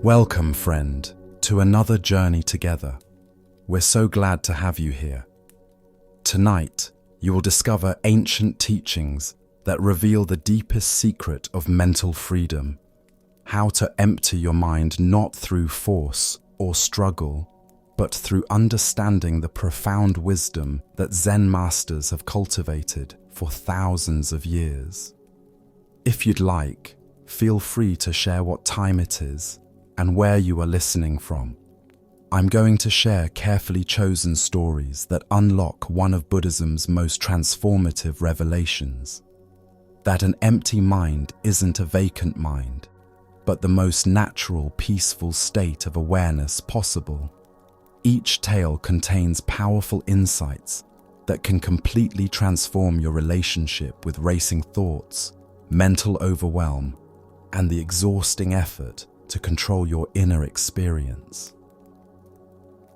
Welcome, friend, to another journey together. We're so glad to have you here. Tonight, you will discover ancient teachings that reveal the deepest secret of mental freedom, how to empty your mind not through force or struggle, but through understanding the profound wisdom that Zen masters have cultivated for thousands of years. If you'd like, feel free to share what time it is and where you are listening from. I'm going to share carefully chosen stories that unlock one of Buddhism's most transformative revelations: that an empty mind isn't a vacant mind, but the most natural, peaceful state of awareness possible. Each tale contains powerful insights that can completely transform your relationship with racing thoughts, mental overwhelm, and the exhausting effort to control your inner experience.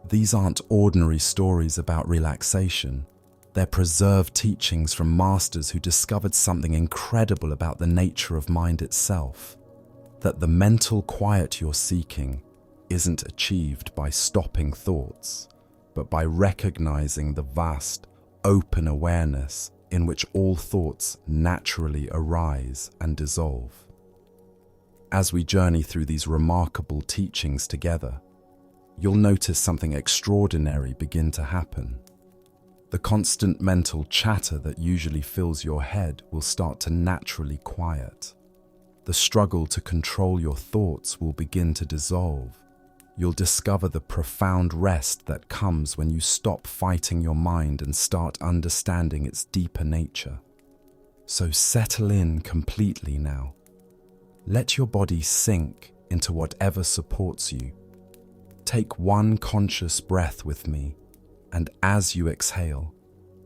These aren't ordinary stories about relaxation. They're preserved teachings from masters who discovered something incredible about the nature of mind itself, that the mental quiet you're seeking isn't achieved by stopping thoughts, but by recognizing the vast, open awareness in which all thoughts naturally arise and dissolve. As we journey through these remarkable teachings together, you'll notice something extraordinary begin to happen. The constant mental chatter that usually fills your head will start to naturally quiet. The struggle to control your thoughts will begin to dissolve. You'll discover the profound rest that comes when you stop fighting your mind and start understanding its deeper nature. So settle in completely now. Let your body sink into whatever supports you. Take one conscious breath with me, and as you exhale,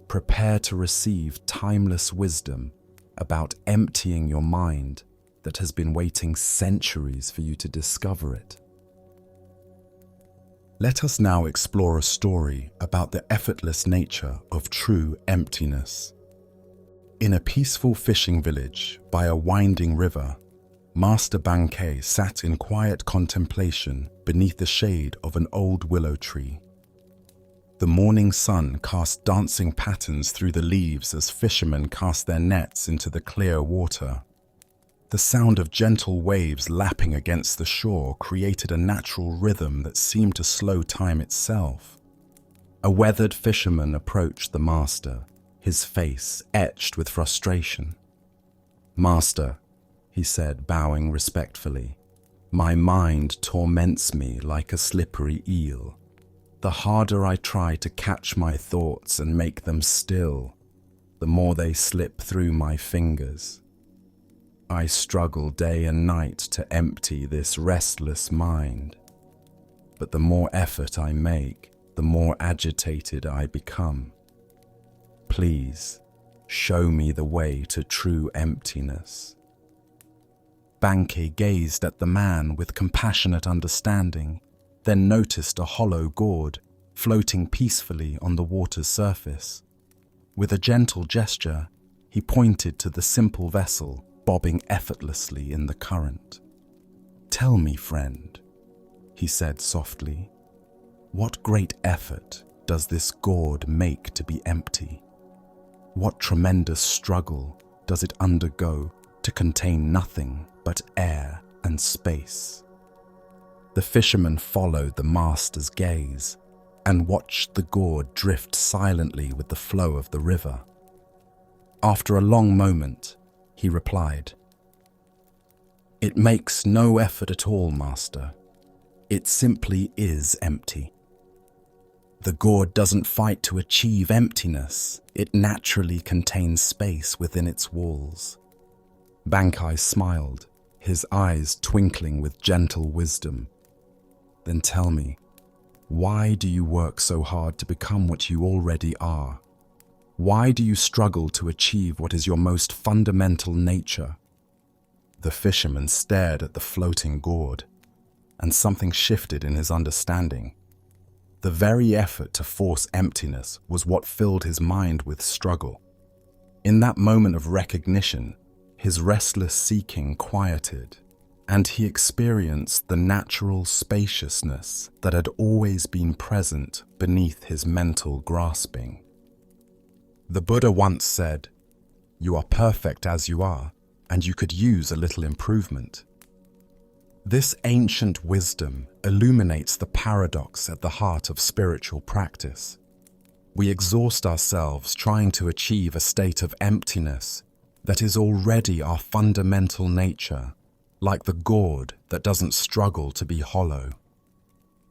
prepare to receive timeless wisdom about emptying your mind that has been waiting centuries for you to discover it. Let us now explore a story about the effortless nature of true emptiness. In a peaceful fishing village by a winding river, Master Bankei sat in quiet contemplation beneath the shade of an old willow tree. The morning sun cast dancing patterns through the leaves as fishermen cast their nets into the clear water. The sound of gentle waves lapping against the shore created a natural rhythm that seemed to slow time itself. A weathered fisherman approached the master, his face etched with frustration. "Master," he said, bowing respectfully, "my mind torments me like a slippery eel. The harder I try to catch my thoughts and make them still, the more they slip through my fingers. I struggle day and night to empty this restless mind, but the more effort I make, the more agitated I become. Please, show me the way to true emptiness." Bankei gazed at the man with compassionate understanding, then noticed a hollow gourd floating peacefully on the water's surface. With a gentle gesture, he pointed to the simple vessel bobbing effortlessly in the current. "Tell me, friend," he said softly, "what great effort does this gourd make to be empty? What tremendous struggle does it undergo to contain nothing but air and space?" The fisherman followed the master's gaze and watched the gourd drift silently with the flow of the river. After a long moment, he replied, "It makes no effort at all, master. It simply is empty. The gourd doesn't fight to achieve emptiness. It naturally contains space within its walls." Bankei smiled, his eyes twinkling with gentle wisdom. "Then tell me, why do you work so hard to become what you already are? Why do you struggle to achieve what is your most fundamental nature?" The fisherman stared at the floating gourd, and something shifted in his understanding. The very effort to force emptiness was what filled his mind with struggle. In that moment of recognition, his restless seeking quieted. and he experienced the natural spaciousness that had always been present beneath his mental grasping. The Buddha once said, "You are perfect as you are, and you could use a little improvement." This ancient wisdom illuminates the paradox at the heart of spiritual practice. We exhaust ourselves trying to achieve a state of emptiness that is already our fundamental nature, like the gourd that doesn't struggle to be hollow.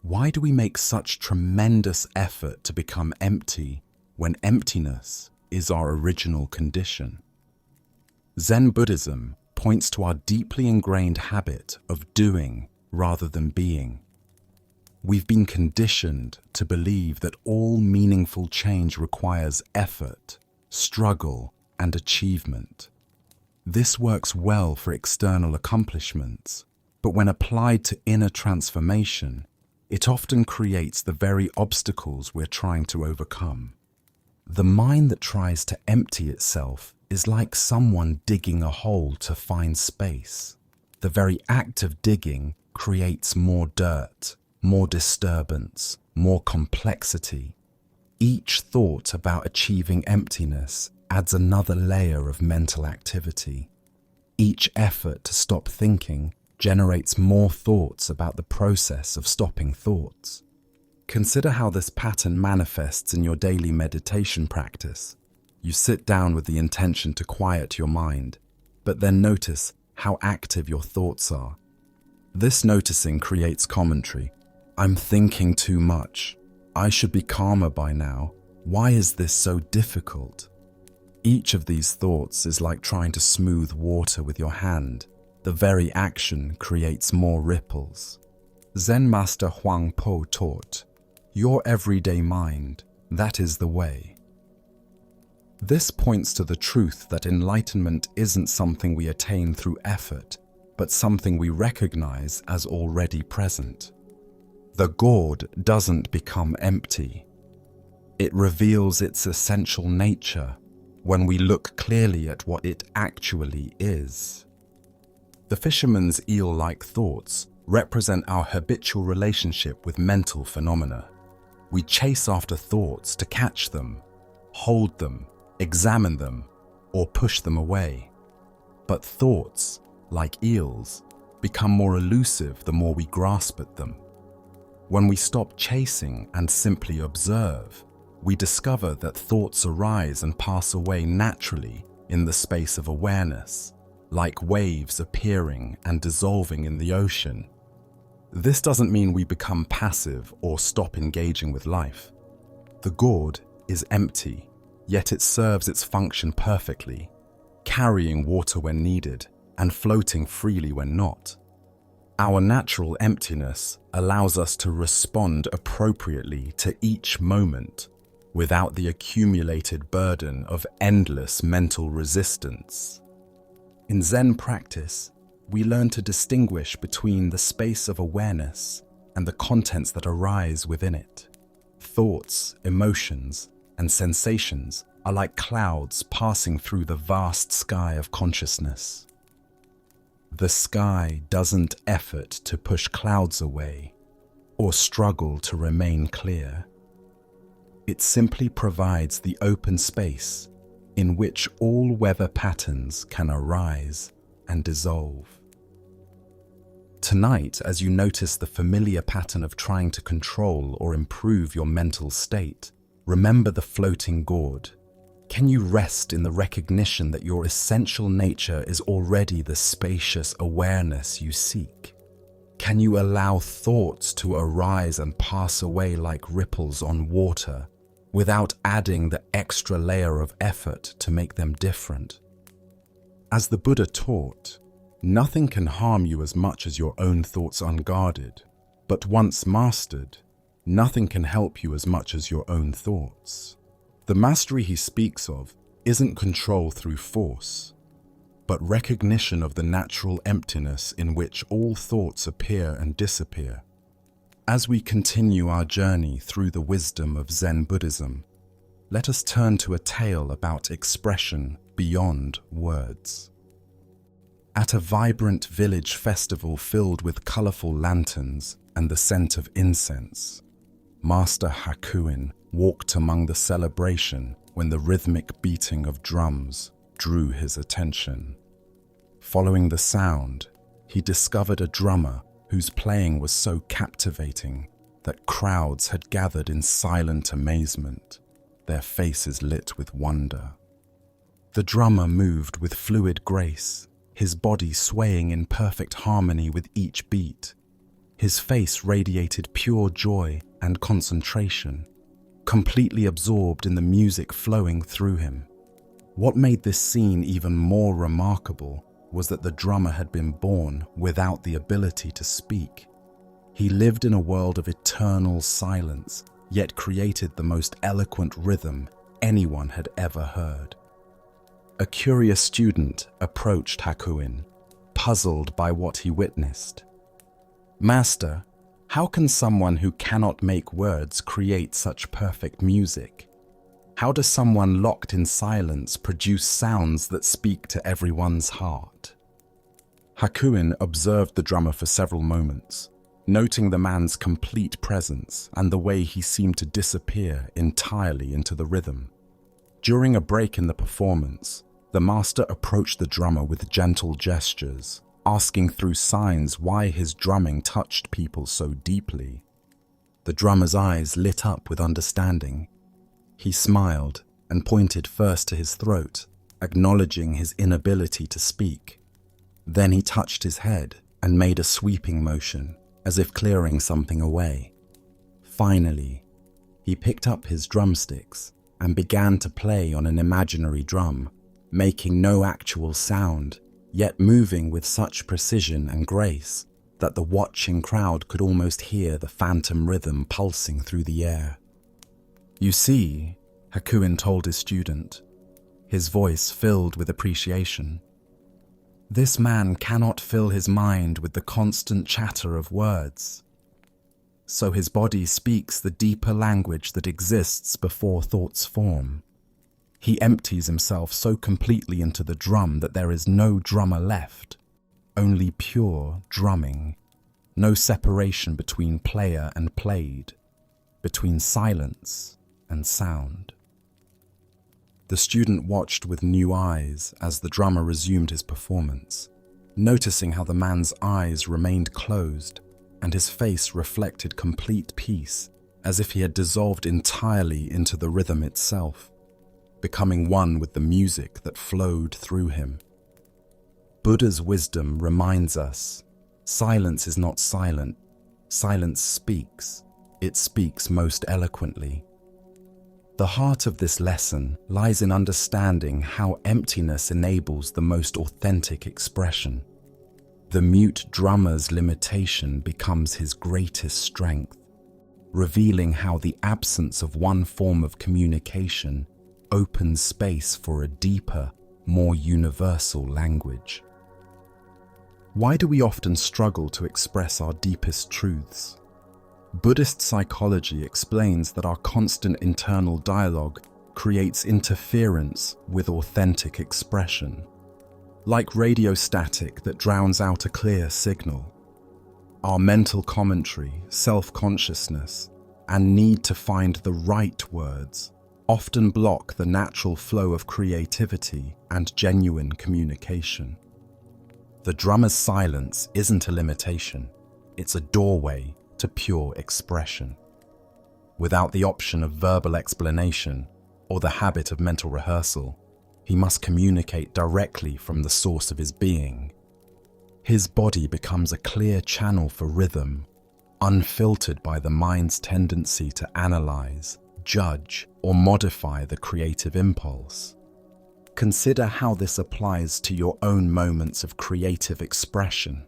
Why do we make such tremendous effort to become empty when emptiness is our original condition? Zen Buddhism points to our deeply ingrained habit of doing rather than being. We've been conditioned to believe that all meaningful change requires effort, struggle, and achievement. This works well for external accomplishments, but when applied to inner transformation, it often creates the very obstacles we're trying to overcome. The mind that tries to empty itself is like someone digging a hole to find space. The very act of digging creates more dirt, more disturbance, more complexity. Each thought about achieving emptiness adds another layer of mental activity. Each effort to stop thinking generates more thoughts about the process of stopping thoughts. Consider how this pattern manifests in your daily meditation practice. You sit down with the intention to quiet your mind, but then notice how active your thoughts are. This noticing creates commentary. I'm thinking too much. I should be calmer by now. Why is this so difficult? Each of these thoughts is like trying to smooth water with your hand. The very action creates more ripples. Zen Master Huang Po taught, "Your everyday mind, that is the way." This points to the truth that enlightenment isn't something we attain through effort, but something we recognize as already present. The gourd doesn't become empty. It reveals its essential nature when we look clearly at what it actually is. The fisherman's eel-like thoughts represent our habitual relationship with mental phenomena. We chase after thoughts to catch them, hold them, examine them, or push them away. But thoughts, like eels, become more elusive the more we grasp at them. When we stop chasing and simply observe, we discover that thoughts arise and pass away naturally in the space of awareness, like waves appearing and dissolving in the ocean. This doesn't mean we become passive or stop engaging with life. The gourd is empty, yet it serves its function perfectly, carrying water when needed and floating freely when not. Our natural emptiness allows us to respond appropriately to each moment without the accumulated burden of endless mental resistance. In Zen practice, we learn to distinguish between the space of awareness and the contents that arise within it. Thoughts, emotions, and sensations are like clouds passing through the vast sky of consciousness. The sky doesn't effort to push clouds away or struggle to remain clear. It simply provides the open space in which all weather patterns can arise and dissolve. Tonight, as you notice the familiar pattern of trying to control or improve your mental state, remember the floating gourd. Can you rest in the recognition that your essential nature is already the spacious awareness you seek? Can you allow thoughts to arise and pass away like ripples on water without adding the extra layer of effort to make them different? As the Buddha taught, nothing can harm you as much as your own thoughts unguarded, but once mastered, nothing can help you as much as your own thoughts. The mastery he speaks of isn't control through force, but recognition of the natural emptiness in which all thoughts appear and disappear. As we continue our journey through the wisdom of Zen Buddhism, let us turn to a tale about expression beyond words. At a vibrant village festival filled with colorful lanterns and the scent of incense, Master Hakuin walked among the celebration when the rhythmic beating of drums drew his attention. Following the sound, he discovered a drummer whose playing was so captivating that crowds had gathered in silent amazement, their faces lit with wonder. The drummer moved with fluid grace, his body swaying in perfect harmony with each beat. His face radiated pure joy and concentration, completely absorbed in the music flowing through him. What made this scene even more remarkable was that the drummer had been born without the ability to speak. He lived in a world of eternal silence, yet created the most eloquent rhythm anyone had ever heard. A curious student approached Hakuin, puzzled by what he witnessed. "Master, how can someone who cannot make words create such perfect music? How does someone locked in silence produce sounds that speak to everyone's heart?" Hakuin observed the drummer for several moments, noting the man's complete presence and the way he seemed to disappear entirely into the rhythm. During a break in the performance, the master approached the drummer with gentle gestures, asking through signs why his drumming touched people so deeply. The drummer's eyes lit up with understanding. He smiled and pointed first to his throat, acknowledging his inability to speak. Then he touched his head and made a sweeping motion, as if clearing something away. Finally, he picked up his drumsticks and began to play on an imaginary drum, making no actual sound, yet moving with such precision and grace that the watching crowd could almost hear the phantom rhythm pulsing through the air. "You see," Hakuin told his student, his voice filled with appreciation, "this man cannot fill his mind with the constant chatter of words. So his body speaks the deeper language that exists before thoughts form. He empties himself so completely into the drum that there is no drummer left, only pure drumming, no separation between player and played, between silence and sound." The student watched with new eyes as the drummer resumed his performance, noticing how the man's eyes remained closed and his face reflected complete peace, as if he had dissolved entirely into the rhythm itself, becoming one with the music that flowed through him. Buddha's wisdom reminds us, silence is not silent. Silence speaks. It speaks most eloquently. The heart of this lesson lies in understanding how emptiness enables the most authentic expression. The mute drummer's limitation becomes his greatest strength, revealing how the absence of one form of communication opens space for a deeper, more universal language. Why do we often struggle to express our deepest truths? Buddhist psychology explains that our constant internal dialogue creates interference with authentic expression, like radio static that drowns out a clear signal. Our mental commentary, self-consciousness, and need to find the right words often block the natural flow of creativity and genuine communication. The drummer's silence isn't a limitation, it's a doorway to pure expression. Without the option of verbal explanation or the habit of mental rehearsal, he must communicate directly from the source of his being. His body becomes a clear channel for rhythm, unfiltered by the mind's tendency to analyze, judge, or modify the creative impulse. Consider how this applies to your own moments of creative expression.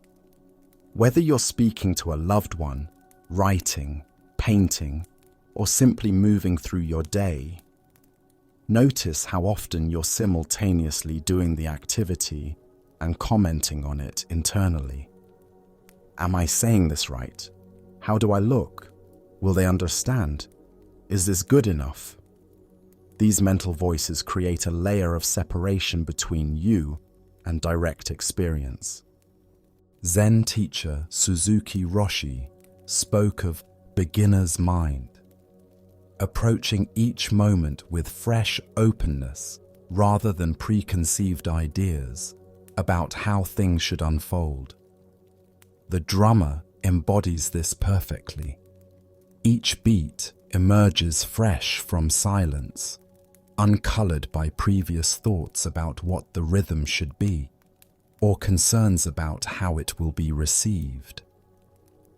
Whether you're speaking to a loved one, writing, painting, or simply moving through your day, notice how often you're simultaneously doing the activity and commenting on it internally. Am I saying this right? How do I look? Will they understand? Is this good enough? These mental voices create a layer of separation between you and direct experience. Zen teacher Suzuki Roshi spoke of beginner's mind, approaching each moment with fresh openness rather than preconceived ideas about how things should unfold. The drummer embodies this perfectly. Each beat emerges fresh from silence, uncolored by previous thoughts about what the rhythm should be, or concerns about how it will be received.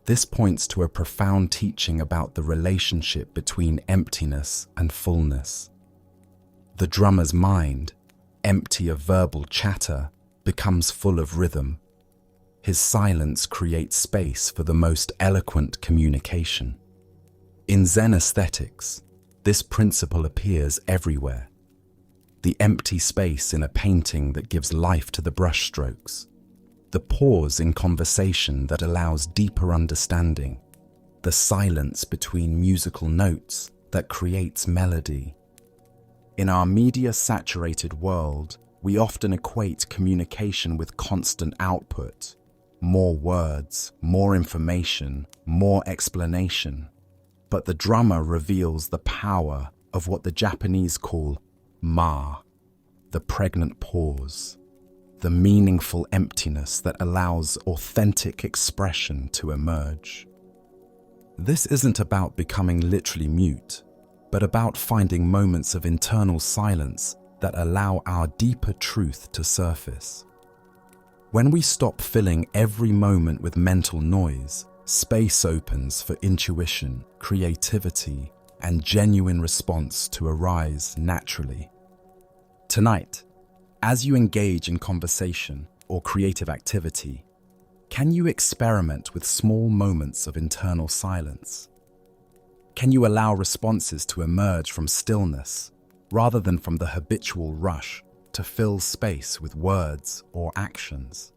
This points to a profound teaching about the relationship between emptiness and fullness. The drummer's mind, empty of verbal chatter, becomes full of rhythm. His silence creates space for the most eloquent communication. In Zen aesthetics, this principle appears everywhere. The empty space in a painting that gives life to the brushstrokes, the pause in conversation that allows deeper understanding, the silence between musical notes that creates melody. In our media-saturated world, we often equate communication with constant output, more words, more information, more explanation. But the drummer reveals the power of what the Japanese call ma, the pregnant pause, the meaningful emptiness that allows authentic expression to emerge. This isn't about becoming literally mute, but about finding moments of internal silence that allow our deeper truth to surface. When we stop filling every moment with mental noise, space opens for intuition, creativity, and genuine response to arise naturally. Tonight, as you engage in conversation or creative activity, can you experiment with small moments of internal silence? Can you allow responses to emerge from stillness rather than from the habitual rush to fill space with words or actions?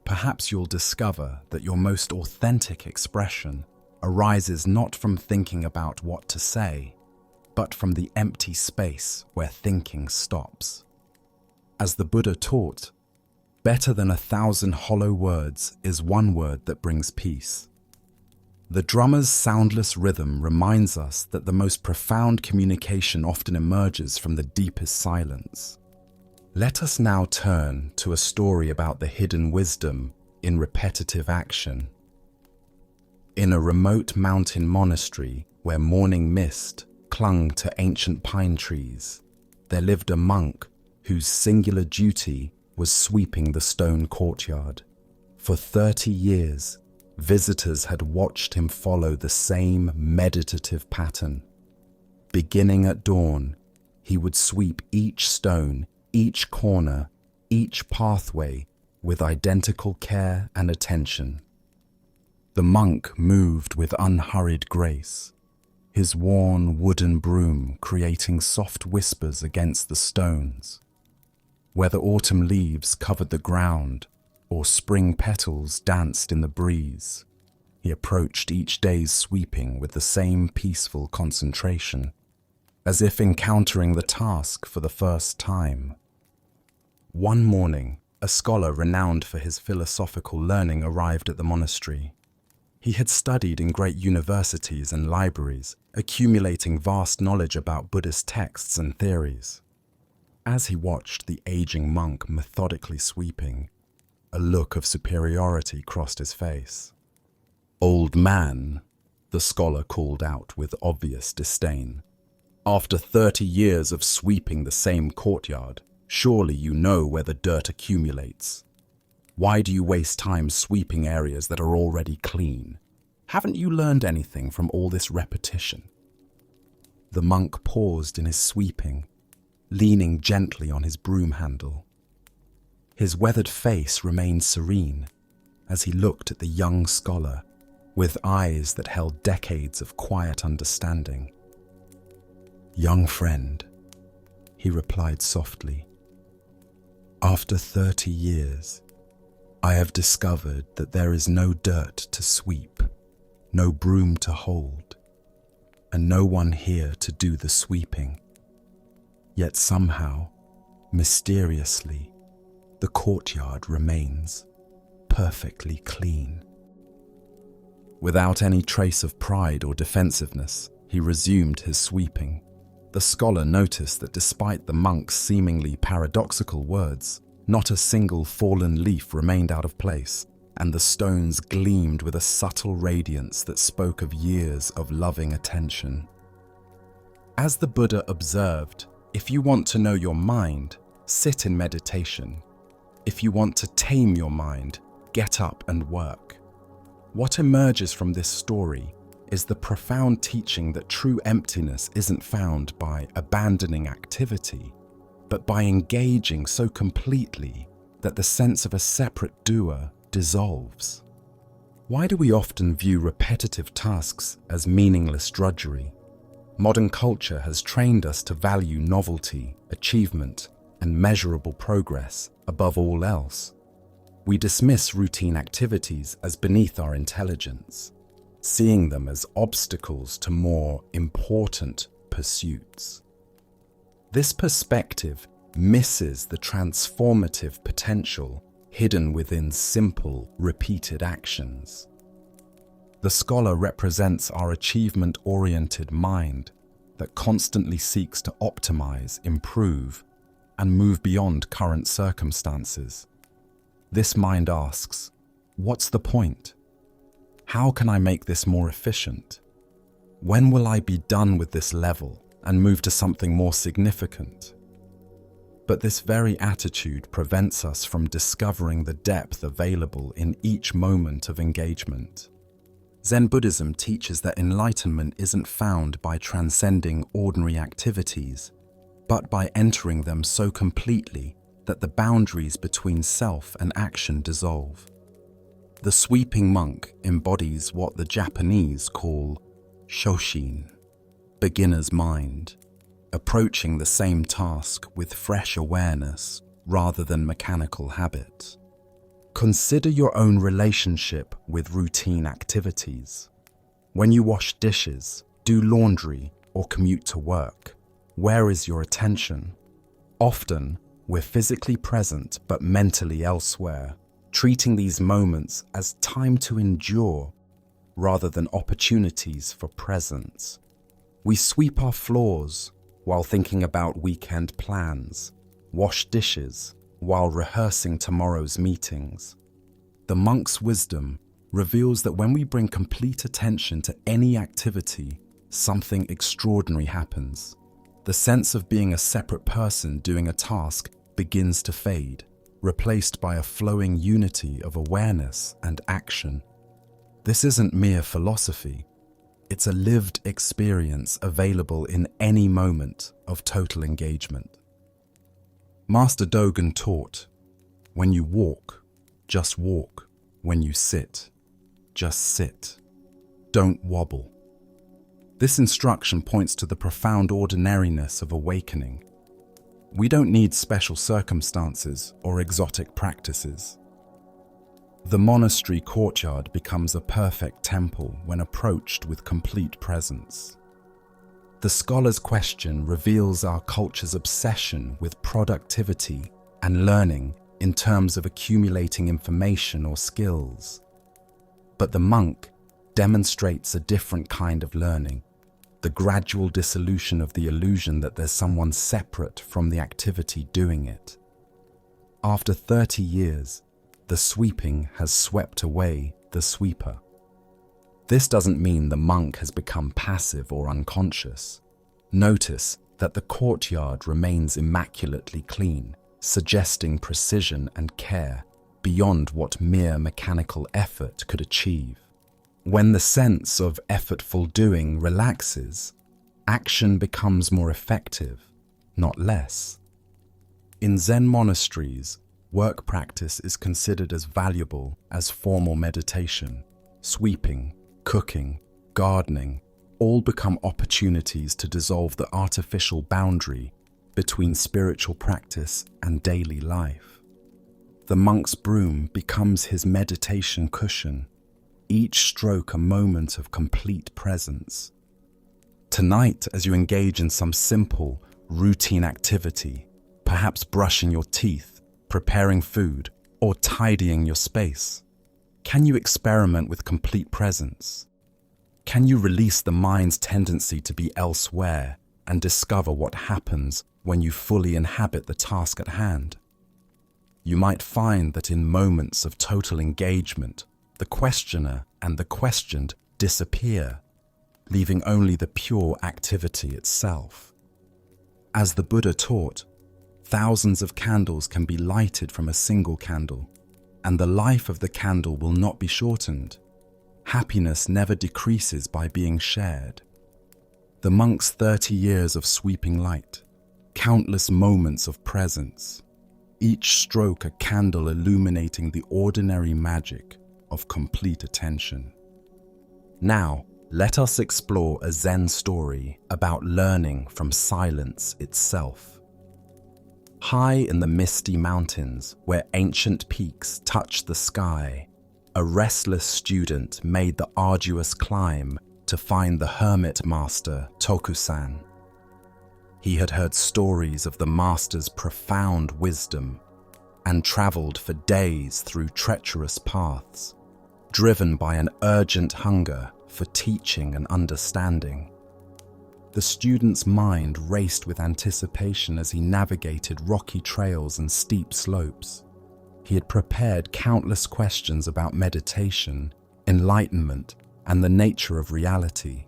Perhaps you'll discover that your most authentic expression arises not from thinking about what to say, but from the empty space where thinking stops. As the Buddha taught, better than 1,000 hollow words is one word that brings peace. The drummer's soundless rhythm reminds us that the most profound communication often emerges from the deepest silence. Let us now turn to a story about the hidden wisdom in repetitive action. In a remote mountain monastery where morning mist clung to ancient pine trees, there lived a monk whose singular duty was sweeping the stone courtyard. For 30 years, visitors had watched him follow the same meditative pattern. Beginning at dawn, he would sweep each stone, each corner, each pathway with identical care and attention. The monk moved with unhurried grace, his worn wooden broom creating soft whispers against the stones. Whether autumn leaves covered the ground or spring petals danced in the breeze, he approached each day's sweeping with the same peaceful concentration, as if encountering the task for the first time. One morning, a scholar renowned for his philosophical learning arrived at the monastery. He had studied in great universities and libraries, accumulating vast knowledge about Buddhist texts and theories. As he watched the aging monk methodically sweeping, a look of superiority crossed his face. "Old man," the scholar called out with obvious disdain. "After 30 years of sweeping the same courtyard, surely you know where the dirt accumulates. Why do you waste time sweeping areas that are already clean? Haven't you learned anything from all this repetition?" The monk paused in his sweeping, leaning gently on his broom handle. His weathered face remained serene as he looked at the young scholar with eyes that held decades of quiet understanding. "Young friend," he replied softly, "after 30 years, I have discovered that there is no dirt to sweep, no broom to hold, and no one here to do the sweeping. Yet somehow, mysteriously, the courtyard remains perfectly clean. Without any trace of pride or defensiveness, he resumed his sweeping. The scholar noticed that despite the monk's seemingly paradoxical words, not a single fallen leaf remained out of place, and the stones gleamed with a subtle radiance that spoke of years of loving attention. As the Buddha observed, if you want to know your mind, sit in meditation. If you want to tame your mind, get up and work. What emerges from this story is the profound teaching that true emptiness isn't found by abandoning activity, but by engaging so completely that the sense of a separate doer dissolves. Why do we often view repetitive tasks as meaningless drudgery? Modern culture has trained us to value novelty, achievement, and measurable progress above all else. We dismiss routine activities as beneath our intelligence, seeing them as obstacles to more important pursuits. This perspective misses the transformative potential hidden within simple, repeated actions. The scholar represents our achievement-oriented mind that constantly seeks to optimize, improve, and move beyond current circumstances. This mind asks, what's the point? How can I make this more efficient? When will I be done with this level and move to something more significant? But this very attitude prevents us from discovering the depth available in each moment of engagement. Zen Buddhism teaches that enlightenment isn't found by transcending ordinary activities, but by entering them so completely that the boundaries between self and action dissolve. The sweeping monk embodies what the Japanese call shoshin, beginner's mind, approaching the same task with fresh awareness rather than mechanical habit. Consider your own relationship with routine activities. When you wash dishes, do laundry, or commute to work, where is your attention? Often, we're physically present but mentally elsewhere, treating these moments as time to endure rather than opportunities for presence. We sweep our floors while thinking about weekend plans, wash dishes while rehearsing tomorrow's meetings. The monk's wisdom reveals that when we bring complete attention to any activity, something extraordinary happens. The sense of being a separate person doing a task begins to fade, replaced by a flowing unity of awareness and action. This isn't mere philosophy. It's a lived experience available in any moment of total engagement. Master Dogen taught, when you walk, just walk. When you sit, just sit. Don't wobble. This instruction points to the profound ordinariness of awakening. We don't need special circumstances or exotic practices. The monastery courtyard becomes a perfect temple when approached with complete presence. The scholar's question reveals our culture's obsession with productivity and learning in terms of accumulating information or skills. But the monk demonstrates a different kind of learning, the gradual dissolution of the illusion that there's someone separate from the activity doing it. After 30 years, the sweeping has swept away the sweeper. This doesn't mean the monk has become passive or unconscious. Notice that the courtyard remains immaculately clean, suggesting precision and care beyond what mere mechanical effort could achieve. When the sense of effortful doing relaxes, action becomes more effective, not less. In Zen monasteries, work practice is considered as valuable as formal meditation. Sweeping, cooking, gardening all become opportunities to dissolve the artificial boundary between spiritual practice and daily life. The monk's broom becomes his meditation cushion, each stroke a moment of complete presence. Tonight, as you engage in some simple, routine activity, perhaps brushing your teeth, preparing food, or tidying your space? Can you experiment with complete presence? Can you release the mind's tendency to be elsewhere and discover what happens when you fully inhabit the task at hand? You might find that in moments of total engagement, the questioner and the questioned disappear, leaving only the pure activity itself. As the Buddha taught, thousands of candles can be lighted from a single candle, and the life of the candle will not be shortened. Happiness never decreases by being shared. The monk's 30 years of sweeping light, countless moments of presence, each stroke a candle illuminating the ordinary magic of complete attention. Now, let us explore a Zen story about learning from silence itself. High in the misty mountains, where ancient peaks touch the sky, a restless student made the arduous climb to find the hermit master Tokusan. He had heard stories of the master's profound wisdom and traveled for days through treacherous paths, driven by an urgent hunger for teaching and understanding. The student's mind raced with anticipation as he navigated rocky trails and steep slopes. He had prepared countless questions about meditation, enlightenment, and the nature of reality.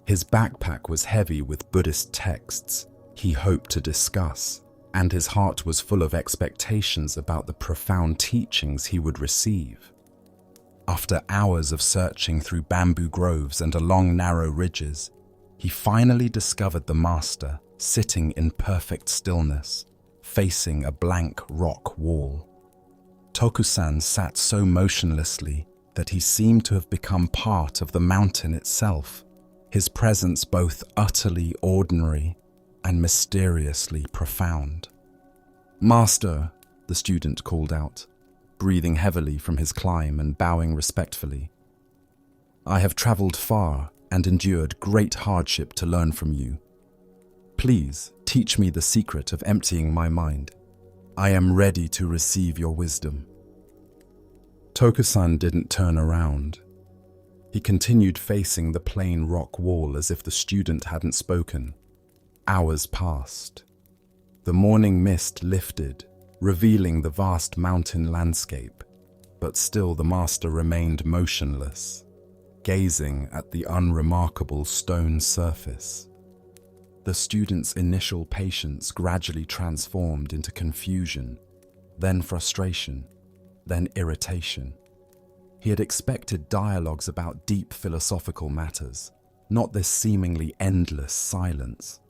His backpack was heavy with Buddhist texts he hoped to discuss, and his heart was full of expectations about the profound teachings he would receive. After hours of searching through bamboo groves and along narrow ridges, he finally discovered the master sitting in perfect stillness, facing a blank rock wall. Tokusan sat so motionlessly that he seemed to have become part of the mountain itself, his presence both utterly ordinary and mysteriously profound. "Master," the student called out, breathing heavily from his climb and bowing respectfully. "I have traveled far and endured great hardship to learn from you. Please teach me the secret of emptying my mind. I am ready to receive your wisdom." Tokusan didn't turn around. He continued facing the plain rock wall as if the student hadn't spoken. Hours passed. The morning mist lifted, revealing the vast mountain landscape, but still the master remained motionless, gazing at the unremarkable stone surface. The student's initial patience gradually transformed into confusion, then frustration, then irritation. He had expected dialogues about deep philosophical matters, not this seemingly endless silence.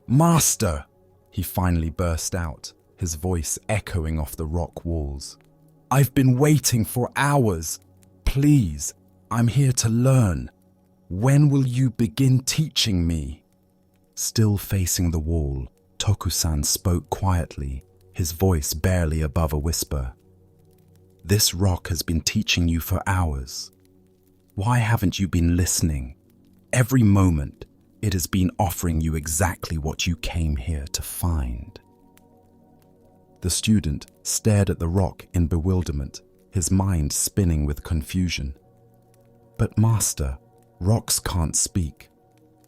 "Master!" he finally burst out, his voice echoing off the rock walls. "I've been waiting for hours. Please, I'm here to learn. When will you begin teaching me?" Still facing the wall, Tokusan spoke quietly, his voice barely above a whisper. "This rock has been teaching you for hours. Why haven't you been listening? Every moment, it has been offering you exactly what you came here to find." The student stared at the rock in bewilderment, his mind spinning with confusion. "But master, rocks can't speak.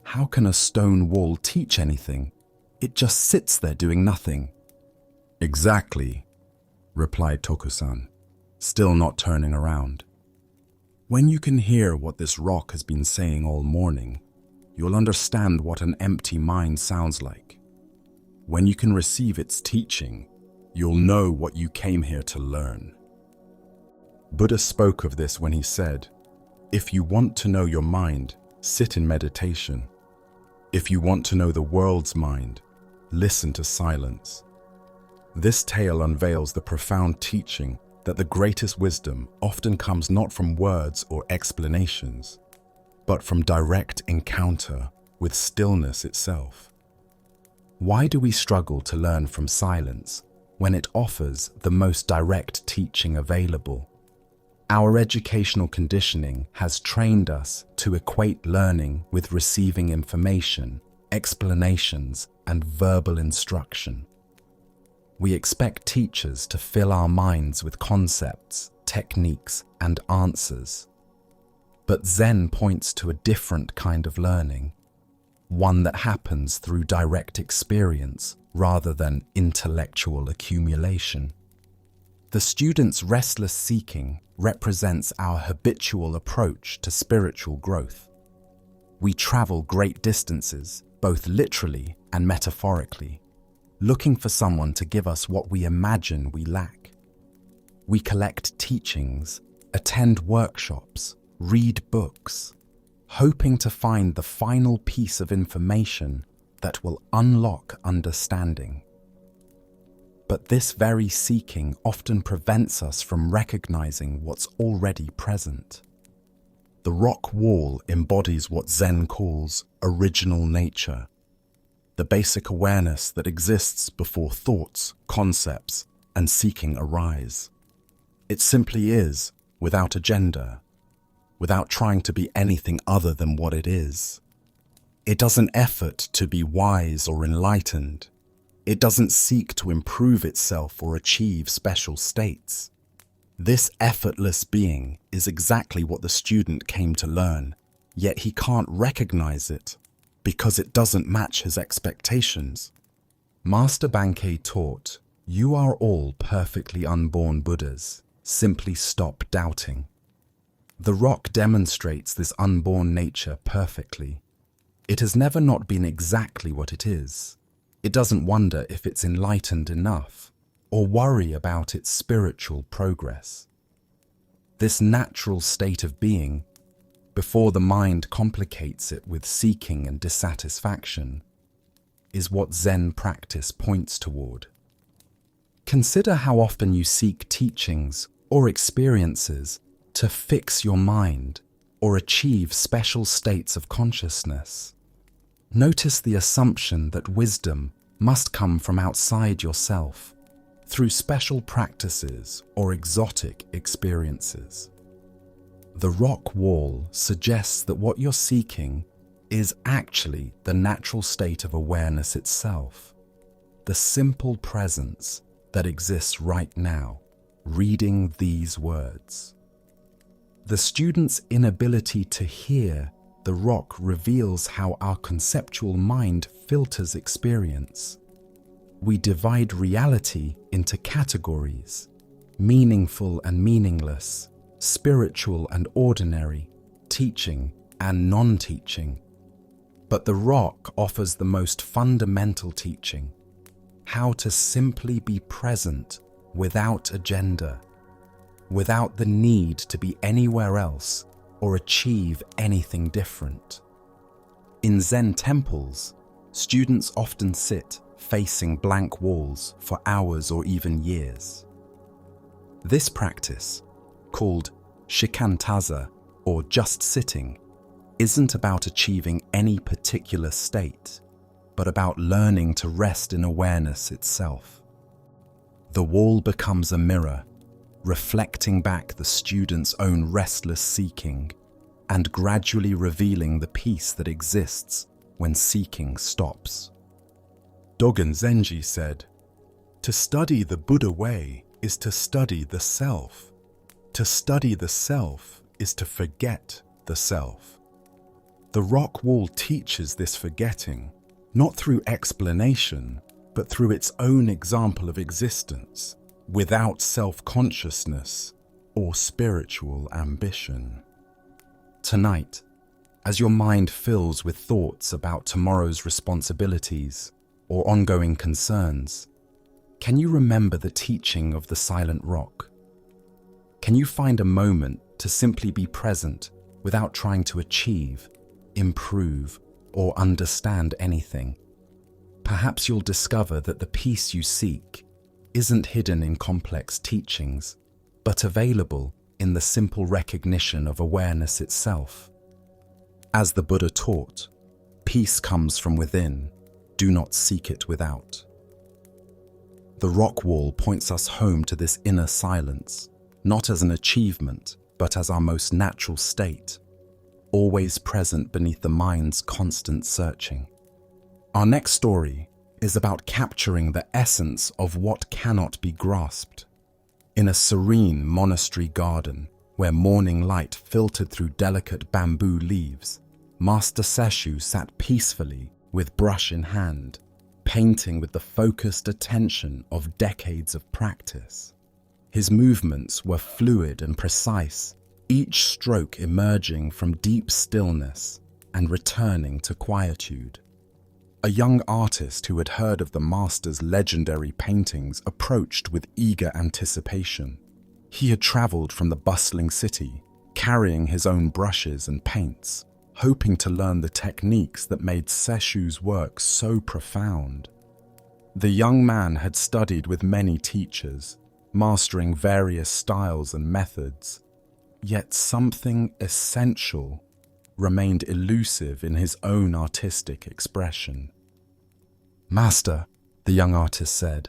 How can a stone wall teach anything? It just sits there doing nothing." "Exactly," replied Tokusan, still not turning around. "When you can hear what this rock has been saying all morning, you'll understand what an empty mind sounds like. When you can receive its teaching, you'll know what you came here to learn." Buddha spoke of this when he said, "If you want to know your mind, sit in meditation. If you want to know the world's mind, listen to silence." This tale unveils the profound teaching that the greatest wisdom often comes not from words or explanations, but from direct encounter with stillness itself. Why do we struggle to learn from silence when it offers the most direct teaching available? Our educational conditioning has trained us to equate learning with receiving information, explanations, and verbal instruction. We expect teachers to fill our minds with concepts, techniques, and answers. But Zen points to a different kind of learning, one that happens through direct experience rather than intellectual accumulation. The student's restless seeking represents our habitual approach to spiritual growth. We travel great distances, both literally and metaphorically, looking for someone to give us what we imagine we lack. We collect teachings, attend workshops, read books, hoping to find the final piece of information that will unlock understanding. But this very seeking often prevents us from recognizing what's already present. The rock wall embodies what Zen calls original nature, the basic awareness that exists before thoughts, concepts, and seeking arise. It simply is, without agenda, without trying to be anything other than what it is. It doesn't effort to be wise or enlightened. It doesn't seek to improve itself or achieve special states. This effortless being is exactly what the student came to learn, yet he can't recognize it because it doesn't match his expectations. Master Bankei taught, "You are all perfectly unborn Buddhas. Simply stop doubting." The rock demonstrates this unborn nature perfectly. It has never not been exactly what it is. It doesn't wonder if it's enlightened enough, or worry about its spiritual progress. This natural state of being, before the mind complicates it with seeking and dissatisfaction, is what Zen practice points toward. Consider how often you seek teachings or experiences to fix your mind or achieve special states of consciousness. Notice the assumption that wisdom must come from outside yourself, through special practices or exotic experiences. The rock wall suggests that what you're seeking is actually the natural state of awareness itself, the simple presence that exists right now, reading these words. The student's inability to hear the rock reveals how our conceptual mind filters experience. We divide reality into categories: meaningful and meaningless, spiritual and ordinary, teaching and non-teaching. But the rock offers the most fundamental teaching: how to simply be present without agenda, without the need to be anywhere else or achieve anything different. In Zen temples, students often sit facing blank walls for hours or even years. This practice, called shikantaza or just sitting, isn't about achieving any particular state, but about learning to rest in awareness itself. The wall becomes a mirror, reflecting back the student's own restless seeking and gradually revealing the peace that exists when seeking stops. Dogen Zenji said, "To study the Buddha way is to study the self. To study the self is to forget the self." The rock wall teaches this forgetting, not through explanation, but through its own example of existence, without self-consciousness or spiritual ambition. Tonight, as your mind fills with thoughts about tomorrow's responsibilities or ongoing concerns, can you remember the teaching of the silent rock? Can you find a moment to simply be present without trying to achieve, improve, or understand anything? Perhaps you'll discover that the peace you seek isn't hidden in complex teachings, but available in the simple recognition of awareness itself. As the Buddha taught, peace comes from within, do not seek it without. The rock wall points us home to this inner silence, not as an achievement, but as our most natural state, always present beneath the mind's constant searching. Our next story is about capturing the essence of what cannot be grasped. In a serene monastery garden, where morning light filtered through delicate bamboo leaves, Master Seshu sat peacefully with brush in hand, painting with the focused attention of decades of practice. His movements were fluid and precise, each stroke emerging from deep stillness and returning to quietude. A young artist who had heard of the master's legendary paintings approached with eager anticipation. He had traveled from the bustling city, carrying his own brushes and paints, hoping to learn the techniques that made Seshu's work so profound. The young man had studied with many teachers, mastering various styles and methods, yet something essential remained elusive in his own artistic expression. "Master," the young artist said,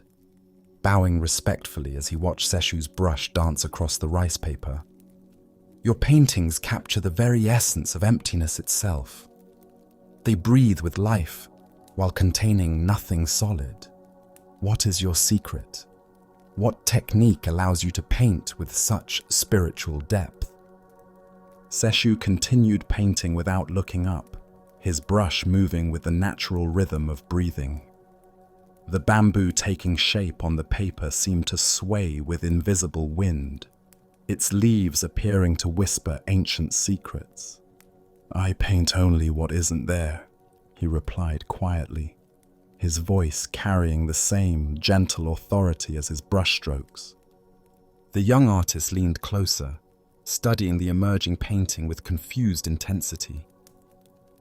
bowing respectfully as he watched Seshu's brush dance across the rice paper, "your paintings capture the very essence of emptiness itself. They breathe with life while containing nothing solid. What is your secret? What technique allows you to paint with such spiritual depth?" Seshu continued painting without looking up, his brush moving with the natural rhythm of breathing. The bamboo taking shape on the paper seemed to sway with invisible wind, its leaves appearing to whisper ancient secrets. "I paint only what isn't there," he replied quietly, his voice carrying the same gentle authority as his brushstrokes. The young artist leaned closer, studying the emerging painting with confused intensity.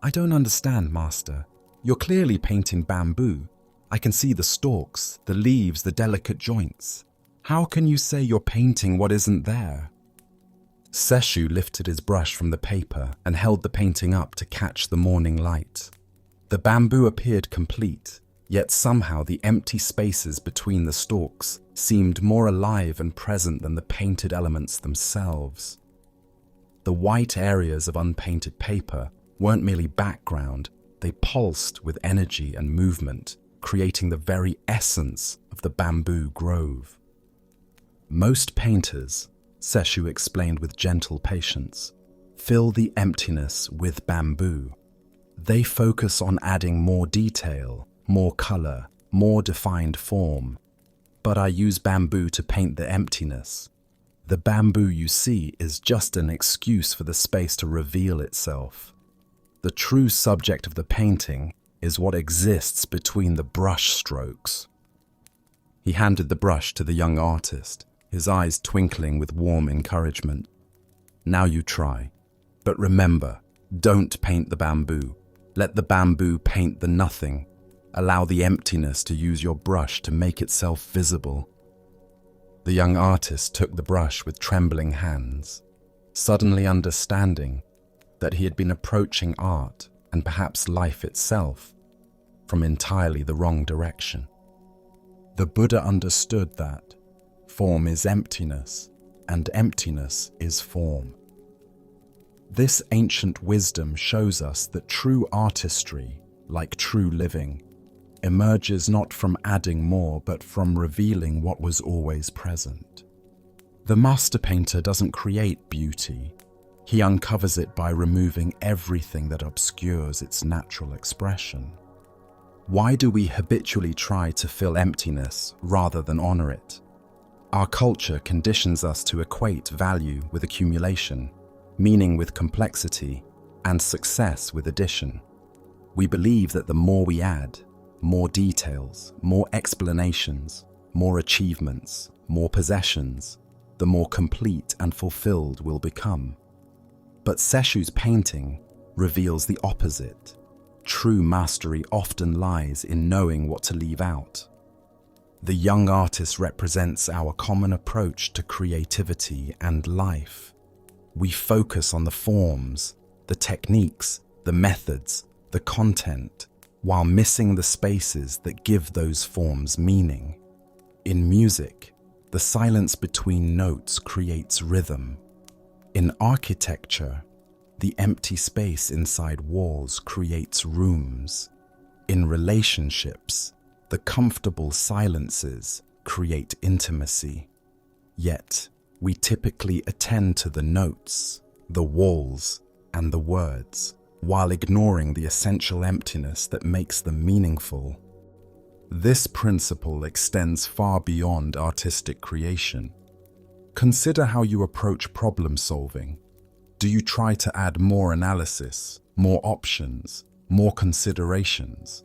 "I don't understand, Master. You're clearly painting bamboo. I can see the stalks, the leaves, the delicate joints. How can you say you're painting what isn't there?" Seshu lifted his brush from the paper and held the painting up to catch the morning light. The bamboo appeared complete, yet somehow the empty spaces between the stalks seemed more alive and present than the painted elements themselves. The white areas of unpainted paper weren't merely background, they pulsed with energy and movement, creating the very essence of the bamboo grove. "Most painters," Seshu explained with gentle patience, "fill the emptiness with bamboo. They focus on adding more detail, more color, more defined form. But I use bamboo to paint the emptiness. The bamboo you see is just an excuse for the space to reveal itself. The true subject of the painting is what exists between the brush strokes." He handed the brush to the young artist, his eyes twinkling with warm encouragement. "Now you try. But remember, don't paint the bamboo. Let the bamboo paint the nothing. Allow the emptiness to use your brush to make itself visible." The young artist took the brush with trembling hands, suddenly understanding that he had been approaching art and perhaps life itself from entirely the wrong direction. The Buddha understood that form is emptiness and emptiness is form. This ancient wisdom shows us that true artistry, like true living, emerges not from adding more but from revealing what was always present. The master painter doesn't create beauty. He uncovers it by removing everything that obscures its natural expression. Why do we habitually try to fill emptiness rather than honor it? Our culture conditions us to equate value with accumulation, meaning with complexity, and success with addition. We believe that the more we add, more details, more explanations, more achievements, more possessions, the more complete and fulfilled we'll become. But Seshu's painting reveals the opposite. True mastery often lies in knowing what to leave out. The young artist represents our common approach to creativity and life. We focus on the forms, the techniques, the methods, the content, while missing the spaces that give those forms meaning. In music, the silence between notes creates rhythm. In architecture, the empty space inside walls creates rooms. In relationships, The comfortable silences create intimacy. Yet, we typically attend to the notes, the walls, and the words, while ignoring the essential emptiness that makes them meaningful. This principle extends far beyond artistic creation. Consider how you approach problem solving. Do you try to add more analysis, more options, more considerations?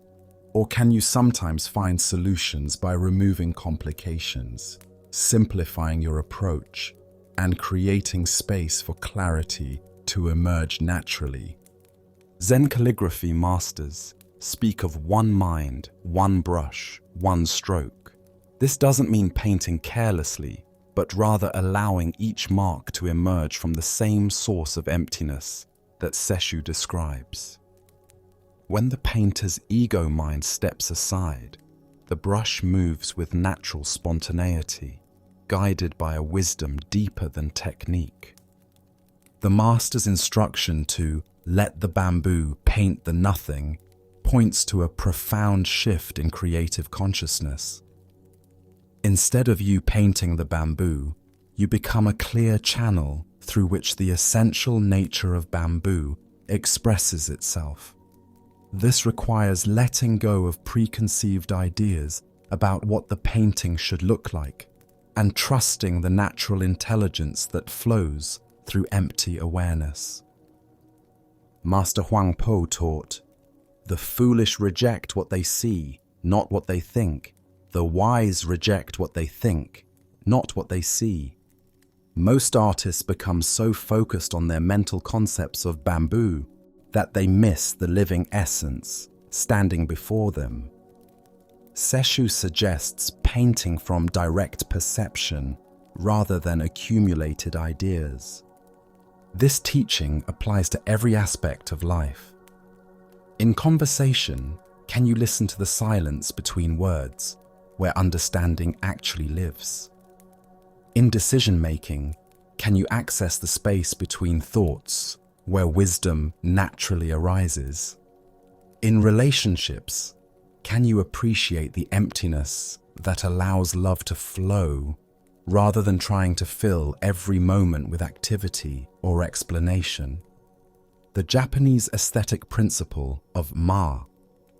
Or can you sometimes find solutions by removing complications, simplifying your approach, and creating space for clarity to emerge naturally? Zen calligraphy masters speak of one mind, one brush, one stroke. This doesn't mean painting carelessly, but rather allowing each mark to emerge from the same source of emptiness that Sesshu describes. When the painter's ego mind steps aside, the brush moves with natural spontaneity, guided by a wisdom deeper than technique. The master's instruction to let the bamboo paint the nothing points to a profound shift in creative consciousness. Instead of you painting the bamboo, you become a clear channel through which the essential nature of bamboo expresses itself. This requires letting go of preconceived ideas about what the painting should look like and trusting the natural intelligence that flows through empty awareness. Master Huang Po taught, "The foolish reject what they see, not what they think. The wise reject what they think, not what they see." Most artists become so focused on their mental concepts of bamboo that they miss the living essence standing before them. Sesshu suggests painting from direct perception rather than accumulated ideas. This teaching applies to every aspect of life. In conversation, can you listen to the silence between words, where understanding actually lives? In decision-making, can you access the space between thoughts, where wisdom naturally arises? In relationships, can you appreciate the emptiness that allows love to flow, rather than trying to fill every moment with activity or explanation? The Japanese aesthetic principle of ma,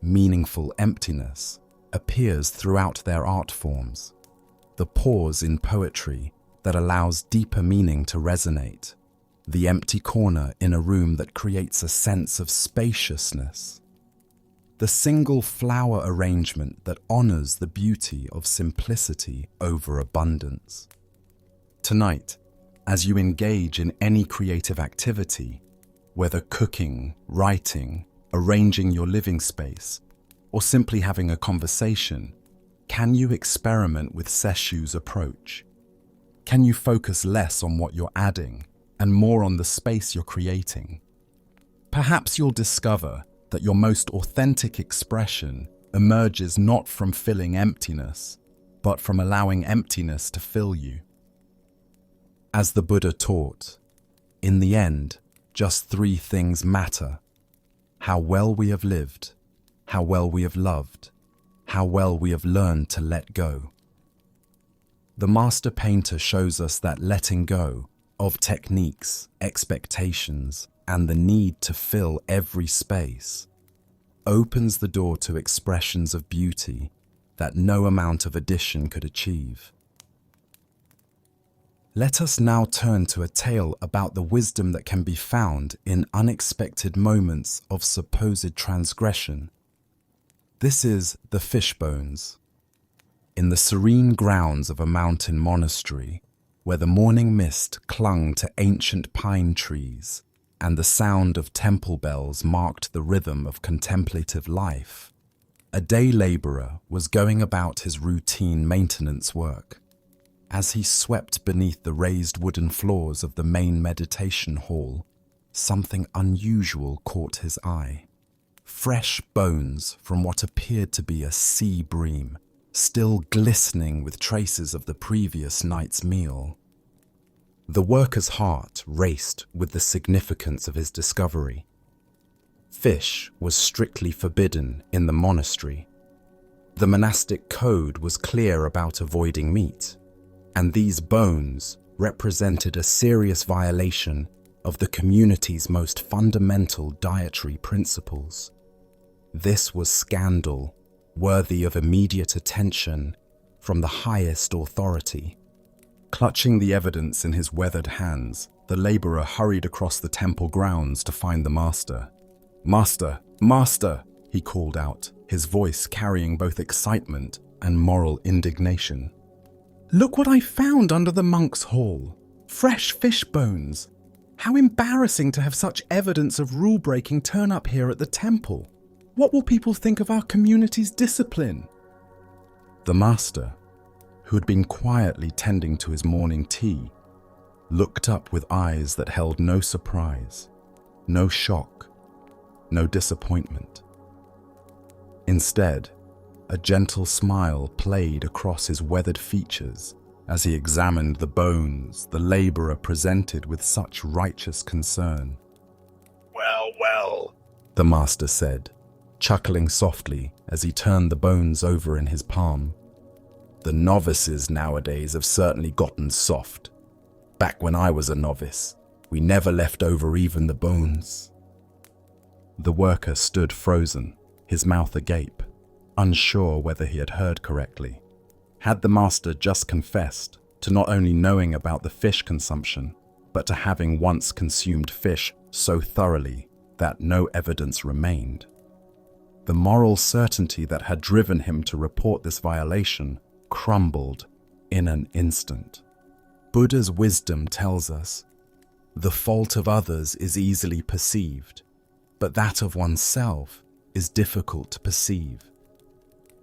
meaningful emptiness, appears throughout their art forms. The pause in poetry that allows deeper meaning to resonate. The empty corner in a room that creates a sense of spaciousness. The single flower arrangement that honors the beauty of simplicity over abundance. Tonight, as you engage in any creative activity, whether cooking, writing, arranging your living space, or simply having a conversation, can you experiment with Sesshu's approach? Can you focus less on what you're adding and more on the space you're creating? Perhaps you'll discover that your most authentic expression emerges not from filling emptiness, but from allowing emptiness to fill you. As the Buddha taught, in the end, just three things matter: how well we have lived, how well we have loved, how well we have learned to let go. The master painter shows us that letting go of techniques, expectations, and the need to fill every space opens the door to expressions of beauty that no amount of addition could achieve. Let us now turn to a tale about the wisdom that can be found in unexpected moments of supposed transgression. This is The Fishbones. In the serene grounds of a mountain monastery, where the morning mist clung to ancient pine trees and the sound of temple bells marked the rhythm of contemplative life, a day laborer was going about his routine maintenance work. As he swept beneath the raised wooden floors of the main meditation hall, something unusual caught his eye. Fresh bones from what appeared to be a sea bream, still glistening with traces of the previous night's meal. The worker's heart raced with the significance of his discovery. Fish was strictly forbidden in the monastery. The monastic code was clear about avoiding meat, and these bones represented a serious violation of the community's most fundamental dietary principles. This was scandal, worthy of immediate attention from the highest authority. Clutching the evidence in his weathered hands, the laborer hurried across the temple grounds to find the master. "Master! Master!" he called out, his voice carrying both excitement and moral indignation. "Look what I found under the monk's hall! Fresh fish bones! How embarrassing to have such evidence of rule-breaking turn up here at the temple! What will people think of our community's discipline?" The master, who had been quietly tending to his morning tea, looked up with eyes that held no surprise, no shock, no disappointment. Instead, a gentle smile played across his weathered features as he examined the bones the laborer presented with such righteous concern. "Well, well," the master said, chuckling softly as he turned the bones over in his palm. "The novices nowadays have certainly gotten soft. Back when I was a novice, we never left over even the bones." The worker stood frozen, his mouth agape, unsure whether he had heard correctly. Had the master just confessed to not only knowing about the fish consumption, but to having once consumed fish so thoroughly that no evidence remained? The moral certainty that had driven him to report this violation crumbled in an instant. Buddha's wisdom tells us, the fault of others is easily perceived, but that of oneself is difficult to perceive.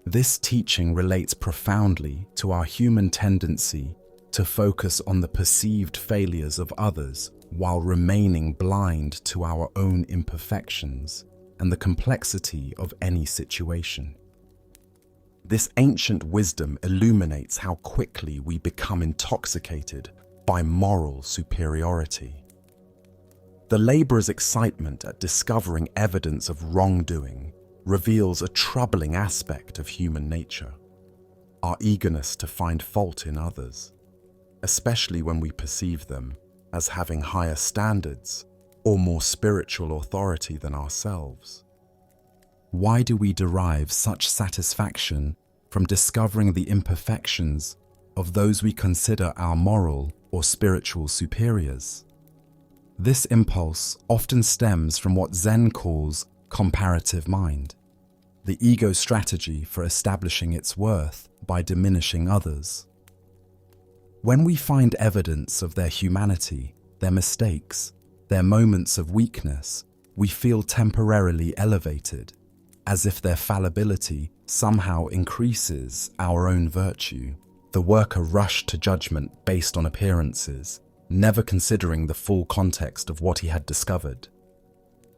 This teaching relates profoundly to our human tendency to focus on the perceived failures of others while remaining blind to our own imperfections and the complexity of any situation. This ancient wisdom illuminates how quickly we become intoxicated by moral superiority. The laborer's excitement at discovering evidence of wrongdoing reveals a troubling aspect of human nature: our eagerness to find fault in others, especially when we perceive them as having higher standards or more spiritual authority than ourselves. Why do we derive such satisfaction from discovering the imperfections of those we consider our moral or spiritual superiors? This impulse often stems from what Zen calls comparative mind, the ego's strategy for establishing its worth by diminishing others. When we find evidence of their humanity, their mistakes, their moments of weakness, we feel temporarily elevated, as if their fallibility somehow increases our own virtue. The worker rushed to judgment based on appearances, never considering the full context of what he had discovered.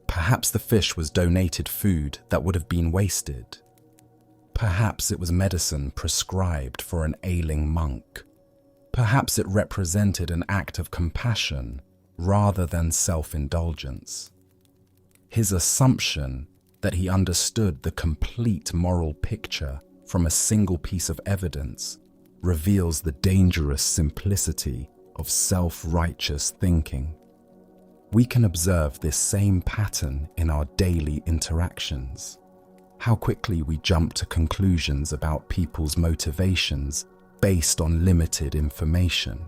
Perhaps the fish was donated food that would have been wasted. Perhaps it was medicine prescribed for an ailing monk. Perhaps it represented an act of compassion rather than self-indulgence. His assumption that he understood the complete moral picture from a single piece of evidence reveals the dangerous simplicity of self-righteous thinking. We can observe this same pattern in our daily interactions. How quickly we jump to conclusions about people's motivations based on limited information.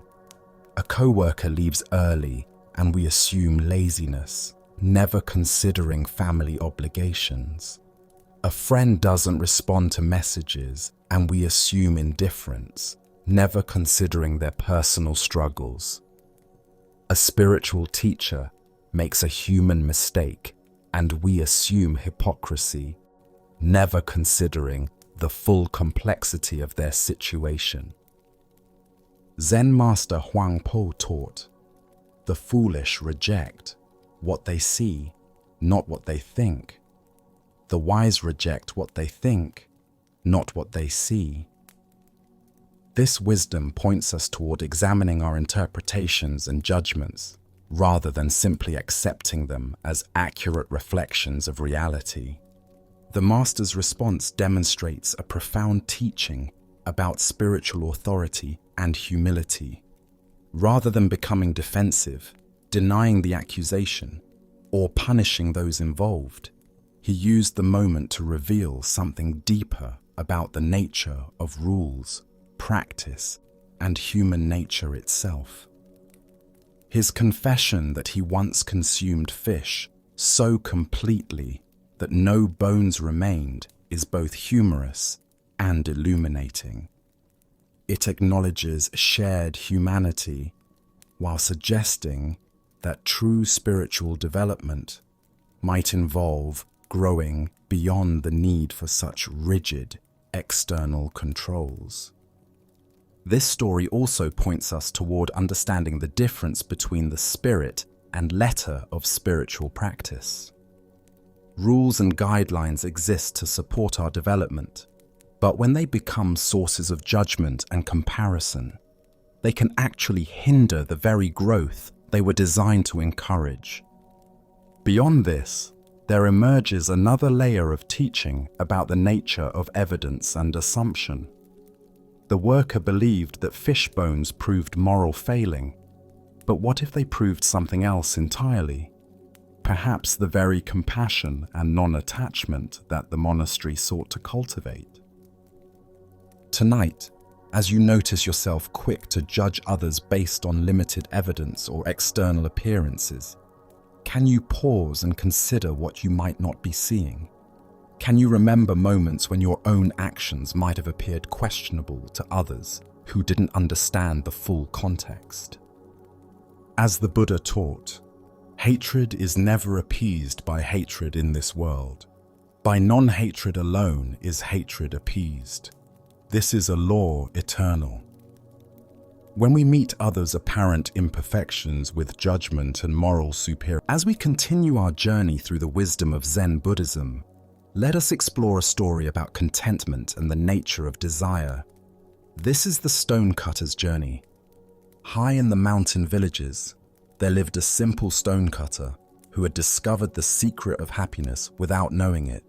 A coworker leaves early and we assume laziness, never considering family obligations. A friend doesn't respond to messages and we assume indifference, never considering their personal struggles. A spiritual teacher makes a human mistake and we assume hypocrisy, never considering the full complexity of their situation. Zen Master Huang Po taught, "The foolish reject what they see, not what they think. The wise reject what they think, not what they see." This wisdom points us toward examining our interpretations and judgments, rather than simply accepting them as accurate reflections of reality. The master's response demonstrates a profound teaching about spiritual authority and humility. Rather than becoming defensive, denying the accusation, or punishing those involved, he used the moment to reveal something deeper about the nature of rules, practice, and human nature itself. His confession that he once consumed fish so completely that no bones remained is both humorous and illuminating. It acknowledges shared humanity while suggesting that true spiritual development might involve growing beyond the need for such rigid external controls. This story also points us toward understanding the difference between the spirit and letter of spiritual practice. Rules and guidelines exist to support our development, but when they become sources of judgment and comparison, they can actually hinder the very growth they were designed to encourage. Beyond this, there emerges another layer of teaching about the nature of evidence and assumption. The worker believed that fish bones proved moral failing, but what if they proved something else entirely? Perhaps the very compassion and non-attachment that the monastery sought to cultivate. Tonight, as you notice yourself quick to judge others based on limited evidence or external appearances, can you pause and consider what you might not be seeing? Can you remember moments when your own actions might have appeared questionable to others who didn't understand the full context? As the Buddha taught, hatred is never appeased by hatred in this world. By non-hatred alone is hatred appeased. This is a law eternal. When we meet others' apparent imperfections with judgment and moral superiority, as we continue our journey through the wisdom of Zen Buddhism, let us explore a story about contentment and the nature of desire. This is the stonecutter's journey. High in the mountain villages, there lived a simple stonecutter who had discovered the secret of happiness without knowing it.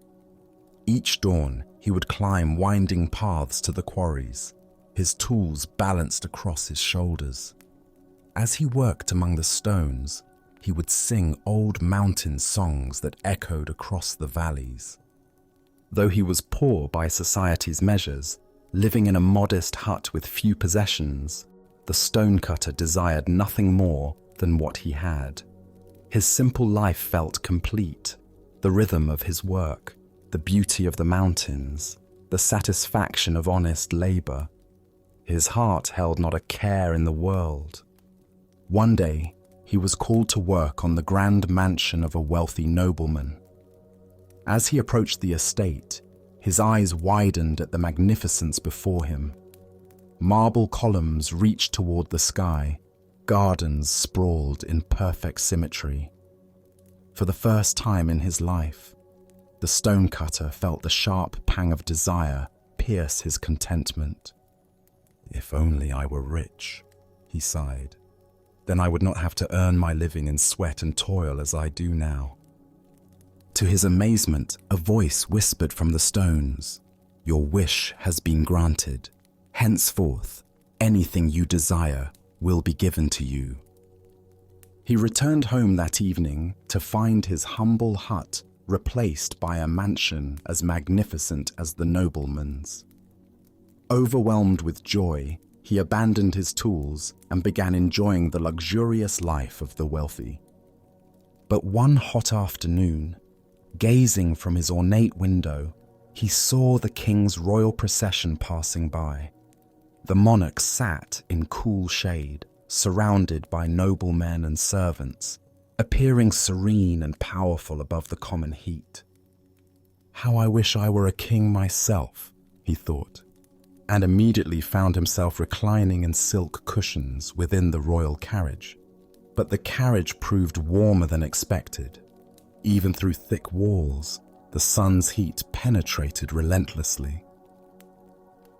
Each dawn, he would climb winding paths to the quarries, his tools balanced across his shoulders. As he worked among the stones, he would sing old mountain songs that echoed across the valleys. Though he was poor by society's measures, living in a modest hut with few possessions, the stonecutter desired nothing more than what he had. His simple life felt complete. The rhythm of his work, the beauty of the mountains, the satisfaction of honest labor. His heart held not a care in the world. One day, he was called to work on the grand mansion of a wealthy nobleman. As he approached the estate, his eyes widened at the magnificence before him. Marble columns reached toward the sky, gardens sprawled in perfect symmetry. For the first time in his life, the stonecutter felt the sharp pang of desire pierce his contentment. "If only I were rich," he sighed. "Then I would not have to earn my living in sweat and toil as I do now." To his amazement, a voice whispered from the stones, "Your wish has been granted. Henceforth, anything you desire will be given to you." He returned home that evening to find his humble hut replaced by a mansion as magnificent as the nobleman's. Overwhelmed with joy, he abandoned his tools and began enjoying the luxurious life of the wealthy. But one hot afternoon, gazing from his ornate window, he saw the king's royal procession passing by. The monarch sat in cool shade, surrounded by noblemen and servants, appearing serene and powerful above the common heat. "How I wish I were a king myself," he thought, and immediately found himself reclining in silk cushions within the royal carriage. But the carriage proved warmer than expected. Even through thick walls, the sun's heat penetrated relentlessly.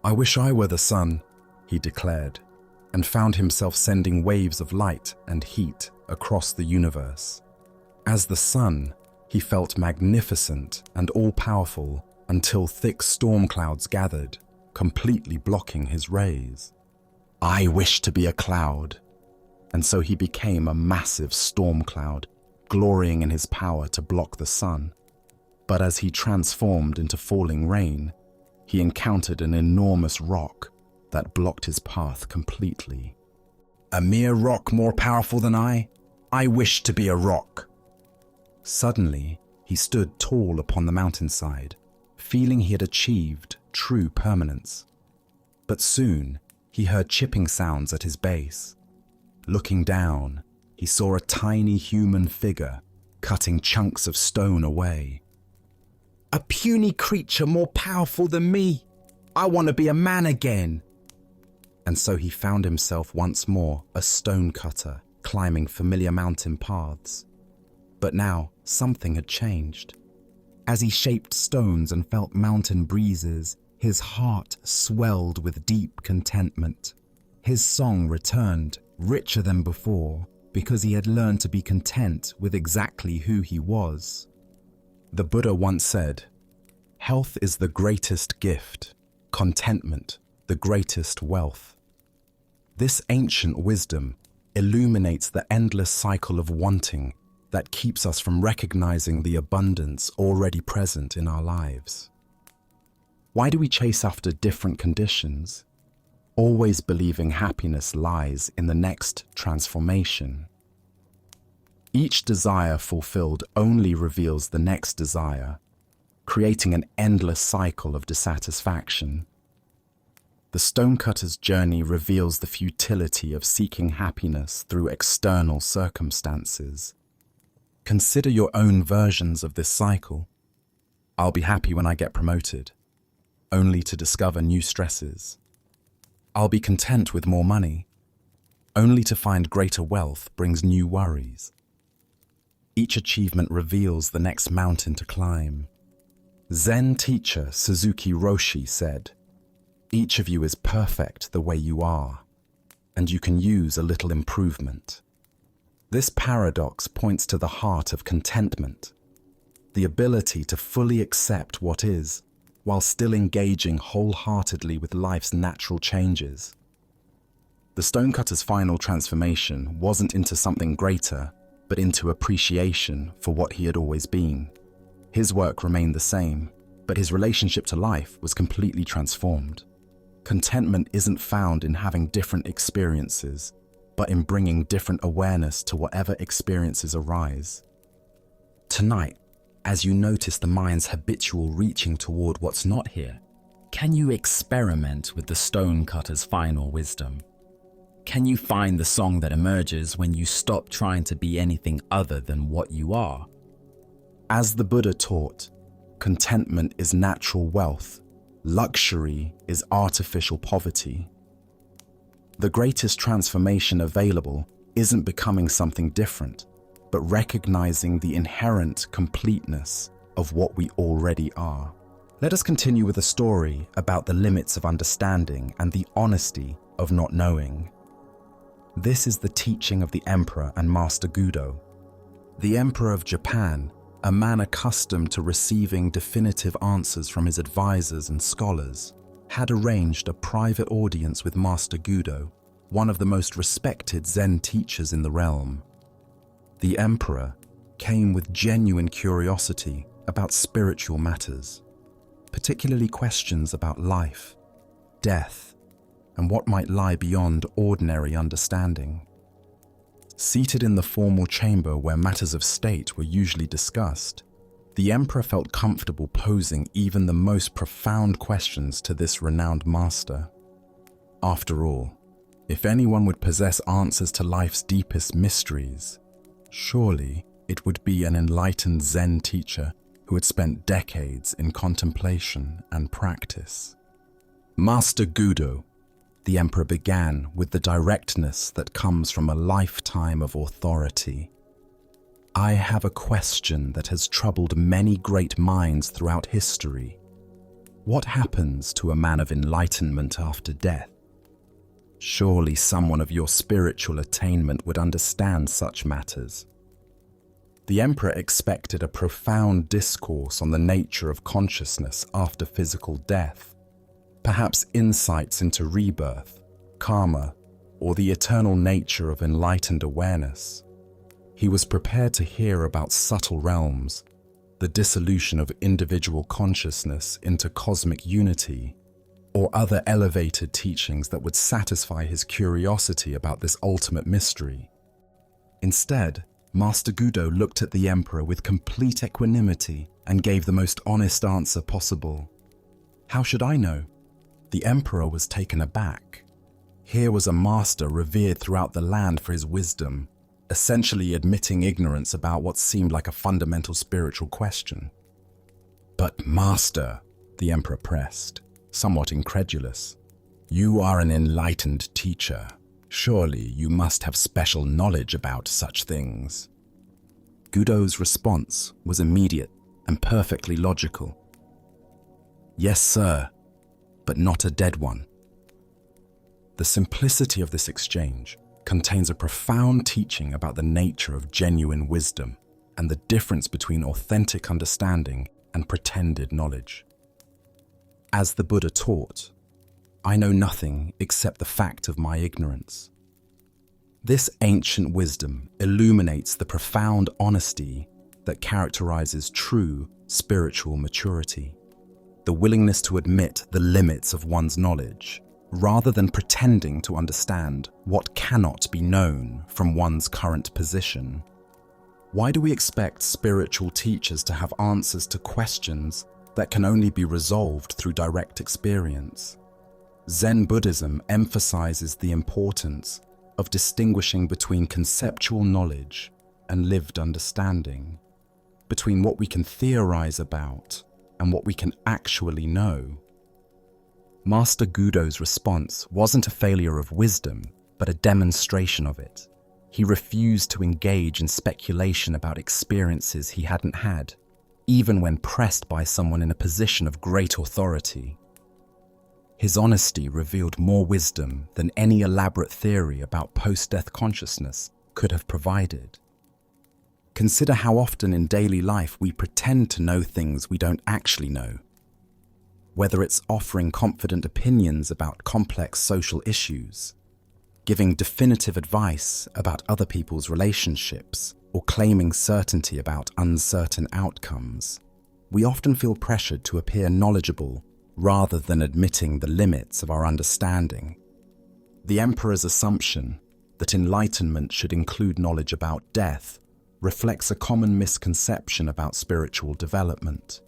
"I wish I were the sun," he declared, and found himself sending waves of light and heat across the universe. As the sun, He felt magnificent and all-powerful until thick storm clouds gathered, completely blocking his rays. I wish to be a cloud. And so he became a massive storm cloud, glorying in his power to block the sun. But as he transformed into falling rain, he encountered an enormous rock that blocked his path completely. A mere rock more powerful than I? I wish to be a rock. Suddenly, he stood tall upon the mountainside, feeling he had achieved true permanence. But soon, he heard chipping sounds at his base. Looking down, he saw a tiny human figure cutting chunks of stone away. A puny creature more powerful than me. I want to be a man again. And so he found himself once more a stone cutter, climbing familiar mountain paths. But now something had changed. As he shaped stones and felt mountain breezes, his heart swelled with deep contentment. His song returned, richer than before, because he had learned to be content with exactly who he was. The Buddha once said, "Health is the greatest gift, contentment the greatest wealth." This ancient wisdom illuminates the endless cycle of wanting that keeps us from recognizing the abundance already present in our lives. Why do we chase after different conditions, always believing happiness lies in the next transformation? Each desire fulfilled only reveals the next desire, creating an endless cycle of dissatisfaction. The stonecutter's journey reveals the futility of seeking happiness through external circumstances. Consider your own versions of this cycle. I'll be happy when I get promoted, only to discover new stresses. I'll be content with more money, only to find greater wealth brings new worries. Each achievement reveals the next mountain to climb. Zen teacher Suzuki Roshi said, "Each of you is perfect the way you are, and you can use a little improvement." This paradox points to the heart of contentment, the ability to fully accept what is, while still engaging wholeheartedly with life's natural changes. The stonecutter's final transformation wasn't into something greater, but into appreciation for what he had always been. His work remained the same, but his relationship to life was completely transformed. Contentment isn't found in having different experiences, but in bringing different awareness to whatever experiences arise. Tonight, as you notice the mind's habitual reaching toward what's not here, can you experiment with the stonecutter's final wisdom? Can you find the song that emerges when you stop trying to be anything other than what you are? As the Buddha taught, contentment is natural wealth, luxury is artificial poverty. The greatest transformation available isn't becoming something different, but recognizing the inherent completeness of what we already are. Let us continue with a story about the limits of understanding and the honesty of not knowing. This is the teaching of the Emperor and Master Gudo. The Emperor of Japan, a man accustomed to receiving definitive answers from his advisors and scholars, had arranged a private audience with Master Gudo, one of the most respected Zen teachers in the realm. The Emperor came with genuine curiosity about spiritual matters, particularly questions about life, death, and what might lie beyond ordinary understanding. Seated in the formal chamber where matters of state were usually discussed, the Emperor felt comfortable posing even the most profound questions to this renowned master. After all, if anyone would possess answers to life's deepest mysteries, surely it would be an enlightened Zen teacher who had spent decades in contemplation and practice. Master Gudo, the Emperor began with the directness that comes from a lifetime of authority. I have a question that has troubled many great minds throughout history. What happens to a man of enlightenment after death? Surely someone of your spiritual attainment would understand such matters. The emperor expected a profound discourse on the nature of consciousness after physical death, perhaps insights into rebirth, karma, or the eternal nature of enlightened awareness. He was prepared to hear about subtle realms, the dissolution of individual consciousness into cosmic unity, or other elevated teachings that would satisfy his curiosity about this ultimate mystery. Instead, Master Gudo looked at the emperor with complete equanimity and gave the most honest answer possible. "How should I know?" The emperor was taken aback. Here was a master revered throughout the land for his wisdom, essentially admitting ignorance about what seemed like a fundamental spiritual question. "But master," the emperor pressed, somewhat incredulous, "you are an enlightened teacher. Surely you must have special knowledge about such things." Gudo's response was immediate and perfectly logical. "Yes, sir, but not a dead one." The simplicity of this exchange contains a profound teaching about the nature of genuine wisdom and the difference between authentic understanding and pretended knowledge. As the Buddha taught, "I know nothing except the fact of my ignorance." This ancient wisdom illuminates the profound honesty that characterizes true spiritual maturity, the willingness to admit the limits of one's knowledge, rather than pretending to understand what cannot be known from one's current position. Why do we expect spiritual teachers to have answers to questions that can only be resolved through direct experience? Zen Buddhism emphasizes the importance of distinguishing between conceptual knowledge and lived understanding, between what we can theorize about and what we can actually know. Master Gudo's response wasn't a failure of wisdom, but a demonstration of it. He refused to engage in speculation about experiences he hadn't had, even when pressed by someone in a position of great authority. His honesty revealed more wisdom than any elaborate theory about post-death consciousness could have provided. Consider how often in daily life we pretend to know things we don't actually know. Whether it's offering confident opinions about complex social issues, giving definitive advice about other people's relationships, or claiming certainty about uncertain outcomes, we often feel pressured to appear knowledgeable rather than admitting the limits of our understanding. The emperor's assumption that enlightenment should include knowledge about death reflects a common misconception about spiritual development.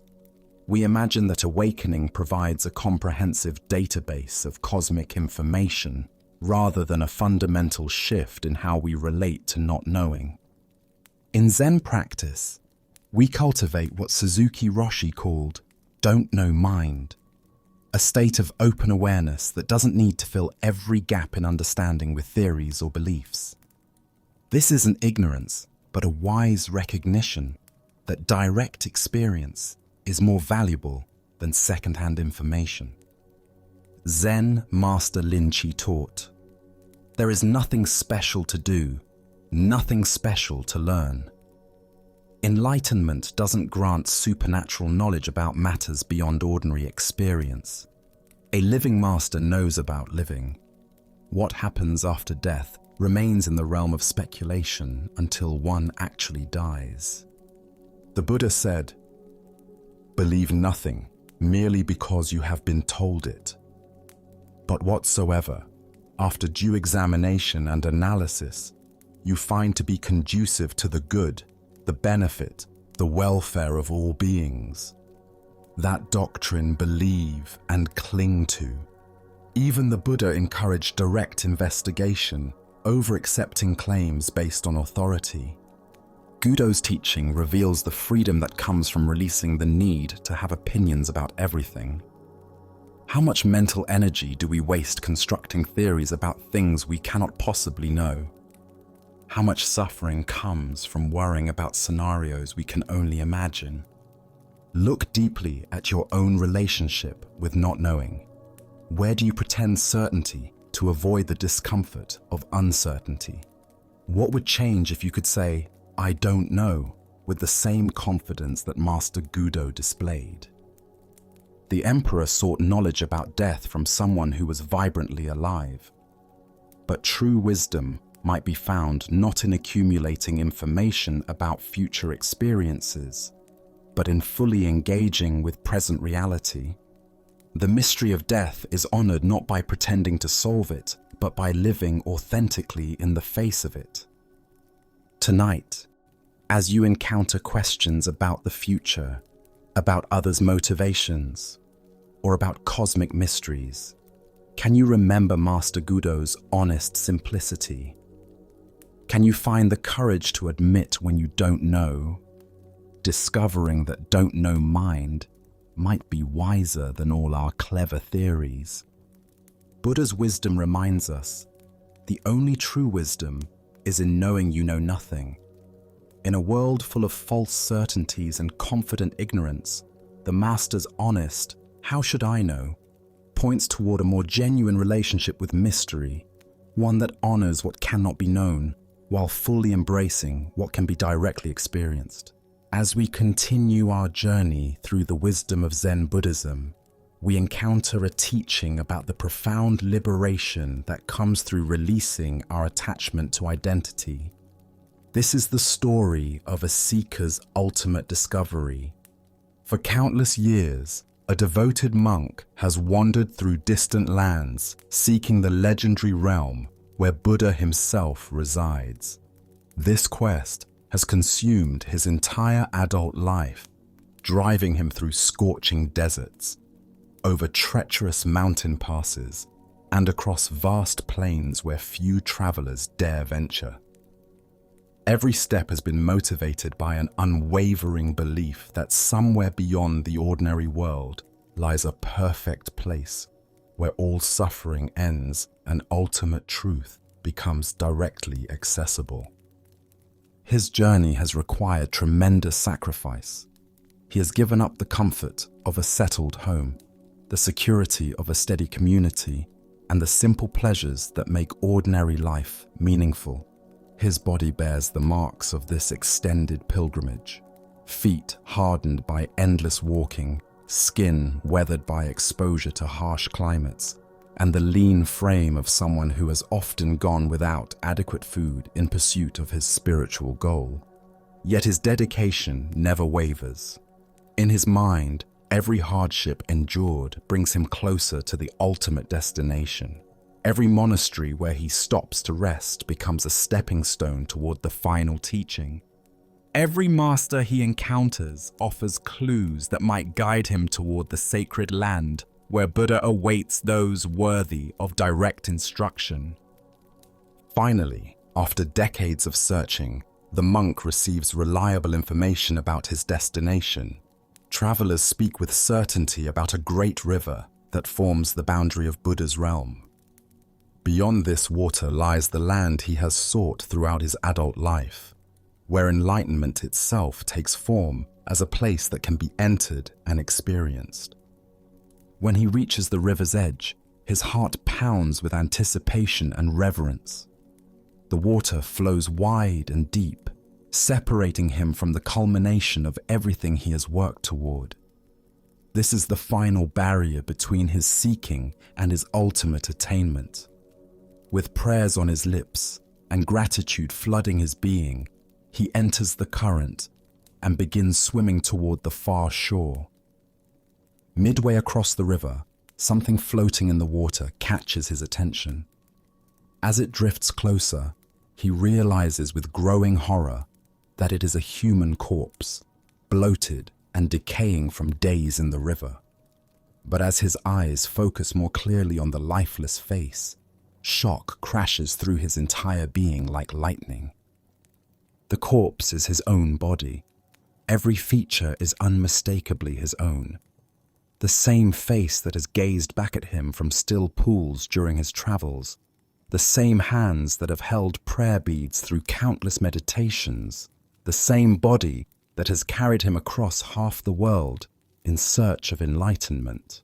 We imagine that awakening provides a comprehensive database of cosmic information rather than a fundamental shift in how we relate to not knowing. In Zen practice, we cultivate what Suzuki Roshi called "don't know mind," a state of open awareness that doesn't need to fill every gap in understanding with theories or beliefs. This isn't ignorance, but a wise recognition that direct experience is more valuable than second-hand information. Zen Master Linchi taught, "There is nothing special to do, nothing special to learn." Enlightenment doesn't grant supernatural knowledge about matters beyond ordinary experience. A living master knows about living. What happens after death remains in the realm of speculation until one actually dies. The Buddha said, "Believe nothing merely because you have been told it. But whatsoever, after due examination and analysis, you find to be conducive to the good, the benefit, the welfare of all beings, that doctrine believe and cling to." Even the Buddha encouraged direct investigation over accepting claims based on authority. Gudo's teaching reveals the freedom that comes from releasing the need to have opinions about everything. How much mental energy do we waste constructing theories about things we cannot possibly know? How much suffering comes from worrying about scenarios we can only imagine? Look deeply at your own relationship with not knowing. Where do you pretend certainty to avoid the discomfort of uncertainty? What would change if you could say, "I don't know," with the same confidence that Master Gudo displayed. The emperor sought knowledge about death from someone who was vibrantly alive. But true wisdom might be found not in accumulating information about future experiences, but in fully engaging with present reality. The mystery of death is honored not by pretending to solve it, but by living authentically in the face of it. Tonight, as you encounter questions about the future, about others' motivations, or about cosmic mysteries, can you remember Master Gudo's honest simplicity? Can you find the courage to admit when you don't know, discovering that don't know mind might be wiser than all our clever theories? Buddha's wisdom reminds us, the only true wisdom is in knowing you know nothing. In a world full of false certainties and confident ignorance, the Master's honest, "How should I know?" points toward a more genuine relationship with mystery, one that honors what cannot be known, while fully embracing what can be directly experienced. As we continue our journey through the wisdom of Zen Buddhism, we encounter a teaching about the profound liberation that comes through releasing our attachment to identity. This is the story of a seeker's ultimate discovery. For countless years, a devoted monk has wandered through distant lands, seeking the legendary realm where Buddha himself resides. This quest has consumed his entire adult life, driving him through scorching deserts, over treacherous mountain passes, and across vast plains where few travelers dare venture. Every step has been motivated by an unwavering belief that somewhere beyond the ordinary world lies a perfect place where all suffering ends and ultimate truth becomes directly accessible. His journey has required tremendous sacrifice. He has given up the comfort of a settled home, the security of a steady community, and the simple pleasures that make ordinary life meaningful. His body bears the marks of this extended pilgrimage. Feet hardened by endless walking, skin weathered by exposure to harsh climates, and the lean frame of someone who has often gone without adequate food in pursuit of his spiritual goal. Yet his dedication never wavers. In his mind, every hardship endured brings him closer to the ultimate destination. Every monastery where he stops to rest becomes a stepping stone toward the final teaching. Every master he encounters offers clues that might guide him toward the sacred land where Buddha awaits those worthy of direct instruction. Finally, after decades of searching, the monk receives reliable information about his destination. Travelers speak with certainty about a great river that forms the boundary of Buddha's realm. Beyond this water lies the land he has sought throughout his adult life, where enlightenment itself takes form as a place that can be entered and experienced. When he reaches the river's edge, his heart pounds with anticipation and reverence. The water flows wide and deep, separating him from the culmination of everything he has worked toward. This is the final barrier between his seeking and his ultimate attainment. With prayers on his lips and gratitude flooding his being, he enters the current and begins swimming toward the far shore. Midway across the river, something floating in the water catches his attention. As it drifts closer, he realizes with growing horror that it is a human corpse, bloated and decaying from days in the river. But as his eyes focus more clearly on the lifeless face, shock crashes through his entire being like lightning. The corpse is his own body. Every feature is unmistakably his own. The same face that has gazed back at him from still pools during his travels, the same hands that have held prayer beads through countless meditations, the same body that has carried him across half the world in search of enlightenment.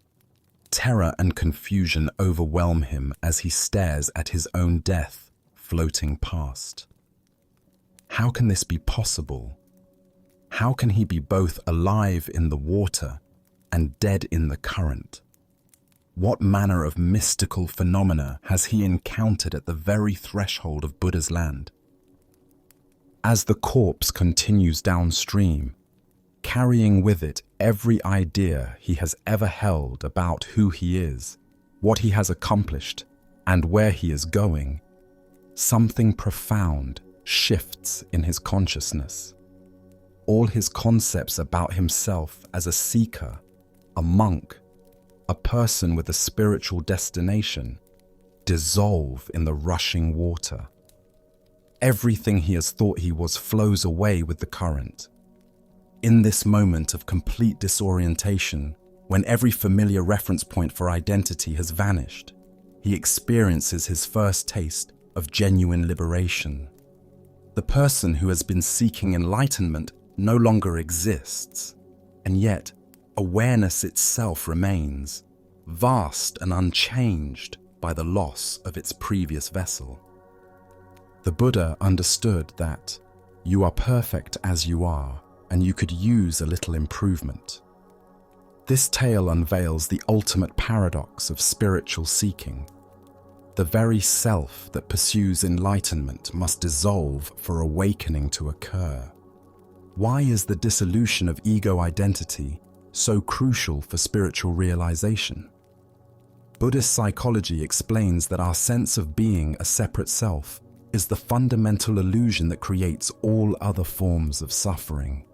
Terror and confusion overwhelm him as he stares at his own death floating past. How can this be possible? How can he be both alive in the water and dead in the current? What manner of mystical phenomena has he encountered at the very threshold of Buddha's land? As the corpse continues downstream, carrying with it every idea he has ever held about who he is, what he has accomplished, and where he is going, something profound shifts in his consciousness. All his concepts about himself as a seeker, a monk, a person with a spiritual destination, dissolve in the rushing water. Everything he has thought he was flows away with the current. In this moment of complete disorientation, when every familiar reference point for identity has vanished, he experiences his first taste of genuine liberation. The person who has been seeking enlightenment no longer exists, and yet awareness itself remains, vast and unchanged by the loss of its previous vessel. The Buddha understood that you are perfect as you are, and you could use a little improvement. This tale unveils the ultimate paradox of spiritual seeking. The very self that pursues enlightenment must dissolve for awakening to occur. Why is the dissolution of ego identity so crucial for spiritual realization? Buddhist psychology explains that our sense of being a separate self is the fundamental illusion that creates all other forms of suffering.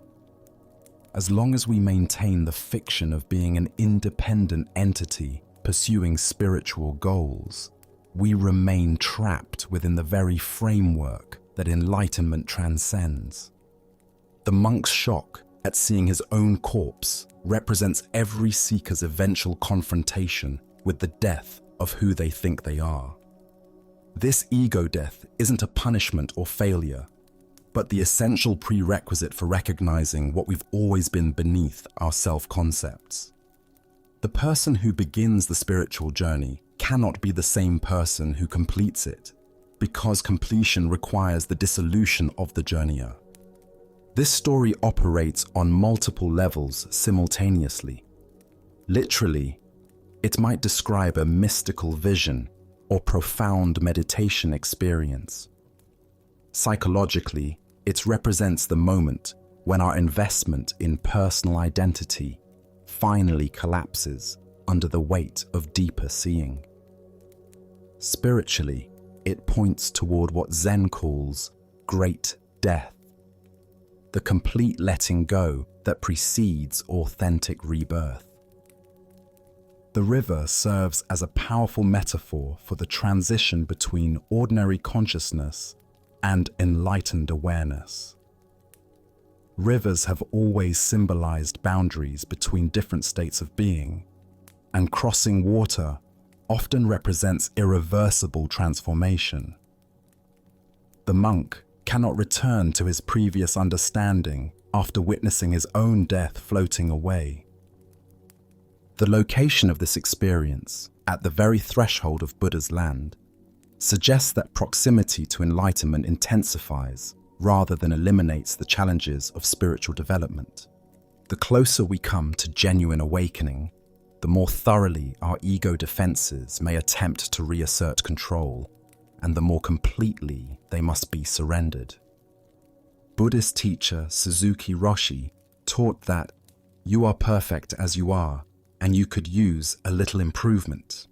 As long as we maintain the fiction of being an independent entity pursuing spiritual goals, we remain trapped within the very framework that enlightenment transcends. The monk's shock at seeing his own corpse represents every seeker's eventual confrontation with the death of who they think they are. This ego death isn't a punishment or failure, but the essential prerequisite for recognizing what we've always been beneath our self-concepts. The person who begins the spiritual journey cannot be the same person who completes it, because completion requires the dissolution of the journeyer. This story operates on multiple levels simultaneously. Literally, it might describe a mystical vision or profound meditation experience. Psychologically, it represents the moment when our investment in personal identity finally collapses under the weight of deeper seeing. Spiritually, it points toward what Zen calls great death, the complete letting go that precedes authentic rebirth. The river serves as a powerful metaphor for the transition between ordinary consciousness and enlightened awareness. Rivers have always symbolized boundaries between different states of being, and crossing water often represents irreversible transformation. The monk cannot return to his previous understanding after witnessing his own death floating away. The location of this experience, at the very threshold of Buddha's land, suggests that proximity to enlightenment intensifies rather than eliminates the challenges of spiritual development. The closer we come to genuine awakening, the more thoroughly our ego defenses may attempt to reassert control, and the more completely they must be surrendered. Buddhist teacher Suzuki Roshi taught that you are perfect as you are, and you could use a little improvement.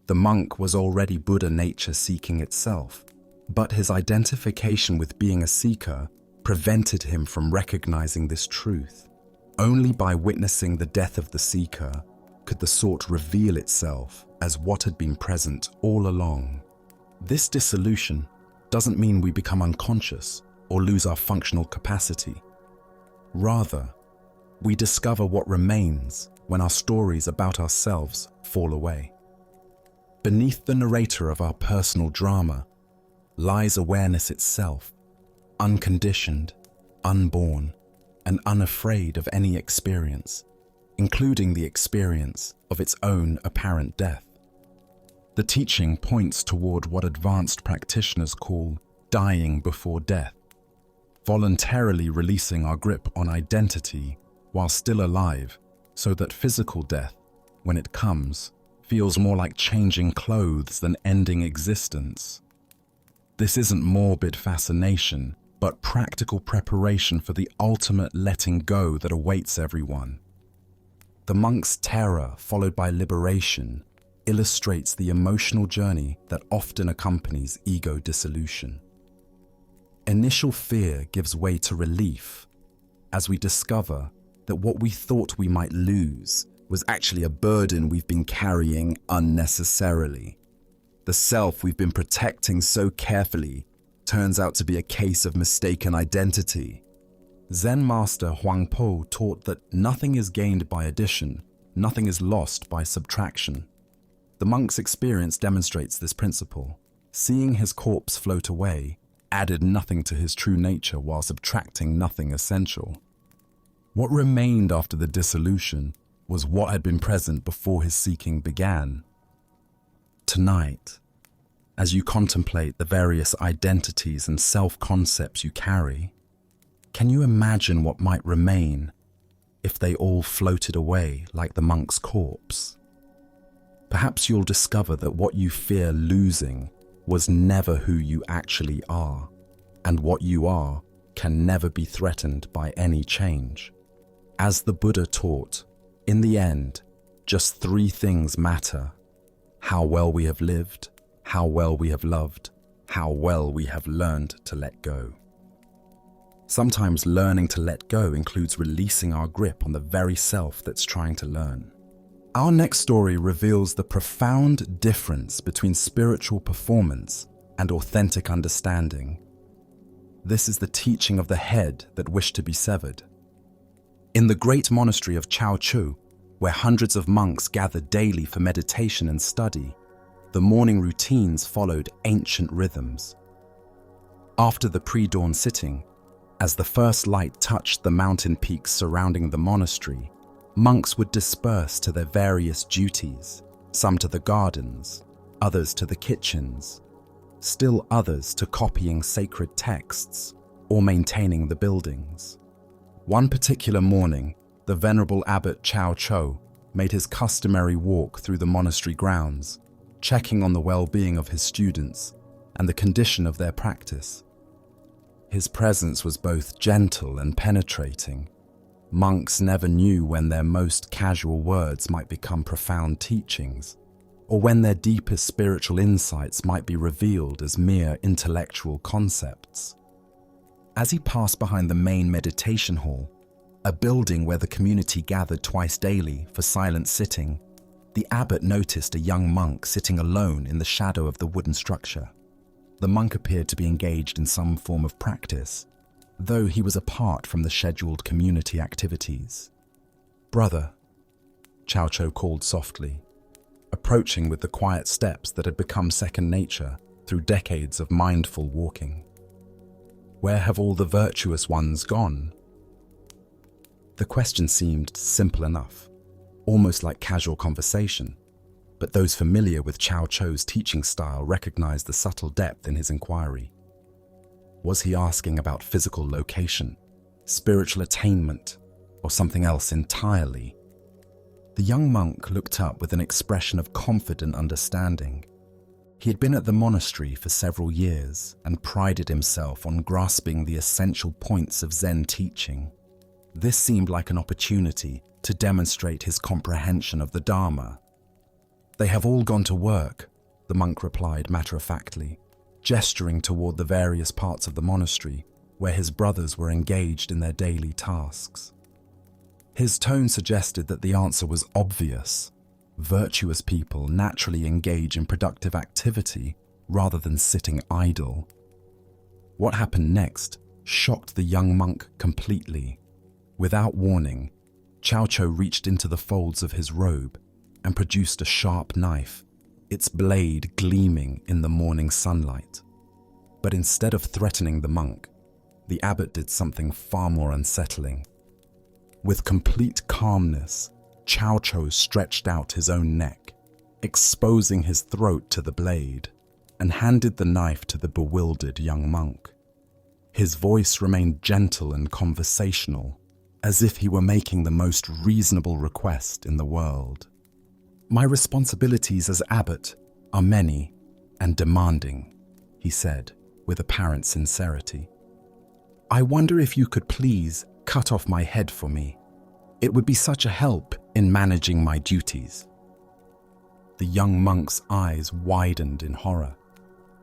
The monk was already Buddha nature seeking itself, but his identification with being a seeker prevented him from recognizing this truth. Only by witnessing the death of the seeker could the sort reveal itself as what had been present all along. This dissolution doesn't mean we become unconscious or lose our functional capacity. Rather, we discover what remains when our stories about ourselves fall away. Beneath the narrator of our personal drama lies awareness itself, unconditioned, unborn, and unafraid of any experience, including the experience of its own apparent death. The teaching points toward what advanced practitioners call dying before death, voluntarily releasing our grip on identity while still alive, so that physical death, when it comes, feels more like changing clothes than ending existence. This isn't morbid fascination, but practical preparation for the ultimate letting go that awaits everyone. The monk's terror, followed by liberation, illustrates the emotional journey that often accompanies ego dissolution. Initial fear gives way to relief as we discover that what we thought we might lose was actually a burden we've been carrying unnecessarily. The self we've been protecting so carefully turns out to be a case of mistaken identity. Zen master Huangpo taught that nothing is gained by addition, nothing is lost by subtraction. The monk's experience demonstrates this principle. Seeing his corpse float away added nothing to his true nature while subtracting nothing essential. What remained after the dissolution was what had been present before his seeking began. Tonight, as you contemplate the various identities and self-concepts you carry, can you imagine what might remain if they all floated away like the monk's corpse? Perhaps you'll discover that what you fear losing was never who you actually are, and what you are can never be threatened by any change. As the Buddha taught, in the end, just three things matter: how well we have lived, how well we have loved, how well we have learned to let go. Sometimes learning to let go includes releasing our grip on the very self that's trying to learn. Our next story reveals the profound difference between spiritual performance and authentic understanding. This is the teaching of the head that wished to be severed. In the great monastery of Chao Chu, where hundreds of monks gathered daily for meditation and study, the morning routines followed ancient rhythms. After the pre-dawn sitting, as the first light touched the mountain peaks surrounding the monastery, monks would disperse to their various duties, some to the gardens, others to the kitchens, still others to copying sacred texts or maintaining the buildings. One particular morning, the venerable abbot Chao Cho made his customary walk through the monastery grounds, checking on the well-being of his students and the condition of their practice. His presence was both gentle and penetrating. Monks never knew when their most casual words might become profound teachings, or when their deepest spiritual insights might be revealed as mere intellectual concepts. As he passed behind the main meditation hall, a building where the community gathered twice daily for silent sitting, the abbot noticed a young monk sitting alone in the shadow of the wooden structure. The monk appeared to be engaged in some form of practice, though he was apart from the scheduled community activities. "Brother," Chao Cho called softly, approaching with the quiet steps that had become second nature through decades of mindful walking. "Where have all the virtuous ones gone?" The question seemed simple enough, almost like casual conversation, but those familiar with Chao Cho's teaching style recognized the subtle depth in his inquiry. Was he asking about physical location, spiritual attainment, or something else entirely? The young monk looked up with an expression of confident understanding. He had been at the monastery for several years and prided himself on grasping the essential points of Zen teaching. This seemed like an opportunity to demonstrate his comprehension of the Dharma. "They have all gone to work," the monk replied matter-of-factly, gesturing toward the various parts of the monastery where his brothers were engaged in their daily tasks. His tone suggested that the answer was obvious. Virtuous people naturally engage in productive activity rather than sitting idle. What happened next shocked the young monk completely. Without warning, Chao Cho reached into the folds of his robe and produced a sharp knife, its blade gleaming in the morning sunlight. But instead of threatening the monk, the abbot did something far more unsettling. With complete calmness, Chao Cho stretched out his own neck, exposing his throat to the blade, and handed the knife to the bewildered young monk. His voice remained gentle and conversational, as if he were making the most reasonable request in the world. "My responsibilities as abbot are many and demanding," he said with apparent sincerity. "I wonder if you could please cut off my head for me. It would be such a help in managing my duties." The young monk's eyes widened in horror.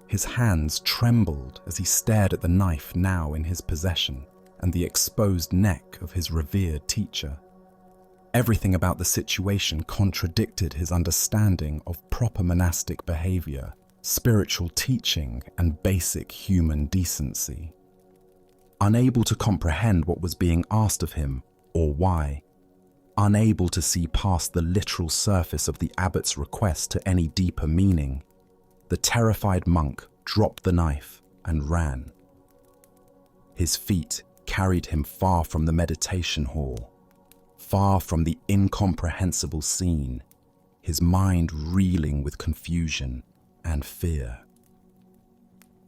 His hands trembled as he stared at the knife now in his possession and the exposed neck of his revered teacher. Everything about the situation contradicted his understanding of proper monastic behavior, spiritual teaching, and basic human decency. Unable to comprehend what was being asked of him or why, unable to see past the literal surface of the abbot's request to any deeper meaning, the terrified monk dropped the knife and ran. His feet carried him far from the meditation hall, far from the incomprehensible scene, his mind reeling with confusion and fear.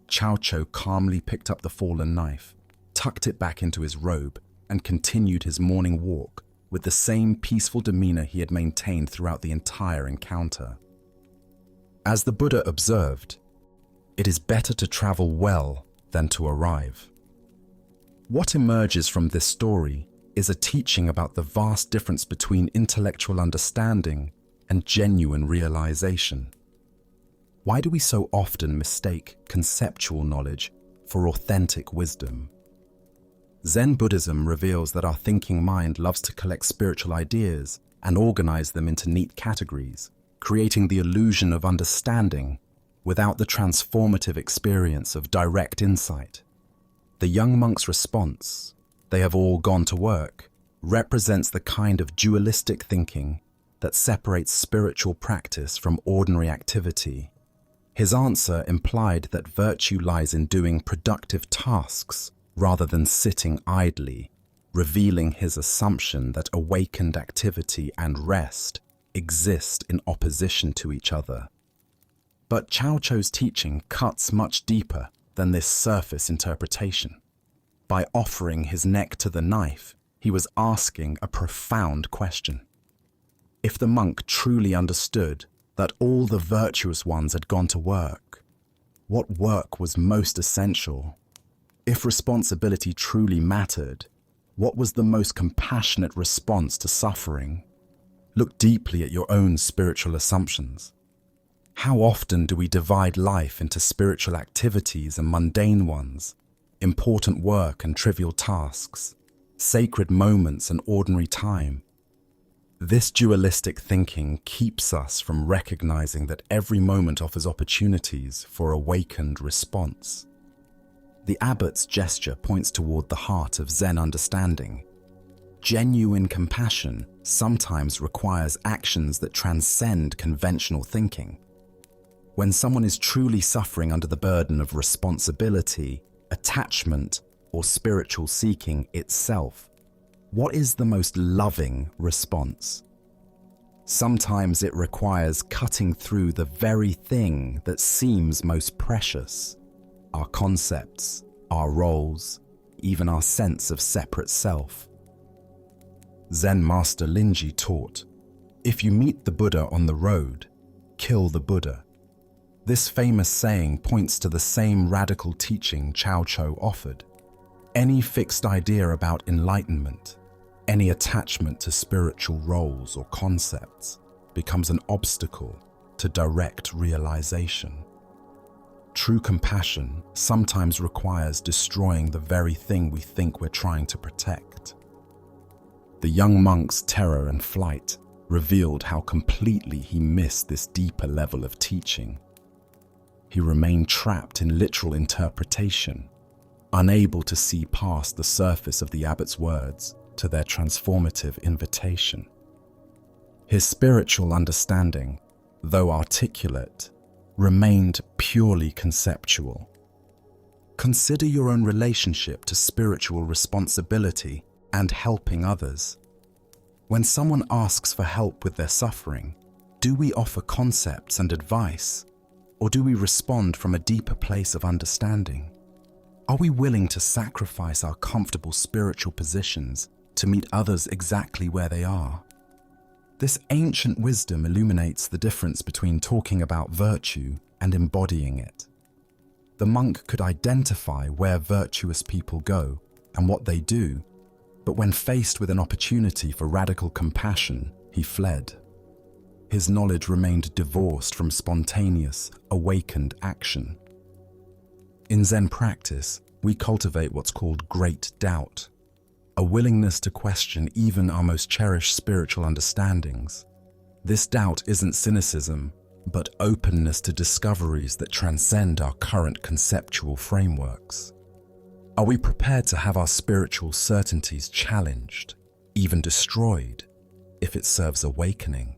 Cao Cho calmly picked up the fallen knife, tucked it back into his robe, and continued his morning walk with the same peaceful demeanor he had maintained throughout the entire encounter. As the Buddha observed, it is better to travel well than to arrive. What emerges from this story is a teaching about the vast difference between intellectual understanding and genuine realization. Why do we so often mistake conceptual knowledge for authentic wisdom? Zen Buddhism reveals that our thinking mind loves to collect spiritual ideas and organize them into neat categories, creating the illusion of understanding without the transformative experience of direct insight. The young monk's response, "They have all gone to work," represents the kind of dualistic thinking that separates spiritual practice from ordinary activity. His answer implied that virtue lies in doing productive tasks rather than sitting idly, revealing his assumption that awakened activity and rest exist in opposition to each other. But Cao Cho's teaching cuts much deeper than this surface interpretation. By offering his neck to the knife, he was asking a profound question. If the monk truly understood that all the virtuous ones had gone to work, what work was most essential? If responsibility truly mattered, what was the most compassionate response to suffering? Look deeply at your own spiritual assumptions. How often do we divide life into spiritual activities and mundane ones, important work and trivial tasks, sacred moments and ordinary time? This dualistic thinking keeps us from recognizing that every moment offers opportunities for awakened response. The abbot's gesture points toward the heart of Zen understanding. Genuine compassion sometimes requires actions that transcend conventional thinking. When someone is truly suffering under the burden of responsibility, attachment, or spiritual seeking itself, what is the most loving response? Sometimes it requires cutting through the very thing that seems most precious: our concepts, our roles, even our sense of separate self. Zen master Linji taught, "If you meet the Buddha on the road, kill the Buddha." This famous saying points to the same radical teaching Cao Cho offered. Any fixed idea about enlightenment, any attachment to spiritual roles or concepts, becomes an obstacle to direct realization. True compassion sometimes requires destroying the very thing we think we're trying to protect. The young monk's terror and flight revealed how completely he missed this deeper level of teaching. He remained trapped in literal interpretation, unable to see past the surface of the abbot's words to their transformative invitation. His spiritual understanding, though articulate, remained purely conceptual. Consider your own relationship to spiritual responsibility and helping others. When someone asks for help with their suffering, do we offer concepts and advice, or do we respond from a deeper place of understanding? Are we willing to sacrifice our comfortable spiritual positions to meet others exactly where they are? This ancient wisdom illuminates the difference between talking about virtue and embodying it. The monk could identify where virtuous people go and what they do, but when faced with an opportunity for radical compassion, he fled. His knowledge remained divorced from spontaneous, awakened action. In Zen practice, we cultivate what's called great doubt, a willingness to question even our most cherished spiritual understandings. This doubt isn't cynicism, but openness to discoveries that transcend our current conceptual frameworks. Are we prepared to have our spiritual certainties challenged, even destroyed, if it serves awakening?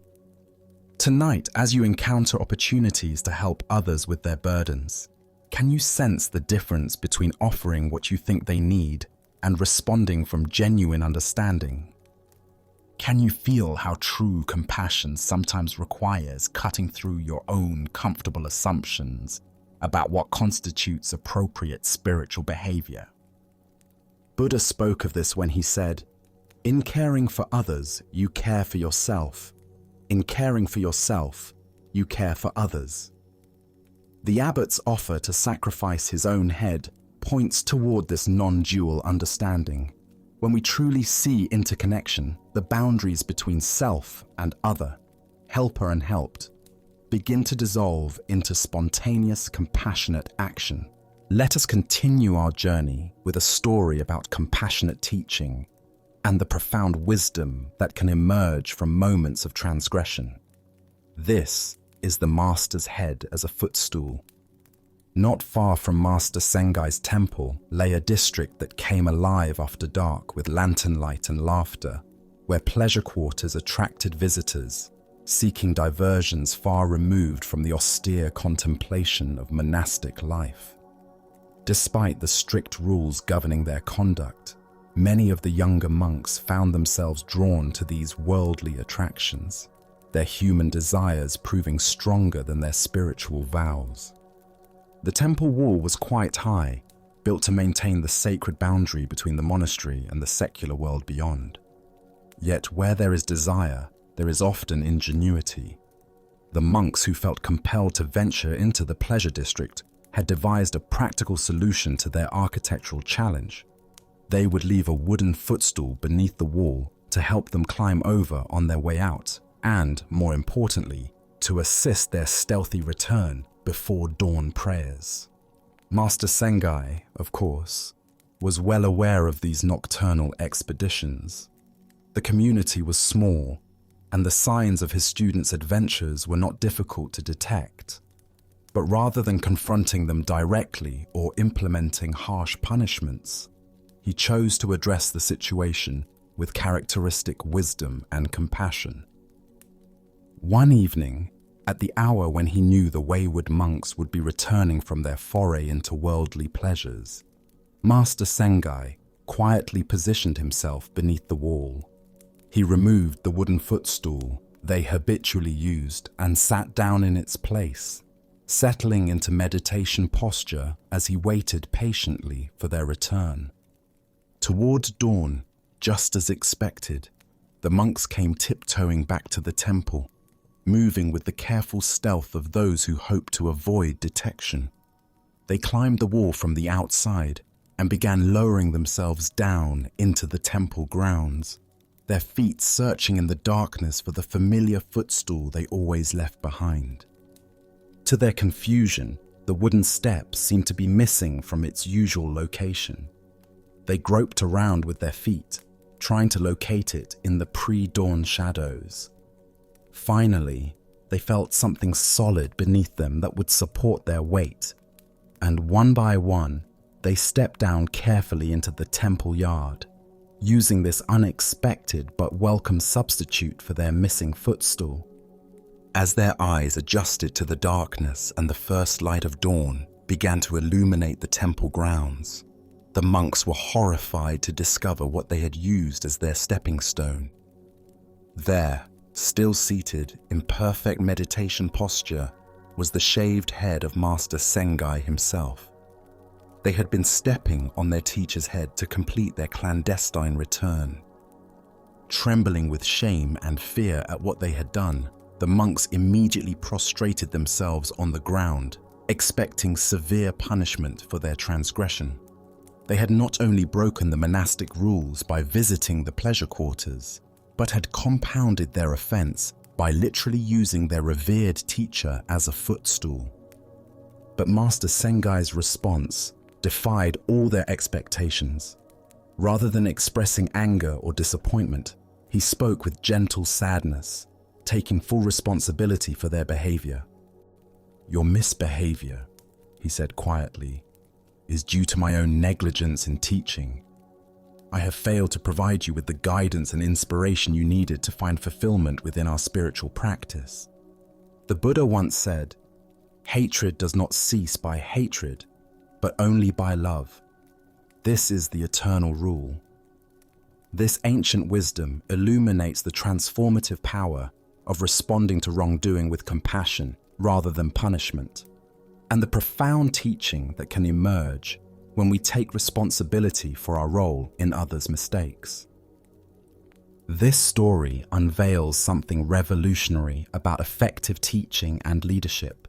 Tonight, as you encounter opportunities to help others with their burdens, can you sense the difference between offering what you think they need and responding from genuine understanding? Can you feel how true compassion sometimes requires cutting through your own comfortable assumptions about what constitutes appropriate spiritual behavior? Buddha spoke of this when he said, "In caring for others, you care for yourself. In caring for yourself, you care for others." The abbot's offer to sacrifice his own head points toward this non-dual understanding. When we truly see interconnection, the boundaries between self and other, helper and helped, begin to dissolve into spontaneous, compassionate action. Let us continue our journey with a story about compassionate teaching and the profound wisdom that can emerge from moments of transgression. This is the Master's head as a footstool. Not far from Master Sengai's temple lay a district that came alive after dark with lantern light and laughter, where pleasure quarters attracted visitors, seeking diversions far removed from the austere contemplation of monastic life. Despite the strict rules governing their conduct, many of the younger monks found themselves drawn to these worldly attractions, their human desires proving stronger than their spiritual vows. The temple wall was quite high, built to maintain the sacred boundary between the monastery and the secular world beyond. Yet where there is desire, there is often ingenuity. The monks who felt compelled to venture into the pleasure district had devised a practical solution to their architectural challenge. They would leave a wooden footstool beneath the wall to help them climb over on their way out, and, more importantly, to assist their stealthy return before dawn prayers. Master Sengai, of course, was well aware of these nocturnal expeditions. The community was small, and the signs of his students' adventures were not difficult to detect. But rather than confronting them directly or implementing harsh punishments, he chose to address the situation with characteristic wisdom and compassion. One evening, at the hour when he knew the wayward monks would be returning from their foray into worldly pleasures, Master Sengai quietly positioned himself beneath the wall. He removed the wooden footstool they habitually used and sat down in its place, settling into meditation posture as he waited patiently for their return. Toward dawn, just as expected, the monks came tiptoeing back to the temple, moving with the careful stealth of those who hope to avoid detection. They climbed the wall from the outside and began lowering themselves down into the temple grounds, their feet searching in the darkness for the familiar footstool they always left behind. To their confusion, the wooden step seemed to be missing from its usual location. They groped around with their feet, trying to locate it in the pre-dawn shadows. Finally, they felt something solid beneath them that would support their weight, and one by one, they stepped down carefully into the temple yard, using this unexpected but welcome substitute for their missing footstool. As their eyes adjusted to the darkness and the first light of dawn began to illuminate the temple grounds, the monks were horrified to discover what they had used as their stepping stone. There, still seated in perfect meditation posture, was the shaved head of Master Sengai himself. They had been stepping on their teacher's head to complete their clandestine return. Trembling with shame and fear at what they had done, the monks immediately prostrated themselves on the ground, expecting severe punishment for their transgression. They had not only broken the monastic rules by visiting the pleasure quarters, but had compounded their offense by literally using their revered teacher as a footstool. But Master Sengai's response defied all their expectations. Rather than expressing anger or disappointment, he spoke with gentle sadness, taking full responsibility for their behavior. "Your misbehavior," he said quietly, "is due to my own negligence in teaching. I have failed to provide you with the guidance and inspiration you needed to find fulfillment within our spiritual practice." The Buddha once said, "Hatred does not cease by hatred, but only by love. This is the eternal rule." This ancient wisdom illuminates the transformative power of responding to wrongdoing with compassion rather than punishment, and the profound teaching that can emerge when we take responsibility for our role in others' mistakes. This story unveils something revolutionary about effective teaching and leadership.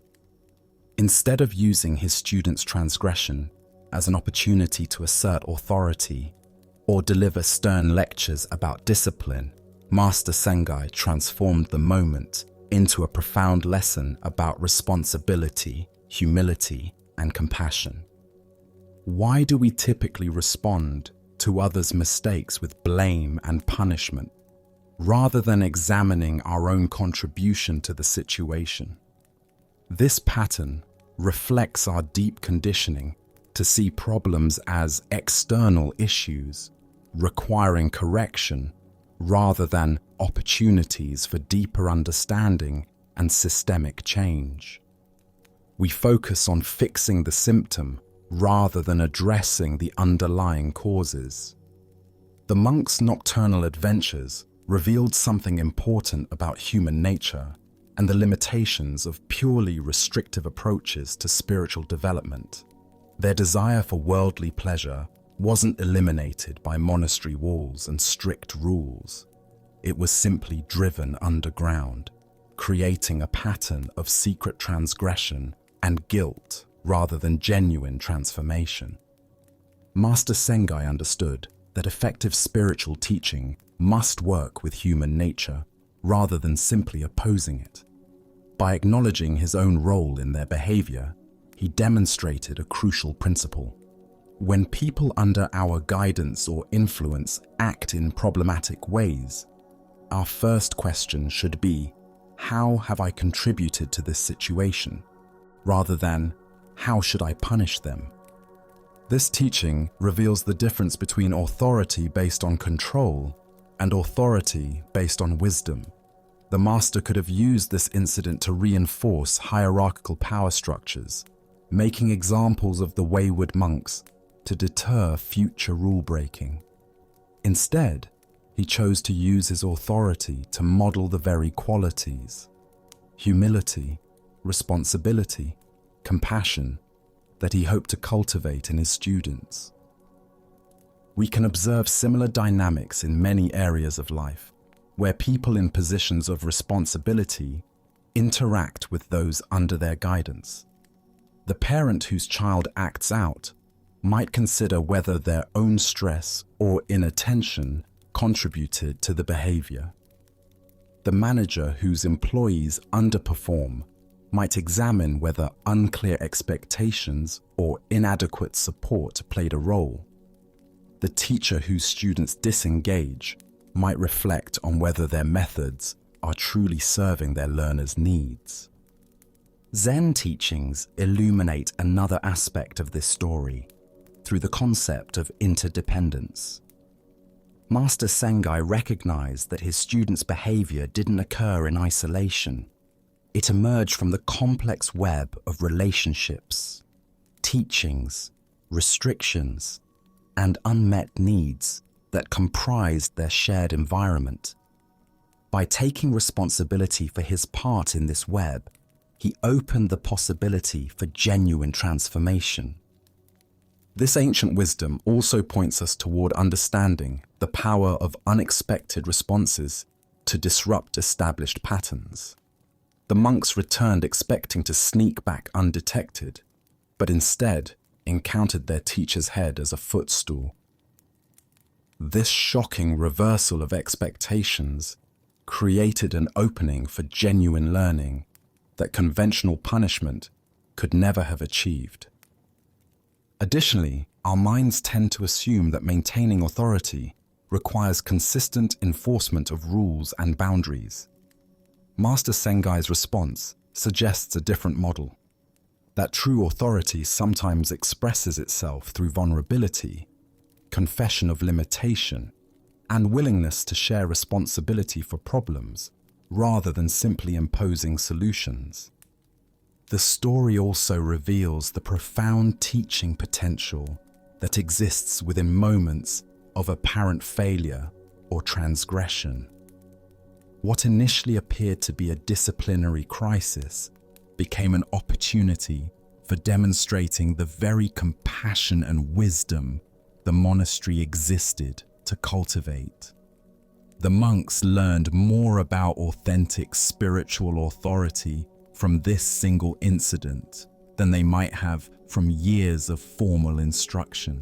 Instead of using his students' transgression as an opportunity to assert authority or deliver stern lectures about discipline, Master Sengai transformed the moment into a profound lesson about responsibility, humility, and compassion. Why do we typically respond to others' mistakes with blame and punishment, rather than examining our own contribution to the situation? This pattern reflects our deep conditioning to see problems as external issues, requiring correction, rather than opportunities for deeper understanding and systemic change. We focus on fixing the symptom rather than addressing the underlying causes. The monk's nocturnal adventures revealed something important about human nature and the limitations of purely restrictive approaches to spiritual development. Their desire for worldly pleasure wasn't eliminated by monastery walls and strict rules. It was simply driven underground, creating a pattern of secret transgression and guilt rather than genuine transformation. Master Sengai understood that effective spiritual teaching must work with human nature rather than simply opposing it. By acknowledging his own role in their behavior, he demonstrated a crucial principle. When people under our guidance or influence act in problematic ways, our first question should be, how have I contributed to this situation, rather than, how should I punish them? This teaching reveals the difference between authority based on control and authority based on wisdom. The master could have used this incident to reinforce hierarchical power structures, making examples of the wayward monks to deter future rule-breaking. Instead, he chose to use his authority to model the very qualities, humility, responsibility, compassion, that he hoped to cultivate in his students. We can observe similar dynamics in many areas of life, where people in positions of responsibility interact with those under their guidance. The parent whose child acts out might consider whether their own stress or inattention contributed to the behavior. The manager whose employees underperform might examine whether unclear expectations or inadequate support played a role. The teacher whose students disengage might reflect on whether their methods are truly serving their learners' needs. Zen teachings illuminate another aspect of this story through the concept of interdependence. Master Sengai recognized that his students' behavior didn't occur in isolation. It emerged from the complex web of relationships, teachings, restrictions, and unmet needs that comprised their shared environment. By taking responsibility for his part in this web, he opened the possibility for genuine transformation. This ancient wisdom also points us toward understanding the power of unexpected responses to disrupt established patterns. The monks returned expecting to sneak back undetected, but instead encountered their teacher's head as a footstool. This shocking reversal of expectations created an opening for genuine learning that conventional punishment could never have achieved. Additionally, our minds tend to assume that maintaining authority requires consistent enforcement of rules and boundaries. Master Sengai's response suggests a different model, that true authority sometimes expresses itself through vulnerability, confession of limitation, and willingness to share responsibility for problems rather than simply imposing solutions. The story also reveals the profound teaching potential that exists within moments of apparent failure or transgression. What initially appeared to be a disciplinary crisis became an opportunity for demonstrating the very compassion and wisdom the monastery existed to cultivate. The monks learned more about authentic spiritual authority from this single incident than they might have from years of formal instruction.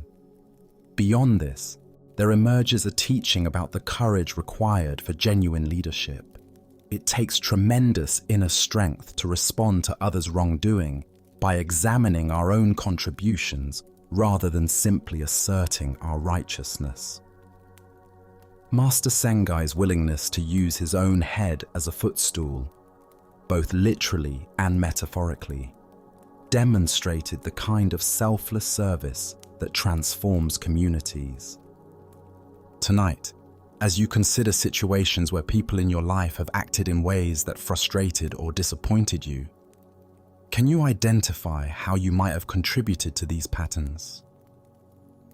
Beyond this, there emerges a teaching about the courage required for genuine leadership. It takes tremendous inner strength to respond to others' wrongdoing by examining our own contributions rather than simply asserting our righteousness. Master Sengai's willingness to use his own head as a footstool, both literally and metaphorically, demonstrated the kind of selfless service that transforms communities. Tonight, as you consider situations where people in your life have acted in ways that frustrated or disappointed you, can you identify how you might have contributed to these patterns?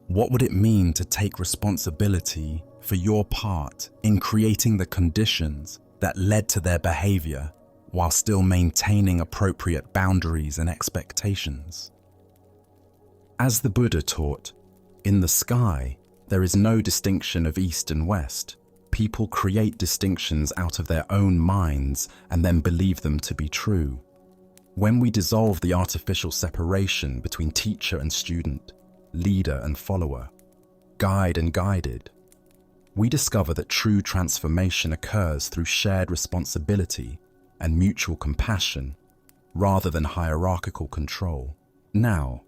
What would it mean to take responsibility for your part in creating the conditions that led to their behavior while still maintaining appropriate boundaries and expectations? As the Buddha taught, in the sky, there is no distinction of east and west. People create distinctions out of their own minds and then believe them to be true. When we dissolve the artificial separation between teacher and student, leader and follower, guide and guided, we discover that true transformation occurs through shared responsibility and mutual compassion rather than hierarchical control. Now,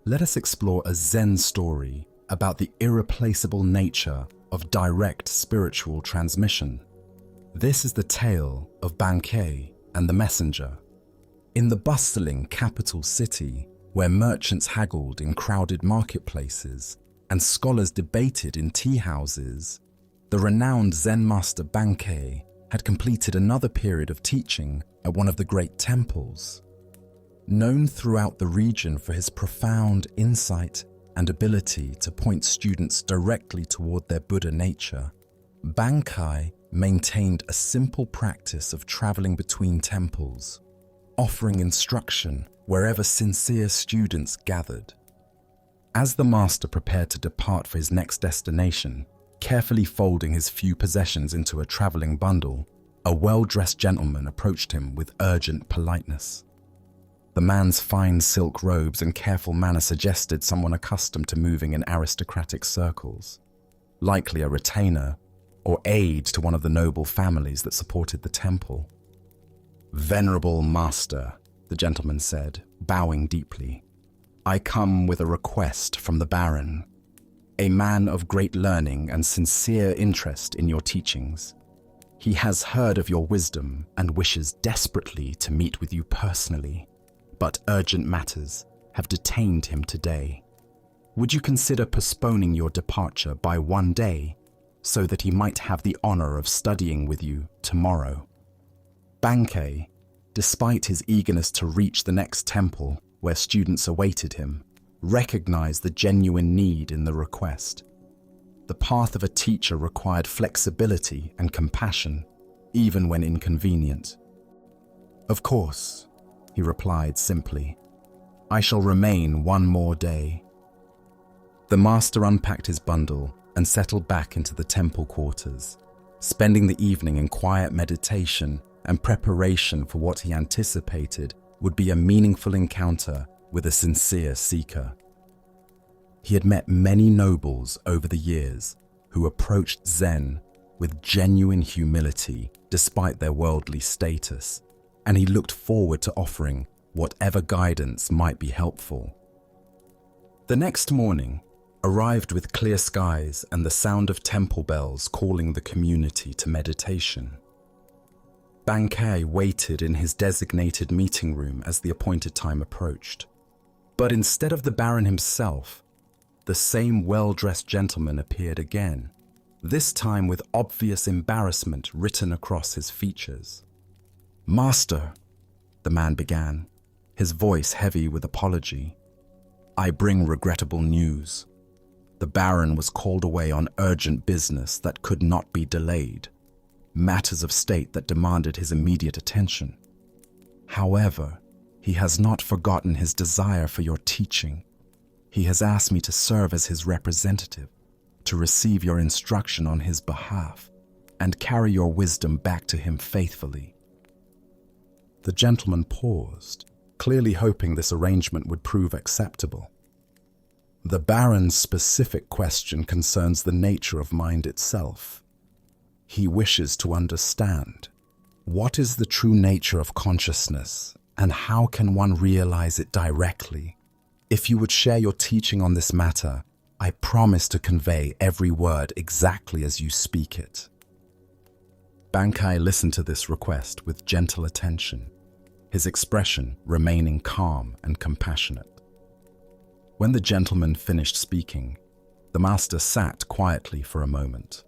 let us explore a Zen story about the irreplaceable nature of direct spiritual transmission. This is the tale of Bankei and the messenger. In the bustling capital city, where merchants haggled in crowded marketplaces and scholars debated in tea houses, the renowned Zen master Bankei had completed another period of teaching at one of the great temples. Known throughout the region for his profound insight and ability to point students directly toward their Buddha nature, Bankei maintained a simple practice of traveling between temples, offering instruction wherever sincere students gathered. As the master prepared to depart for his next destination, carefully folding his few possessions into a traveling bundle, a well-dressed gentleman approached him with urgent politeness. The man's fine silk robes and careful manner suggested someone accustomed to moving in aristocratic circles, likely a retainer or aide to one of the noble families that supported the temple. "Venerable master," the gentleman said, bowing deeply, "I come with a request from the Baron, a man of great learning and sincere interest in your teachings. He has heard of your wisdom and wishes desperately to meet with you personally, but urgent matters have detained him today. Would you consider postponing your departure by one day so that he might have the honor of studying with you tomorrow?" Bankei, despite his eagerness to reach the next temple where students awaited him, recognized the genuine need in the request. The path of a teacher required flexibility and compassion, even when inconvenient. "Of course," he replied simply, "I shall remain one more day." The master unpacked his bundle and settled back into the temple quarters, spending the evening in quiet meditation and preparation for what he anticipated would be a meaningful encounter with a sincere seeker. He had met many nobles over the years who approached Zen with genuine humility despite their worldly status, and he looked forward to offering whatever guidance might be helpful. The next morning arrived with clear skies and the sound of temple bells calling the community to meditation. Bankei waited in his designated meeting room as the appointed time approached. But instead of the Baron himself, the same well-dressed gentleman appeared again, this time with obvious embarrassment written across his features. "Master," the man began, his voice heavy with apology, "I bring regrettable news. The Baron was called away on urgent business that could not be delayed, matters of state that demanded his immediate attention. However, he has not forgotten his desire for your teaching. He has asked me to serve as his representative, to receive your instruction on his behalf, and carry your wisdom back to him faithfully." The gentleman paused, clearly hoping this arrangement would prove acceptable. The Baron's specific question concerns the nature of mind itself. He wishes to understand, what is the true nature of consciousness, and how can one realize it directly? If you would share your teaching on this matter, I promise to convey every word exactly as you speak it. Bankei listened to this request with gentle attention, his expression remaining calm and compassionate. When the gentleman finished speaking, the master sat quietly for a moment,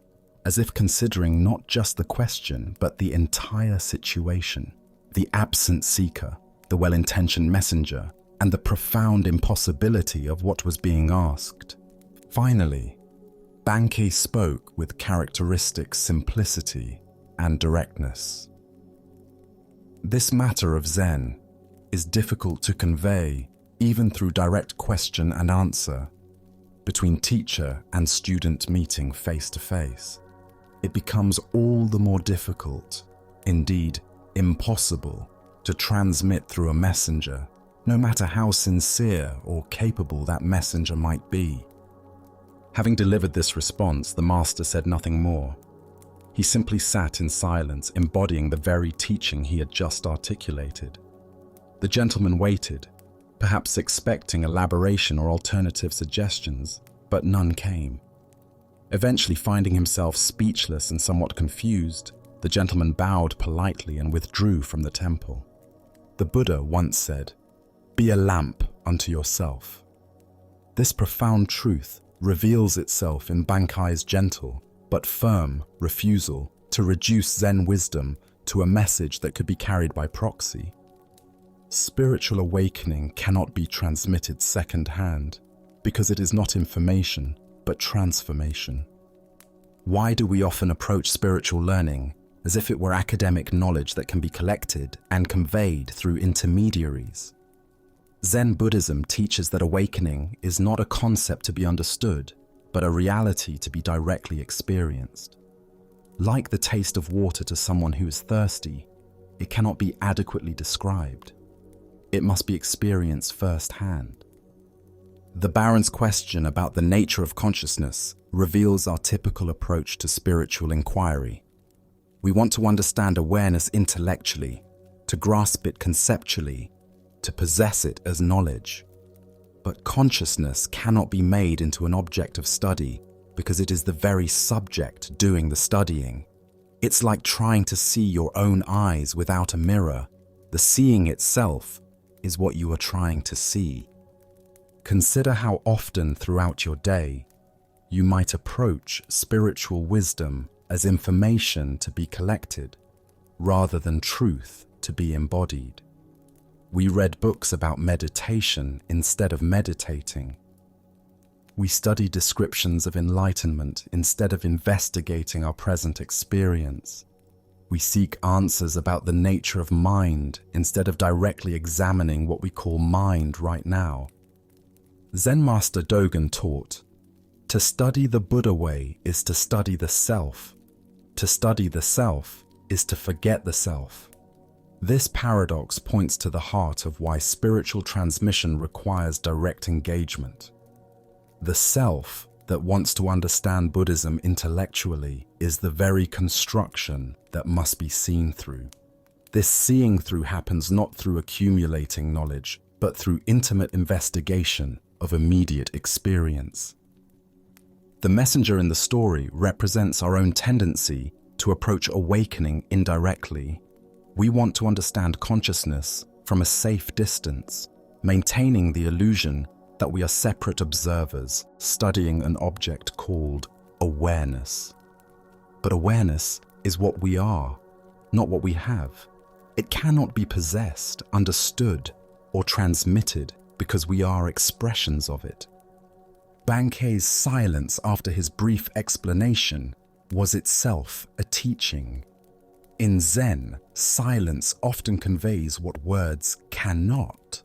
as if considering not just the question, but the entire situation, the absent seeker, the well-intentioned messenger, and the profound impossibility of what was being asked. Finally, Bankei spoke with characteristic simplicity and directness. "This matter of Zen is difficult to convey even through direct question and answer, between teacher and student meeting face to face. It becomes all the more difficult, indeed impossible, to transmit through a messenger, no matter how sincere or capable that messenger might be." Having delivered this response, the master said nothing more. He simply sat in silence, embodying the very teaching he had just articulated. The gentleman waited, perhaps expecting elaboration or alternative suggestions, but none came. Eventually, finding himself speechless and somewhat confused, the gentleman bowed politely and withdrew from the temple. The Buddha once said, "Be a lamp unto yourself." This profound truth reveals itself in Bankei's gentle but firm refusal to reduce Zen wisdom to a message that could be carried by proxy. Spiritual awakening cannot be transmitted second-hand because it is not information, but transformation. Why do we often approach spiritual learning as if it were academic knowledge that can be collected and conveyed through intermediaries? Zen Buddhism teaches that awakening is not a concept to be understood, but a reality to be directly experienced. Like the taste of water to someone who is thirsty, it cannot be adequately described. It must be experienced firsthand. The Baron's question about the nature of consciousness reveals our typical approach to spiritual inquiry. We want to understand awareness intellectually, to grasp it conceptually, to possess it as knowledge. But consciousness cannot be made into an object of study because it is the very subject doing the studying. It's like trying to see your own eyes without a mirror. The seeing itself is what you are trying to see. Consider how often throughout your day you might approach spiritual wisdom as information to be collected, rather than truth to be embodied. We read books about meditation instead of meditating. We study descriptions of enlightenment instead of investigating our present experience. We seek answers about the nature of mind instead of directly examining what we call mind right now. Zen Master Dogen taught To study the Buddha way is to study the self. To study the self is to forget the self. This paradox points to the heart of why spiritual transmission requires direct engagement. The self that wants to understand Buddhism intellectually is the very construction that must be seen through. This seeing through happens not through accumulating knowledge, but through intimate investigation of immediate experience. The messenger in the story represents our own tendency to approach awakening indirectly. We want to understand consciousness from a safe distance, maintaining the illusion that we are separate observers studying an object called awareness. But awareness is what we are, not what we have. It cannot be possessed, understood, or transmitted because we are expressions of it. Bankei's silence after his brief explanation was itself a teaching. In Zen, silence often conveys what words cannot.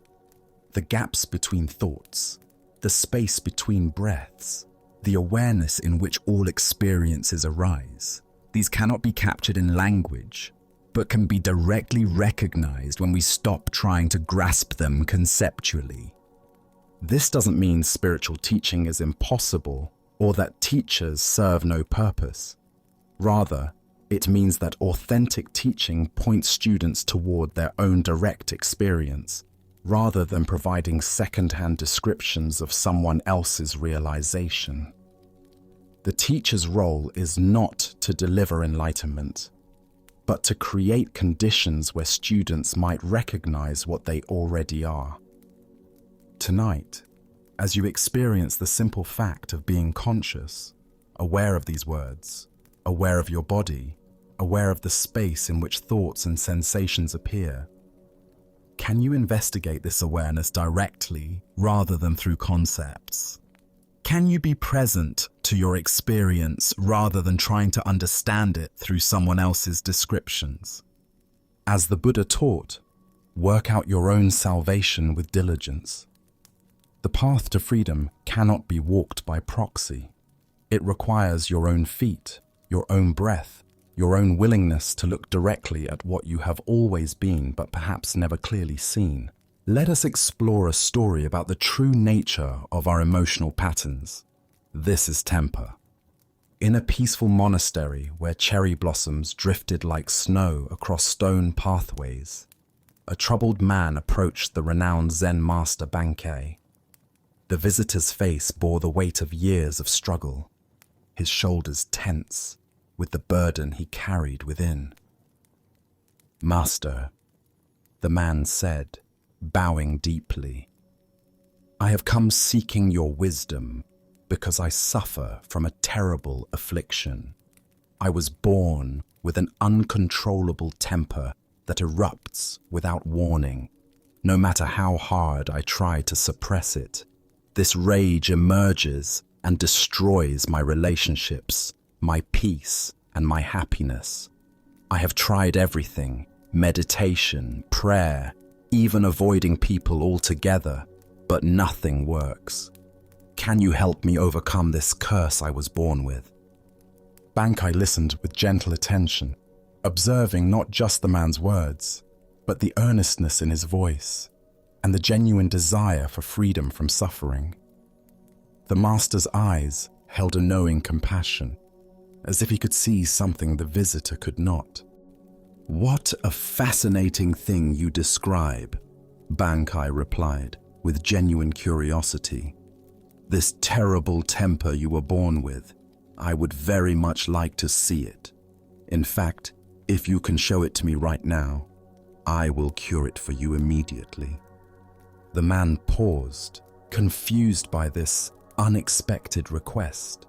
The gaps between thoughts, the space between breaths, the awareness in which all experiences arise. These cannot be captured in language, but can be directly recognized when we stop trying to grasp them conceptually. This doesn't mean spiritual teaching is impossible or that teachers serve no purpose. Rather, it means that authentic teaching points students toward their own direct experience, rather than providing second-hand descriptions of someone else's realization. The teacher's role is not to deliver enlightenment, but to create conditions where students might recognize what they already are. Tonight, as you experience the simple fact of being conscious, aware of these words, aware of your body, aware of the space in which thoughts and sensations appear, can you investigate this awareness directly rather than through concepts? Can you be present to your experience rather than trying to understand it through someone else's descriptions? As the Buddha taught, work out your own salvation with diligence. The path to freedom cannot be walked by proxy. It requires your own feet, your own breath, your own willingness to look directly at what you have always been but perhaps never clearly seen. Let us explore a story about the true nature of our emotional patterns. This is temper. In a peaceful monastery where cherry blossoms drifted like snow across stone pathways, a troubled man approached the renowned Zen master Bankei. The visitor's face bore the weight of years of struggle, his shoulders tense with the burden he carried within. "Master," the man said, bowing deeply, "I have come seeking your wisdom because I suffer from a terrible affliction. I was born with an uncontrollable temper that erupts without warning. No matter how hard I try to suppress it, this rage emerges and destroys my relationships, my peace, and my happiness. I have tried everything: meditation, prayer, even avoiding people altogether, but nothing works. Can you help me overcome this curse I was born with?" Bankei listened with gentle attention, observing not just the man's words, but the earnestness in his voice and the genuine desire for freedom from suffering. The master's eyes held a knowing compassion, as if he could see something the visitor could not. "What a fascinating thing you describe," Bankei replied, with genuine curiosity. "This terrible temper you were born with, I would very much like to see it. In fact, if you can show it to me right now, I will cure it for you immediately." The man paused, confused by this unexpected request.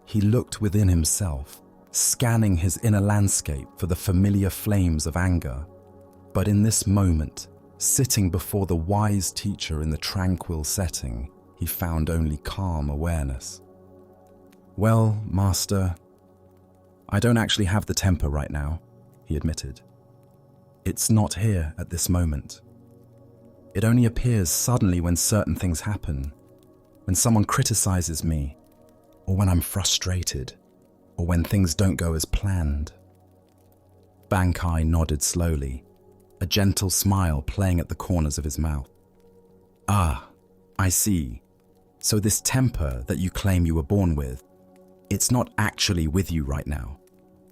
He looked within himself, scanning his inner landscape for the familiar flames of anger. But in this moment, sitting before the wise teacher in the tranquil setting, he found only calm awareness. "Well, master, I don't actually have the temper right now," he admitted. "It's not here at this moment. It only appears suddenly when certain things happen, when someone criticizes me, or when I'm frustrated, or when things don't go as planned. Bankai nodded slowly, a gentle smile playing at the corners of his mouth. Ah, I see. So this temper that you claim you were born with, it's not actually with you right now.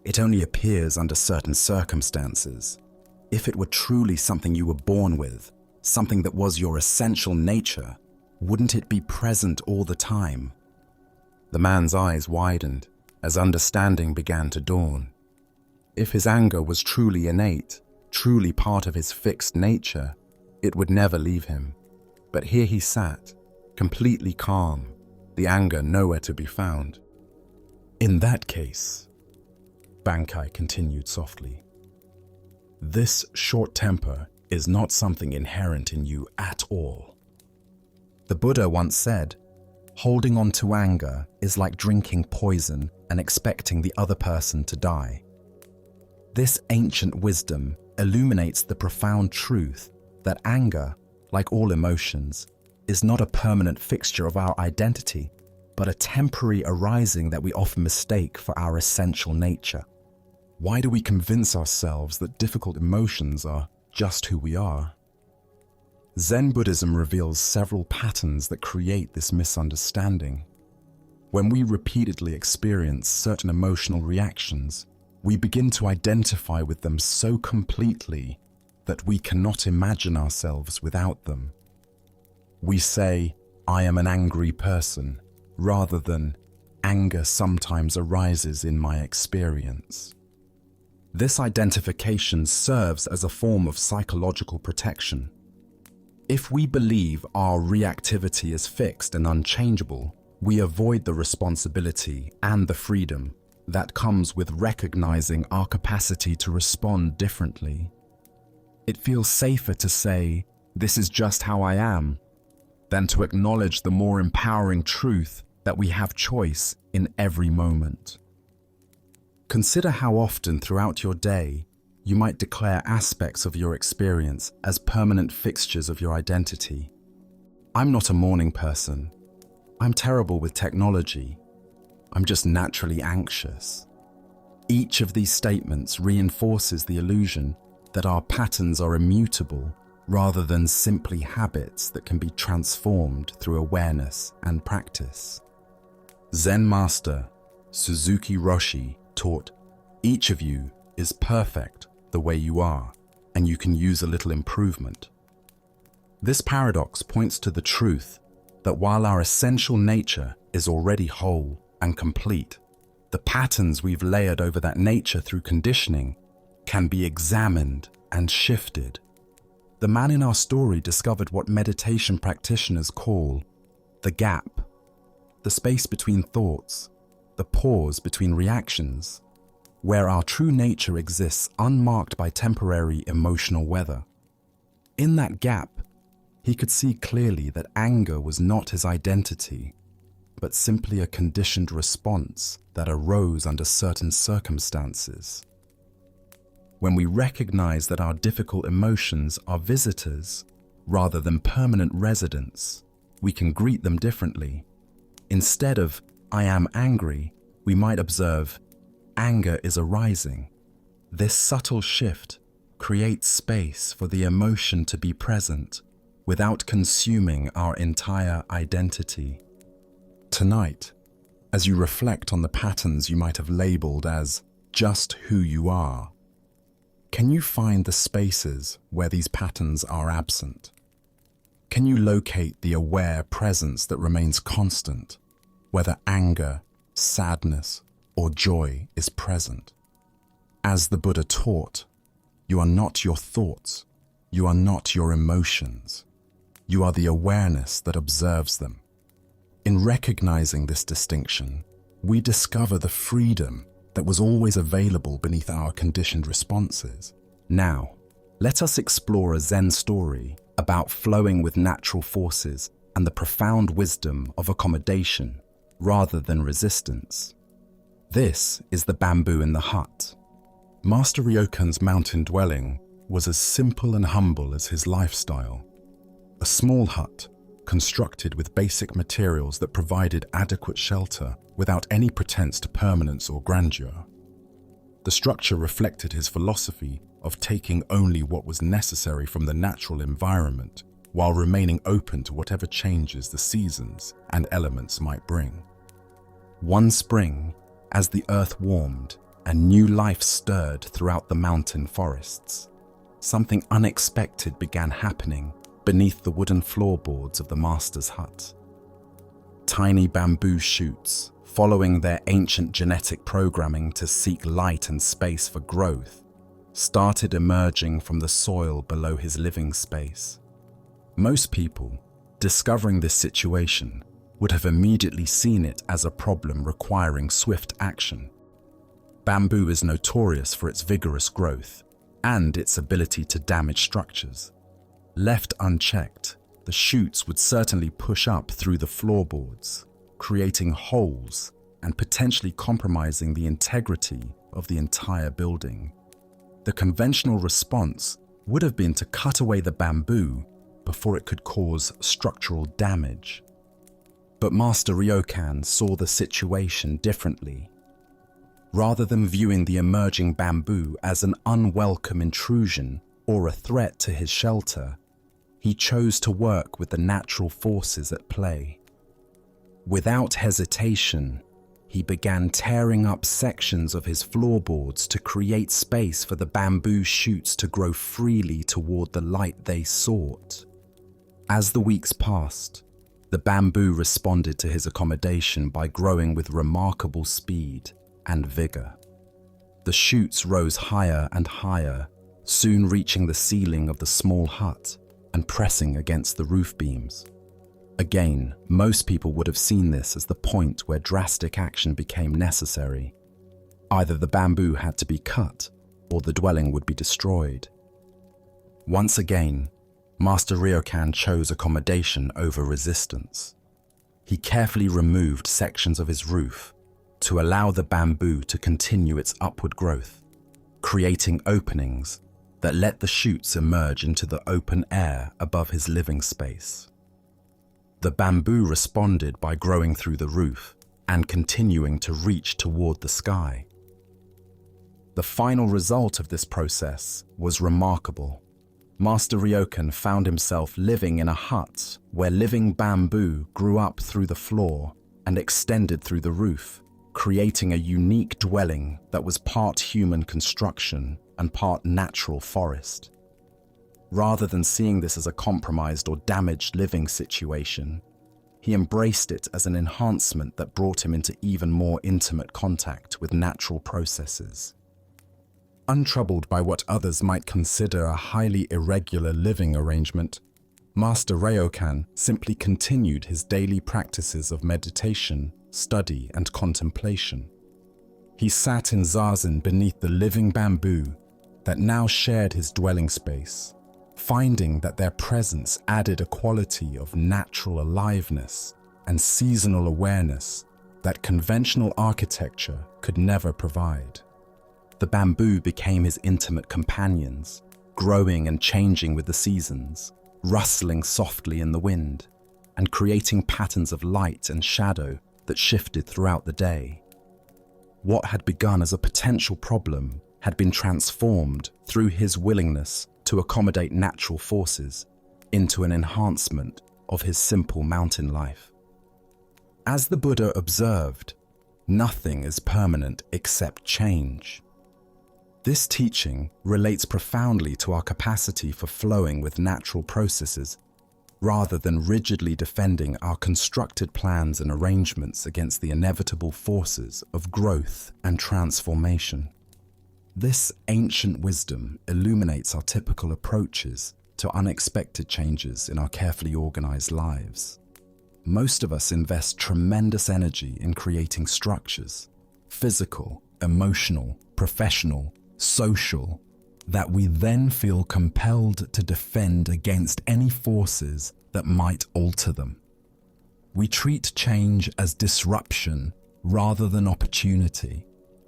It only appears under certain circumstances. If it were truly something you were born with, something that was your essential nature, wouldn't it be present all the time? The man's eyes widened as understanding began to dawn. If his anger was truly innate, truly part of his fixed nature, it would never leave him. But here he sat, completely calm, the anger nowhere to be found. In that case, Bankai continued softly, this short temper is not something inherent in you at all. The Buddha once said, holding on to anger is like drinking poison and expecting the other person to die. This ancient wisdom illuminates the profound truth that anger, like all emotions, is not a permanent fixture of our identity, but a temporary arising that we often mistake for our essential nature. Why do we convince ourselves that difficult emotions are just who we are? Zen Buddhism reveals several patterns that create this misunderstanding. When we repeatedly experience certain emotional reactions, we begin to identify with them so completely that we cannot imagine ourselves without them. We say, I am an angry person, rather than, anger sometimes arises in my experience. This identification serves as a form of psychological protection. If we believe our reactivity is fixed and unchangeable, we avoid the responsibility and the freedom that comes with recognizing our capacity to respond differently. It feels safer to say, this is just how I am, than to acknowledge the more empowering truth that we have choice in every moment. Consider how often throughout your day you might declare aspects of your experience as permanent fixtures of your identity. I'm not a morning person. I'm terrible with technology. I'm just naturally anxious. Each of these statements reinforces the illusion that our patterns are immutable rather than simply habits that can be transformed through awareness and practice. Zen master Suzuki Roshi taught, each of you is perfect the way you are, and you can use a little improvement. This paradox points to the truth that while our essential nature is already whole and complete, the patterns we've layered over that nature through conditioning can be examined and shifted. The man in our story discovered what meditation practitioners call the gap, the space between thoughts, the pause between reactions, where our true nature exists unmarked by temporary emotional weather. In that gap, he could see clearly that anger was not his identity, but simply a conditioned response that arose under certain circumstances. When we recognize that our difficult emotions are visitors rather than permanent residents, we can greet them differently. Instead of, I am angry, we might observe, anger is arising. This subtle shift creates space for the emotion to be present without consuming our entire identity. Tonight, as you reflect on the patterns you might have labeled as just who you are, can you find the spaces where these patterns are absent? Can you locate the aware presence that remains constant, whether anger, sadness, or joy is present? As the Buddha taught, you are not your thoughts, you are not your emotions. You are the awareness that observes them. In recognizing this distinction, we discover the freedom that was always available beneath our conditioned responses. Now, let us explore a Zen story about flowing with natural forces and the profound wisdom of accommodation rather than resistance. This is the bamboo in the hut. Master Ryokan's mountain dwelling was as simple and humble as his lifestyle. A small hut, constructed with basic materials that provided adequate shelter without any pretense to permanence or grandeur. The structure reflected his philosophy of taking only what was necessary from the natural environment while remaining open to whatever changes the seasons and elements might bring. One spring, as the earth warmed and new life stirred throughout the mountain forests, something unexpected began happening beneath the wooden floorboards of the master's hut. Tiny bamboo shoots, following their ancient genetic programming to seek light and space for growth, started emerging from the soil below his living space. Most people, discovering this situation, would have immediately seen it as a problem requiring swift action. Bamboo is notorious for its vigorous growth and its ability to damage structures. Left unchecked, the shoots would certainly push up through the floorboards, creating holes and potentially compromising the integrity of the entire building. The conventional response would have been to cut away the bamboo before it could cause structural damage. But Master Ryokan saw the situation differently. Rather than viewing the emerging bamboo as an unwelcome intrusion or a threat to his shelter, he chose to work with the natural forces at play. Without hesitation, he began tearing up sections of his floorboards to create space for the bamboo shoots to grow freely toward the light they sought. As the weeks passed, the bamboo responded to his accommodation by growing with remarkable speed and vigor. The shoots rose higher and higher, soon reaching the ceiling of the small hut and pressing against the roof beams. Again, most people would have seen this as the point where drastic action became necessary. Either the bamboo had to be cut or the dwelling would be destroyed. Once again, Master Ryokan chose accommodation over resistance. He carefully removed sections of his roof to allow the bamboo to continue its upward growth, creating openings that let the shoots emerge into the open air above his living space. The bamboo responded by growing through the roof and continuing to reach toward the sky. The final result of this process was remarkable. Master Ryokan found himself living in a hut where living bamboo grew up through the floor and extended through the roof, creating a unique dwelling that was part human construction and part natural forest. Rather than seeing this as a compromised or damaged living situation, he embraced it as an enhancement that brought him into even more intimate contact with natural processes. Untroubled by what others might consider a highly irregular living arrangement, Master Ryokan simply continued his daily practices of meditation, study, and contemplation. He sat in zazen beneath the living bamboo that now shared his dwelling space, finding that their presence added a quality of natural aliveness and seasonal awareness that conventional architecture could never provide. The bamboo became his intimate companions, growing and changing with the seasons, rustling softly in the wind, and creating patterns of light and shadow that shifted throughout the day. What had begun as a potential problem had been transformed through his willingness to accommodate natural forces into an enhancement of his simple mountain life. As the Buddha observed, nothing is permanent except change. This teaching relates profoundly to our capacity for flowing with natural processes rather than rigidly defending our constructed plans and arrangements against the inevitable forces of growth and transformation. This ancient wisdom illuminates our typical approaches to unexpected changes in our carefully organized lives. Most of us invest tremendous energy in creating structures, physical, emotional, professional, social, that we then feel compelled to defend against any forces that might alter them. We treat change as disruption rather than opportunity,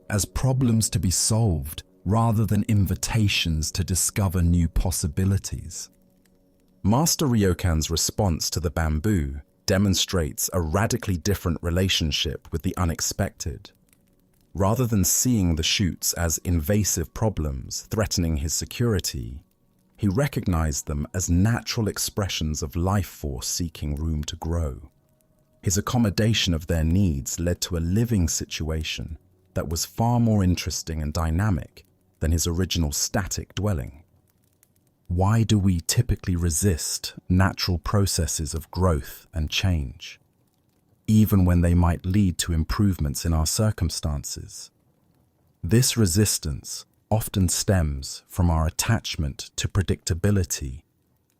as problems to be solved rather than invitations to discover new possibilities. Master Ryokan's response to the bamboo demonstrates a radically different relationship with the unexpected. Rather than seeing the shoots as invasive problems threatening his security, he recognized them as natural expressions of life force seeking room to grow. His accommodation of their needs led to a living situation that was far more interesting and dynamic than his original static dwelling. Why do we typically resist natural processes of growth and change, even when they might lead to improvements in our circumstances? This resistance often stems from our attachment to predictability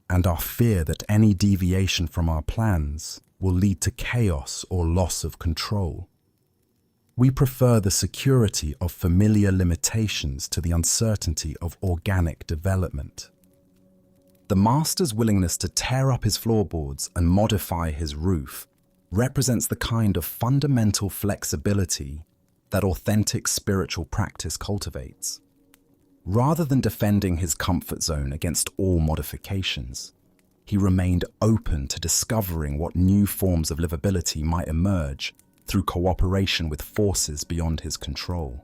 and our fear that any deviation from our plans will lead to chaos or loss of control. We prefer the security of familiar limitations to the uncertainty of organic development. The master's willingness to tear up his floorboards and modify his roof represents the kind of fundamental flexibility that authentic spiritual practice cultivates. Rather than defending his comfort zone against all modifications, he remained open to discovering what new forms of livability might emerge through cooperation with forces beyond his control.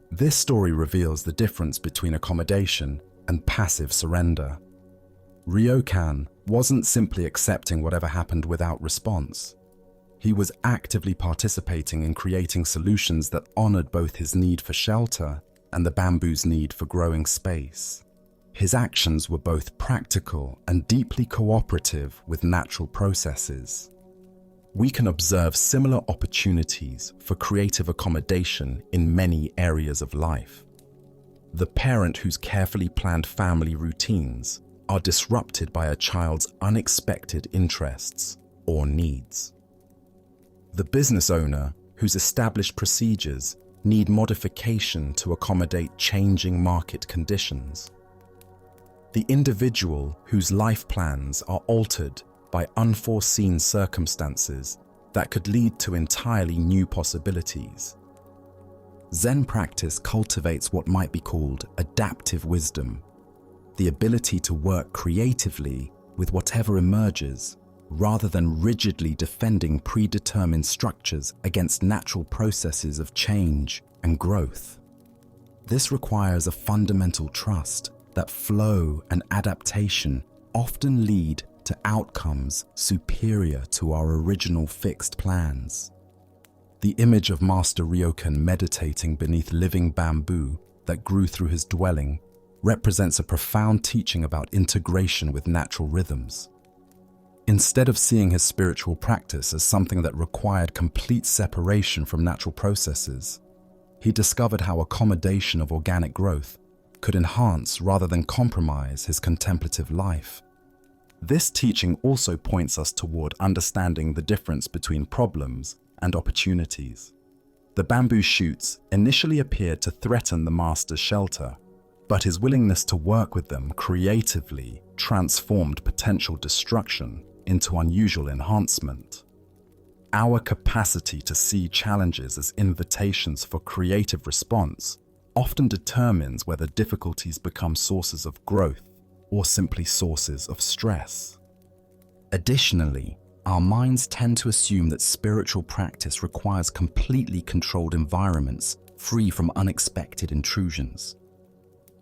This story reveals the difference between accommodation and passive surrender. Ryokan wasn't simply accepting whatever happened without response. He was actively participating in creating solutions that honored both his need for shelter and the bamboo's need for growing space. His actions were both practical and deeply cooperative with natural processes. We can observe similar opportunities for creative accommodation in many areas of life. The parent whose carefully planned family routines are disrupted by a child's unexpected interests or needs. The business owner whose established procedures need modification to accommodate changing market conditions. The individual whose life plans are altered by unforeseen circumstances that could lead to entirely new possibilities. Zen practice cultivates what might be called adaptive wisdom, the ability to work creatively with whatever emerges, rather than rigidly defending predetermined structures against natural processes of change and growth. This requires a fundamental trust that flow and adaptation often lead to outcomes superior to our original fixed plans. The image of Master Ryokan meditating beneath living bamboo that grew through his dwelling represents a profound teaching about integration with natural rhythms. Instead of seeing his spiritual practice as something that required complete separation from natural processes, he discovered how accommodation of organic growth could enhance rather than compromise his contemplative life. This teaching also points us toward understanding the difference between problems and opportunities. The bamboo shoots initially appeared to threaten the master's shelter, but his willingness to work with them creatively transformed potential destruction into unusual enhancement. Our capacity to see challenges as invitations for creative response often determines whether difficulties become sources of growth or simply sources of stress. Additionally, our minds tend to assume that spiritual practice requires completely controlled environments free from unexpected intrusions.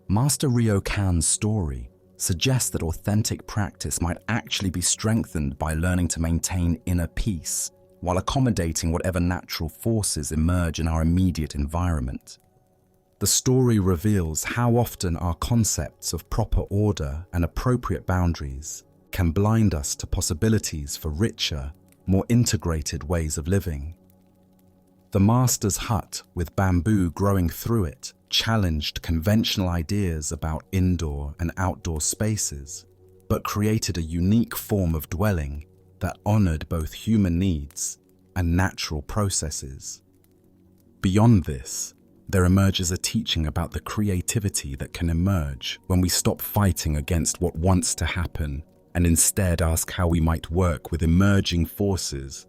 Master Ryokan's story suggests that authentic practice might actually be strengthened by learning to maintain inner peace while accommodating whatever natural forces emerge in our immediate environment. The story reveals how often our concepts of proper order and appropriate boundaries can blind us to possibilities for richer, more integrated ways of living. The master's hut, with bamboo growing through it, challenged conventional ideas about indoor and outdoor spaces, but created a unique form of dwelling that honored both human needs and natural processes. Beyond this, there emerges a teaching about the creativity that can emerge when we stop fighting against what wants to happen and instead ask how we might work with emerging forces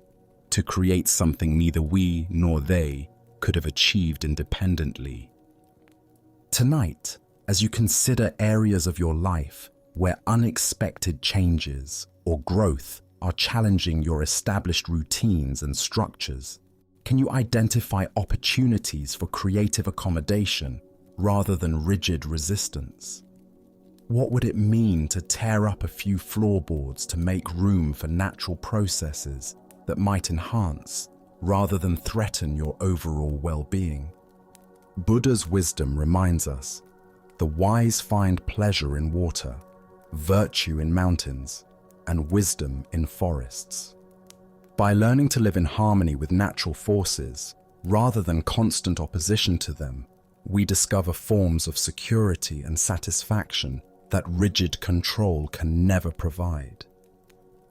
to create something neither we nor they could have achieved independently. Tonight, as you consider areas of your life where unexpected changes or growth are challenging your established routines and structures? Can you identify opportunities for creative accommodation rather than rigid resistance? What would it mean to tear up a few floorboards to make room for natural processes that might enhance rather than threaten your overall well-being? Buddha's wisdom reminds us, the wise find pleasure in water, virtue in mountains, and wisdom in forests. By learning to live in harmony with natural forces, rather than constant opposition to them, we discover forms of security and satisfaction that rigid control can never provide.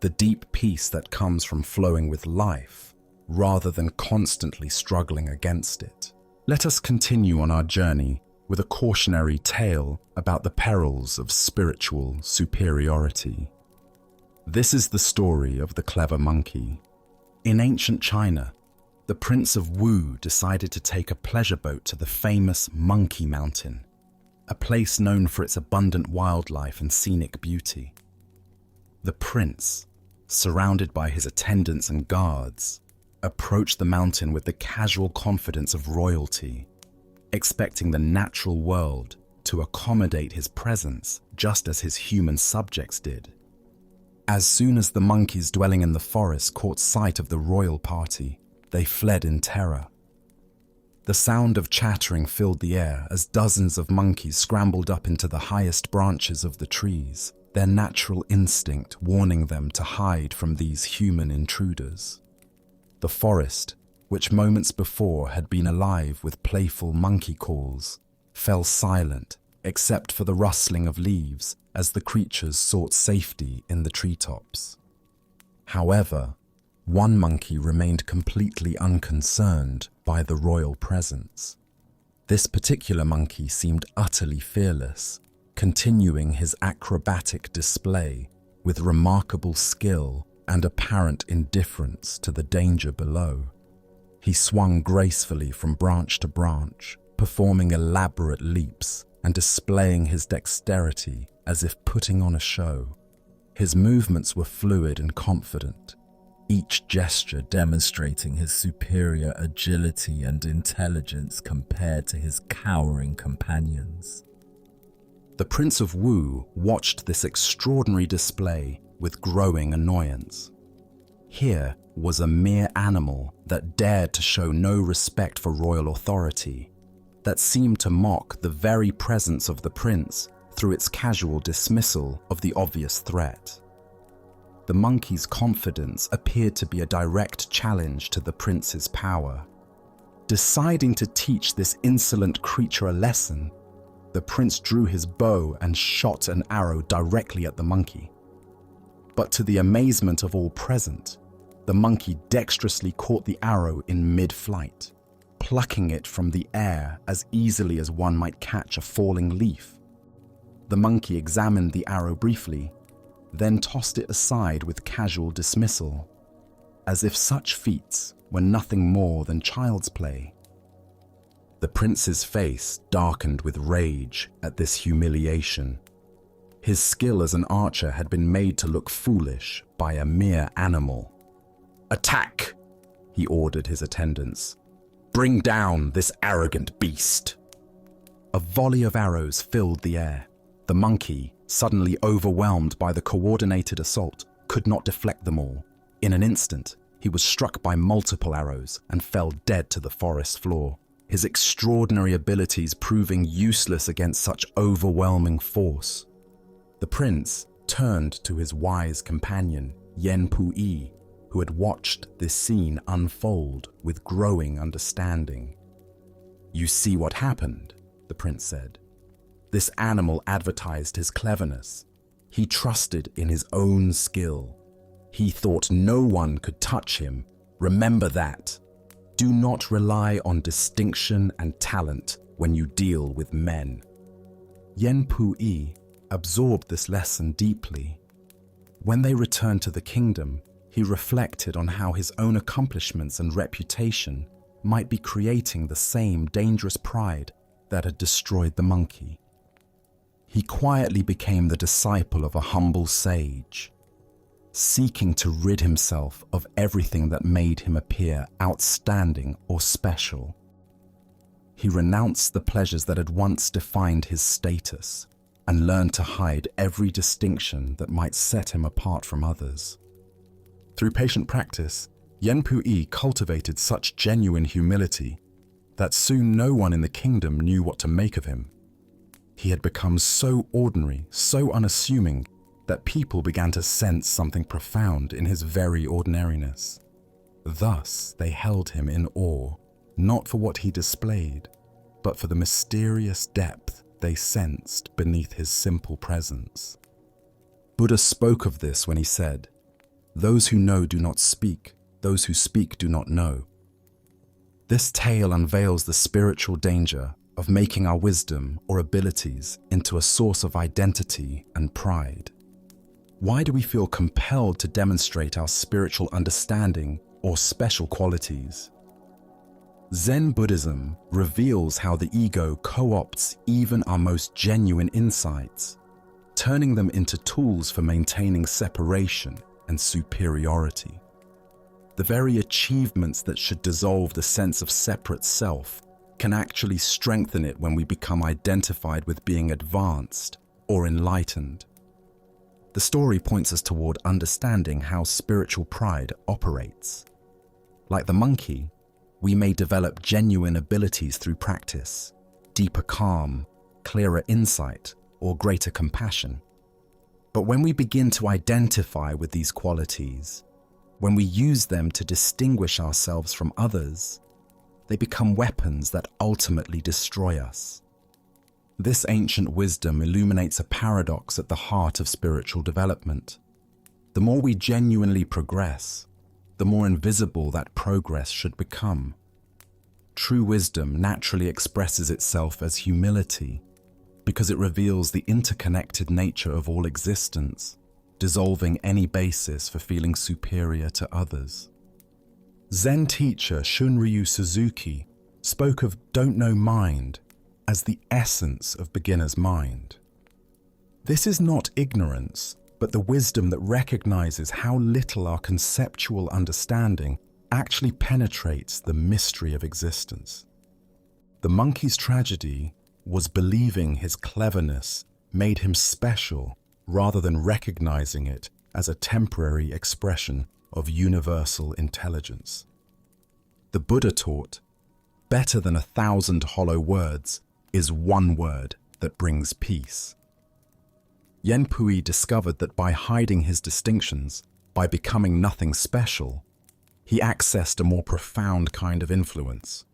The deep peace that comes from flowing with life, rather than constantly struggling against it. Let us continue on our journey with a cautionary tale about the perils of spiritual superiority. This is the story of the clever monkey. In ancient China, the Prince of Wu decided to take a pleasure boat to the famous Monkey Mountain, a place known for its abundant wildlife and scenic beauty. The prince, surrounded by his attendants and guards, approached the mountain with the casual confidence of royalty, expecting the natural world to accommodate his presence just as his human subjects did. As soon as the monkeys dwelling in the forest caught sight of the royal party, they fled in terror. The sound of chattering filled the air as dozens of monkeys scrambled up into the highest branches of the trees, their natural instinct warning them to hide from these human intruders. The forest, which moments before had been alive with playful monkey calls, fell silent except for the rustling of leaves as the creatures sought safety in the treetops. However, one monkey remained completely unconcerned by the royal presence. This particular monkey seemed utterly fearless, continuing his acrobatic display with remarkable skill and apparent indifference to the danger below. He swung gracefully from branch to branch, performing elaborate leaps and displaying his dexterity as if putting on a show. His movements were fluid and confident, each gesture demonstrating his superior agility and intelligence compared to his cowering companions. The Prince of Wu watched this extraordinary display with growing annoyance. Here was a mere animal that dared to show no respect for royal authority, that seemed to mock the very presence of the prince through its casual dismissal of the obvious threat. The monkey's confidence appeared to be a direct challenge to the prince's power. Deciding to teach this insolent creature a lesson, the prince drew his bow and shot an arrow directly at the monkey. But to the amazement of all present, the monkey dexterously caught the arrow in mid-flight, plucking it from the air as easily as one might catch a falling leaf. The monkey examined the arrow briefly, then tossed it aside with casual dismissal, as if such feats were nothing more than child's play. The prince's face darkened with rage at this humiliation. His skill as an archer had been made to look foolish by a mere animal. "Attack!" he ordered his attendants. "Bring down this arrogant beast." A volley of arrows filled the air. The monkey, suddenly overwhelmed by the coordinated assault, could not deflect them all. In an instant, he was struck by multiple arrows and fell dead to the forest floor, his extraordinary abilities proving useless against such overwhelming force. The prince turned to his wise companion, Yen Puyi, who had watched this scene unfold with growing understanding. "You see what happened," the prince said. "This animal advertised his cleverness. He trusted in his own skill. He thought no one could touch him. Remember that. Do not rely on distinction and talent when you deal with men." Yen Puyi absorbed this lesson deeply. When they returned to the kingdom, he reflected on how his own accomplishments and reputation might be creating the same dangerous pride that had destroyed the monkey. he quietly became the disciple of a humble sage, seeking to rid himself of everything that made him appear outstanding or special. He renounced the pleasures that had once defined his status and learned to hide every distinction that might set him apart from others. Through patient practice, Zen Buddhism cultivated such genuine humility that soon no one in the kingdom knew what to make of him. He had become so ordinary, so unassuming, that people began to sense something profound in his very ordinariness. Thus, they held him in awe, not for what he displayed, but for the mysterious depth they sensed beneath his simple presence. Buddha spoke of this when he said, "Those who know do not speak, those who speak do not know." This tale unveils the spiritual danger of making our wisdom or abilities into a source of identity and pride. Why do we feel compelled to demonstrate our spiritual understanding or special qualities? Zen Buddhism reveals how the ego co-opts even our most genuine insights, turning them into tools for maintaining separation and superiority. The very achievements that should dissolve the sense of separate self can actually strengthen it when we become identified with being advanced or enlightened. The story points us toward understanding how spiritual pride operates. Like the monkey, we may develop genuine abilities through practice, deeper calm, clearer insight, or greater compassion. But when we begin to identify with these qualities, when we use them to distinguish ourselves from others, they become weapons that ultimately destroy us. This ancient wisdom illuminates a paradox at the heart of spiritual development. The more we genuinely progress, the more invisible that progress should become. True wisdom naturally expresses itself as humility because it reveals the interconnected nature of all existence, dissolving any basis for feeling superior to others. Zen teacher Shunryu Suzuki spoke of "don't know mind" as the essence of beginner's mind. This is not ignorance, but the wisdom that recognizes how little our conceptual understanding actually penetrates the mystery of existence. The monkey's tragedy was believing his cleverness made him special rather than recognizing it as a temporary expression of universal intelligence. The Buddha taught, "Better than 1,000 hollow words is one word that brings peace." Zen Buddhism discovered that by hiding his distinctions, by becoming nothing special, he accessed a more profound kind of influence,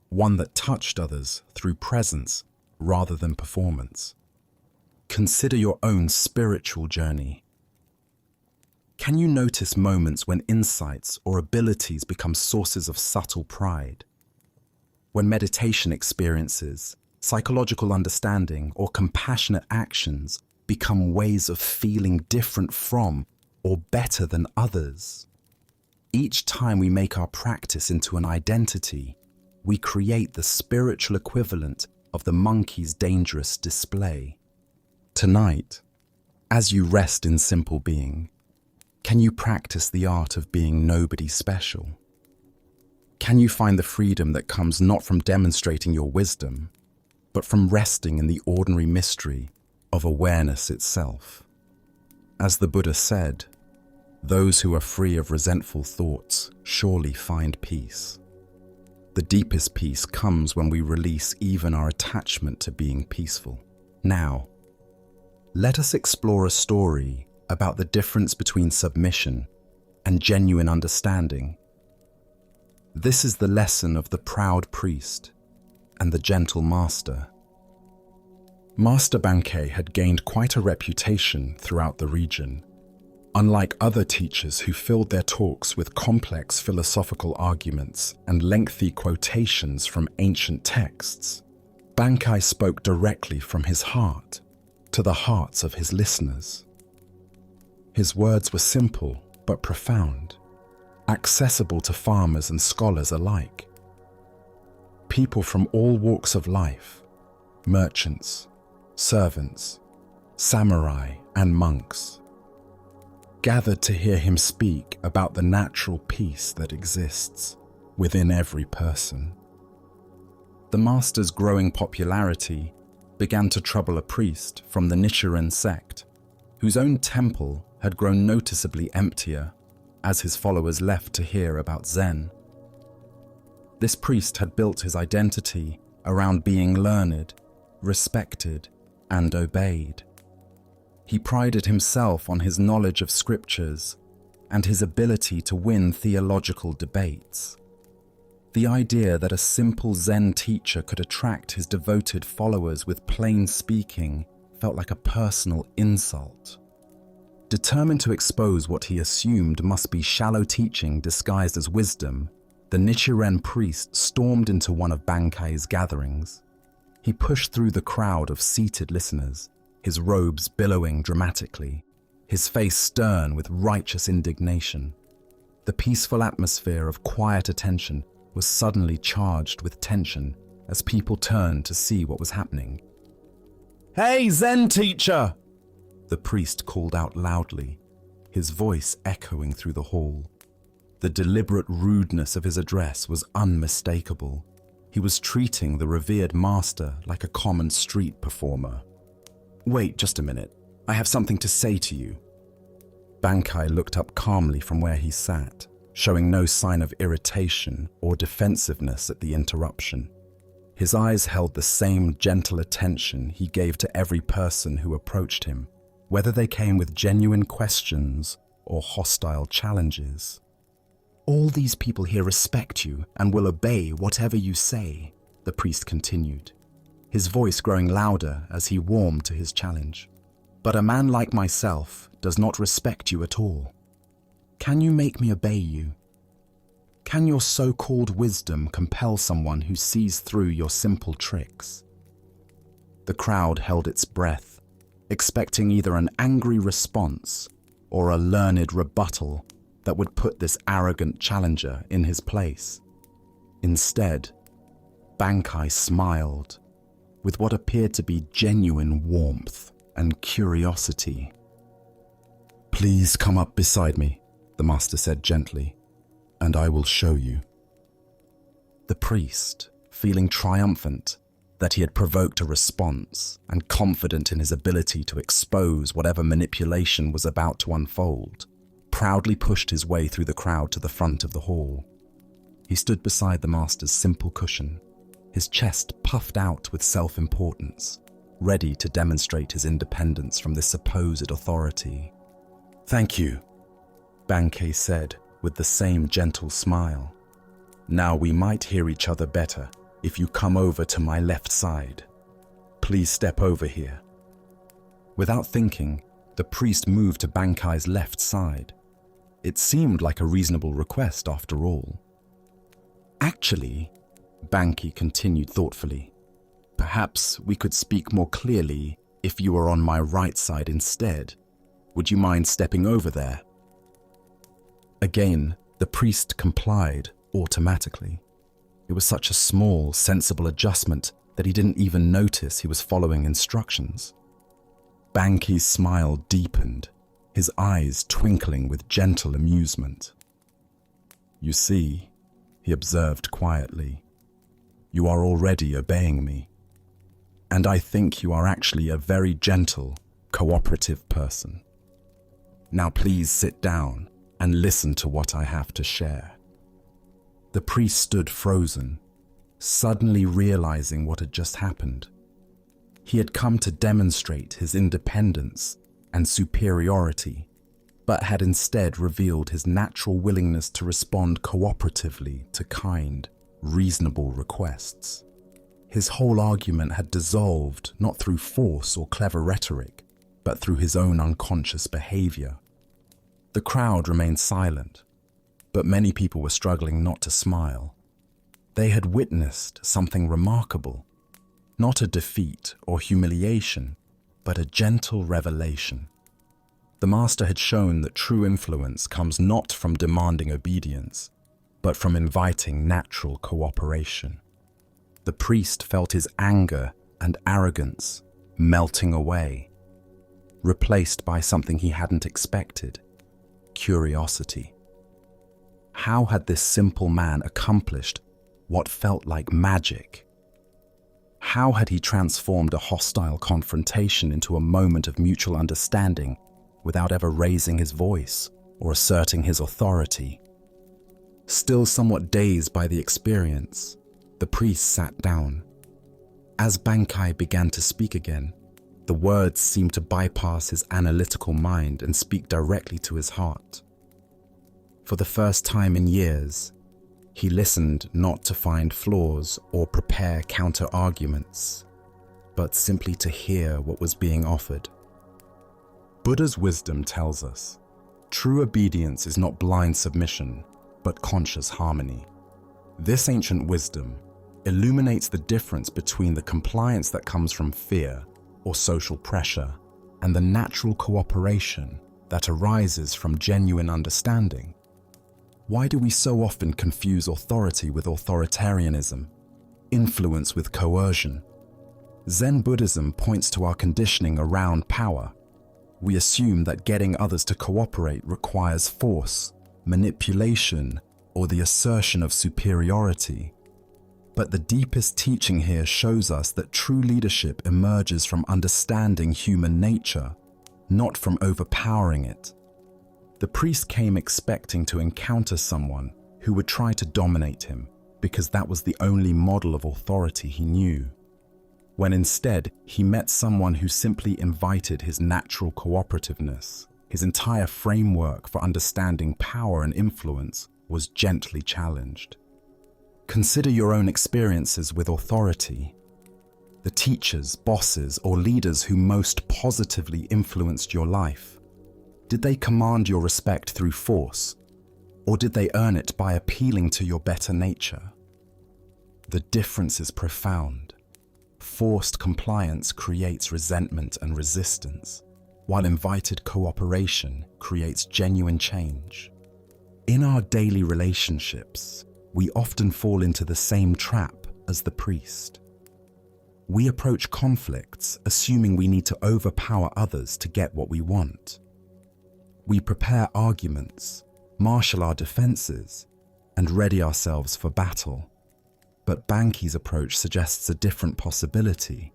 one that touched others through presence rather than performance. Consider your own spiritual journey. Can you notice moments when insights or abilities become sources of subtle pride? When meditation experiences, psychological understanding, or compassionate actions become ways of feeling different from or better than others? Each time we make our practice into an identity, we create the spiritual equivalent of the monkey's dangerous display. Tonight, as you rest in simple being, can you practice the art of being nobody special? Can you find the freedom that comes not from demonstrating your wisdom, but from resting in the ordinary mystery of awareness itself? As the Buddha said, "Those who are free of resentful thoughts surely find peace." The deepest peace comes when we release even our attachment to being peaceful. Now, let us explore a story about the difference between submission and genuine understanding. This is the lesson of the proud priest and the gentle master. Master Bankei had gained quite a reputation throughout the region. Unlike other teachers who filled their talks with complex philosophical arguments and lengthy quotations from ancient texts, Bankei spoke directly from his heart to the hearts of his listeners. His words were simple but profound, accessible to farmers and scholars alike. People from all walks of life, merchants, servants, samurai, and monks gathered to hear him speak about the natural peace that exists within every person. The master's growing popularity began to trouble a priest from the Nichiren sect, whose own temple had grown noticeably emptier as his followers left to hear about Zen. This priest had built his identity around being learned, respected, and obeyed. He prided himself on his knowledge of scriptures and his ability to win theological debates. The idea that a simple Zen teacher could attract his devoted followers with plain speaking felt like a personal insult. Determined to expose what he assumed must be shallow teaching disguised as wisdom, the Nichiren priest stormed into one of Bankai's gatherings. He pushed through the crowd of seated listeners, his robes billowing dramatically, his face stern with righteous indignation. The peaceful atmosphere of quiet attention was suddenly charged with tension as people turned to see what was happening. "Hey, Zen teacher!" the priest called out loudly, his voice echoing through the hall. The deliberate rudeness of his address was unmistakable. He was treating the revered master like a common street performer. "Wait just a minute. I have something to say to you." Bankai looked up calmly from where he sat, showing no sign of irritation or defensiveness at the interruption. His eyes held the same gentle attention he gave to every person who approached him, whether they came with genuine questions or hostile challenges. "All these people here respect you and will obey whatever you say," the priest continued, his voice growing louder as he warmed to his challenge. "But a man like myself does not respect you at all. Can you make me obey you? Can your so-called wisdom compel someone who sees through your simple tricks?" The crowd held its breath, expecting either an angry response or a learned rebuttal that would put this arrogant challenger in his place. Instead, Bankai smiled with what appeared to be genuine warmth and curiosity. "Please come up beside me," the master said gently, "and I will show you." The priest, feeling triumphant that he had provoked a response and confident in his ability to expose whatever manipulation was about to unfold, proudly pushed his way through the crowd to the front of the hall. He stood beside the master's simple cushion, his chest puffed out with self-importance, ready to demonstrate his independence from this supposed authority. "Thank you," Bankai said with the same gentle smile. "Now we might hear each other better if you come over to my left side. Please step over here." Without thinking, the priest moved to Bankai's left side. It seemed like a reasonable request after all. "Actually," Bankai continued thoughtfully, "perhaps we could speak more clearly if you were on my right side instead. Would you mind stepping over there?" Again, the priest complied automatically. It was such a small, sensible adjustment that he didn't even notice he was following instructions. Bankai's smile deepened, his eyes twinkling with gentle amusement. "You see," he observed quietly, "you are already obeying me. And I think you are actually a very gentle, cooperative person. Now please sit down and listen to what I have to share." The priest stood frozen, suddenly realizing what had just happened. He had come to demonstrate his independence and superiority, but had instead revealed his natural willingness to respond cooperatively to kind, reasonable requests. His whole argument had dissolved not through force or clever rhetoric, but through his own unconscious behavior. The crowd remained silent, but many people were struggling not to smile. They had witnessed something remarkable, not a defeat or humiliation, but a gentle revelation. The master had shown that true influence comes not from demanding obedience, but from inviting natural cooperation. The priest felt his anger and arrogance melting away. replaced by something he hadn't expected: curiosity. How had this simple man accomplished what felt like magic? How had he transformed a hostile confrontation into a moment of mutual understanding without ever raising his voice or asserting his authority? Still somewhat dazed by the experience, the priest sat down. As Bankai began to speak again, the words seemed to bypass his analytical mind and speak directly to his heart. For the first time in years, he listened not to find flaws or prepare counter-arguments, but simply to hear what was being offered. Buddha's wisdom tells us, true obedience is not blind submission, but conscious harmony. This ancient wisdom illuminates the difference between the compliance that comes from fear or social pressure and the natural cooperation that arises from genuine understanding. Why do we so often confuse authority with authoritarianism, influence with coercion? Zen Buddhism points to our conditioning around power. We assume that getting others to cooperate requires force, manipulation, or the assertion of superiority. But the deepest teaching here shows us that true leadership emerges from understanding human nature, not from overpowering it. The priest came expecting to encounter someone who would try to dominate him because that was the only model of authority he knew, when instead he met someone who simply invited his natural cooperativeness. His entire framework for understanding power and influence was gently challenged. Consider your own experiences with authority. The teachers, bosses, or leaders who most positively influenced your life. Did they command your respect through force, or did they earn it by appealing to your better nature? The difference is profound. Forced compliance creates resentment and resistance, while invited cooperation creates genuine change. In our daily relationships, we often fall into the same trap as the priest. We approach conflicts assuming we need to overpower others to get what we want. We prepare arguments, marshal our defenses, and ready ourselves for battle. But Bankai's approach suggests a different possibility.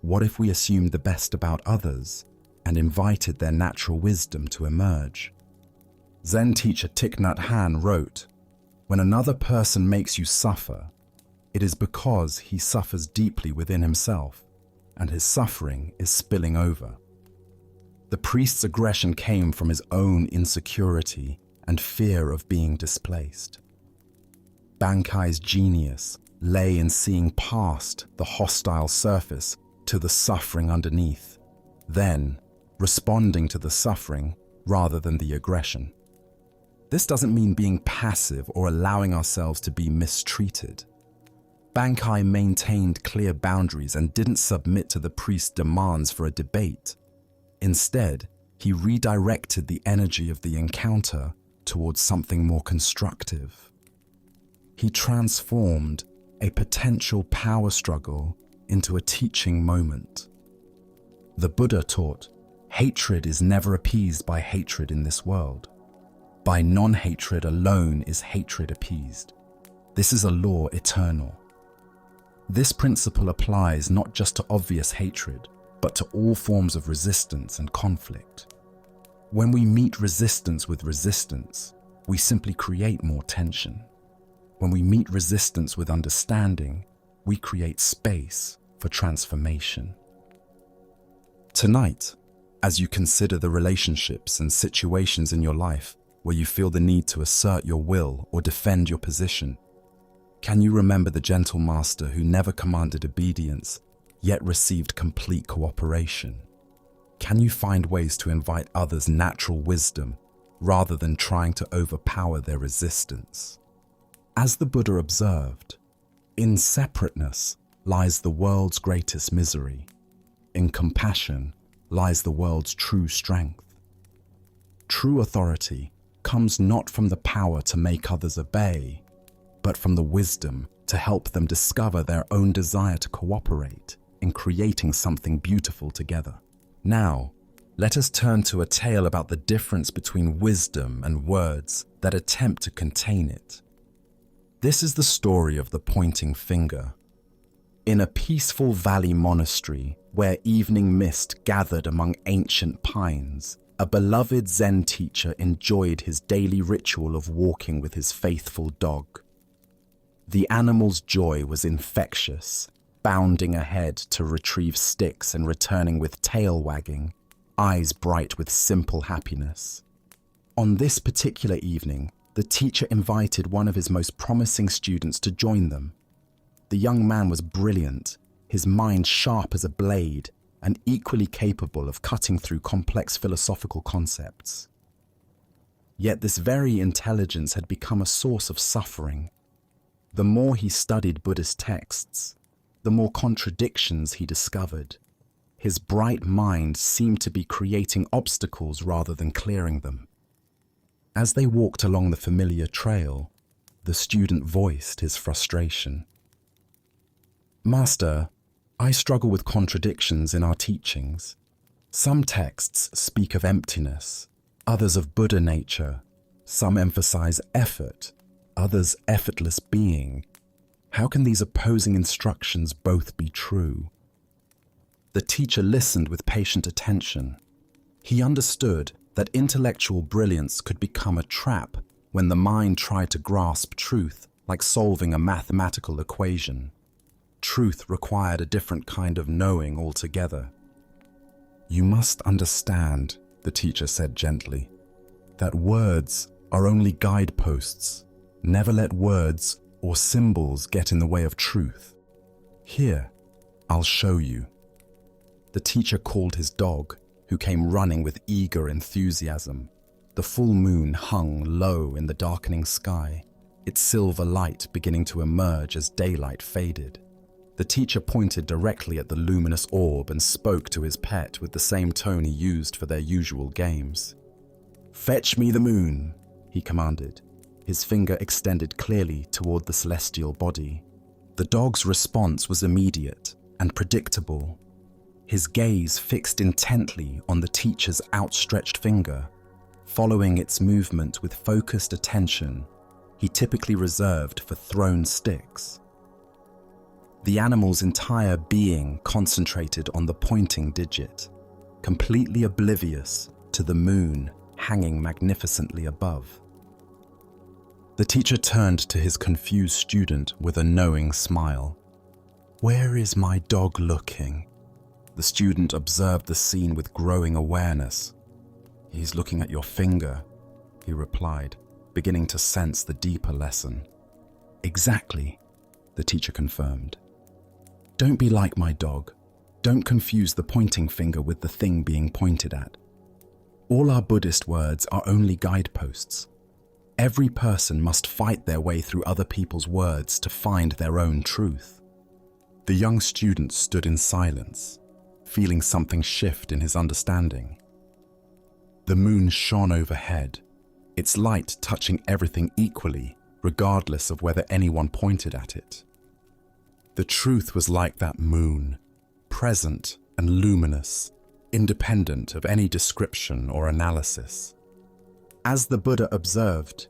What if we assumed the best about others and invited their natural wisdom to emerge? Zen teacher Thich Nhat Hanh wrote, "When another person makes you suffer, it is because he suffers deeply within himself, and his suffering is spilling over." The priest's aggression came from his own insecurity and fear of being displaced. Bankai's genius lay in seeing past the hostile surface to the suffering underneath, then responding to the suffering rather than the aggression. This doesn't mean being passive or allowing ourselves to be mistreated. Bankai maintained clear boundaries and didn't submit to the priest's demands for a debate. Instead, he redirected the energy of the encounter towards something more constructive. He transformed a potential power struggle into a teaching moment. The Buddha taught, hatred is never appeased by hatred in this world. By non-hatred alone is hatred appeased. This is a law eternal. This principle applies not just to obvious hatred, but to all forms of resistance and conflict. When we meet resistance with resistance, we simply create more tension. When we meet resistance with understanding, we create space for transformation. Tonight, as you consider the relationships and situations in your life where you feel the need to assert your will or defend your position, can you remember the gentle master who never commanded obedience, yet received complete cooperation? Can you find ways to invite others' natural wisdom rather than trying to overpower their resistance? As the Buddha observed, in separateness lies the world's greatest misery. In compassion lies the world's true strength. True authority comes not from the power to make others obey, but from the wisdom to help them discover their own desire to cooperate in creating something beautiful together. Now, let us turn to a tale about the difference between wisdom and words that attempt to contain it. This is the story of the pointing finger. In a peaceful valley monastery where evening mist gathered among ancient pines, a beloved Zen teacher enjoyed his daily ritual of walking with his faithful dog. The animal's joy was infectious, bounding ahead to retrieve sticks and returning with tail wagging, eyes bright with simple happiness. On this particular evening, the teacher invited one of his most promising students to join them. The young man was brilliant, his mind sharp as a blade, and equally capable of cutting through complex philosophical concepts. Yet this very intelligence had become a source of suffering. The more he studied Buddhist texts, the more contradictions he discovered. His bright mind seemed to be creating obstacles rather than clearing them. As they walked along the familiar trail, the student voiced his frustration. "Master, I struggle with contradictions in our teachings. Some texts speak of emptiness, others of Buddha nature. Some emphasize effort, others effortless being. How can these opposing instructions both be true?" The teacher listened with patient attention. He understood that intellectual brilliance could become a trap when the mind tried to grasp truth like solving a mathematical equation. Truth required a different kind of knowing altogether. "You must understand," the teacher said gently, "that words are only guideposts. Never let words or symbols get in the way of truth. Here, I'll show you." The teacher called his dog, who came running with eager enthusiasm. The full moon hung low in the darkening sky, its silver light beginning to emerge as daylight faded. The teacher pointed directly at the luminous orb and spoke to his pet with the same tone he used for their usual games. "Fetch me the moon," he commanded, his finger extended clearly toward the celestial body. The dog's response was immediate and predictable. His gaze fixed intently on the teacher's outstretched finger, following its movement with focused attention he typically reserved for thrown sticks. The animal's entire being concentrated on the pointing digit, completely oblivious to the moon hanging magnificently above. The teacher turned to his confused student with a knowing smile. "Where is my dog looking?" The student observed the scene with growing awareness. "He's looking at your finger," he replied, beginning to sense the deeper lesson. "Exactly," the teacher confirmed. "Don't be like my dog. Don't confuse the pointing finger with the thing being pointed at. All our Buddhist words are only guideposts. Every person must fight their way through other people's words to find their own truth." The young student stood in silence, feeling something shift in his understanding. The moon shone overhead, its light touching everything equally, regardless of whether anyone pointed at it. The truth was like that moon, present and luminous, independent of any description or analysis. As the Buddha observed,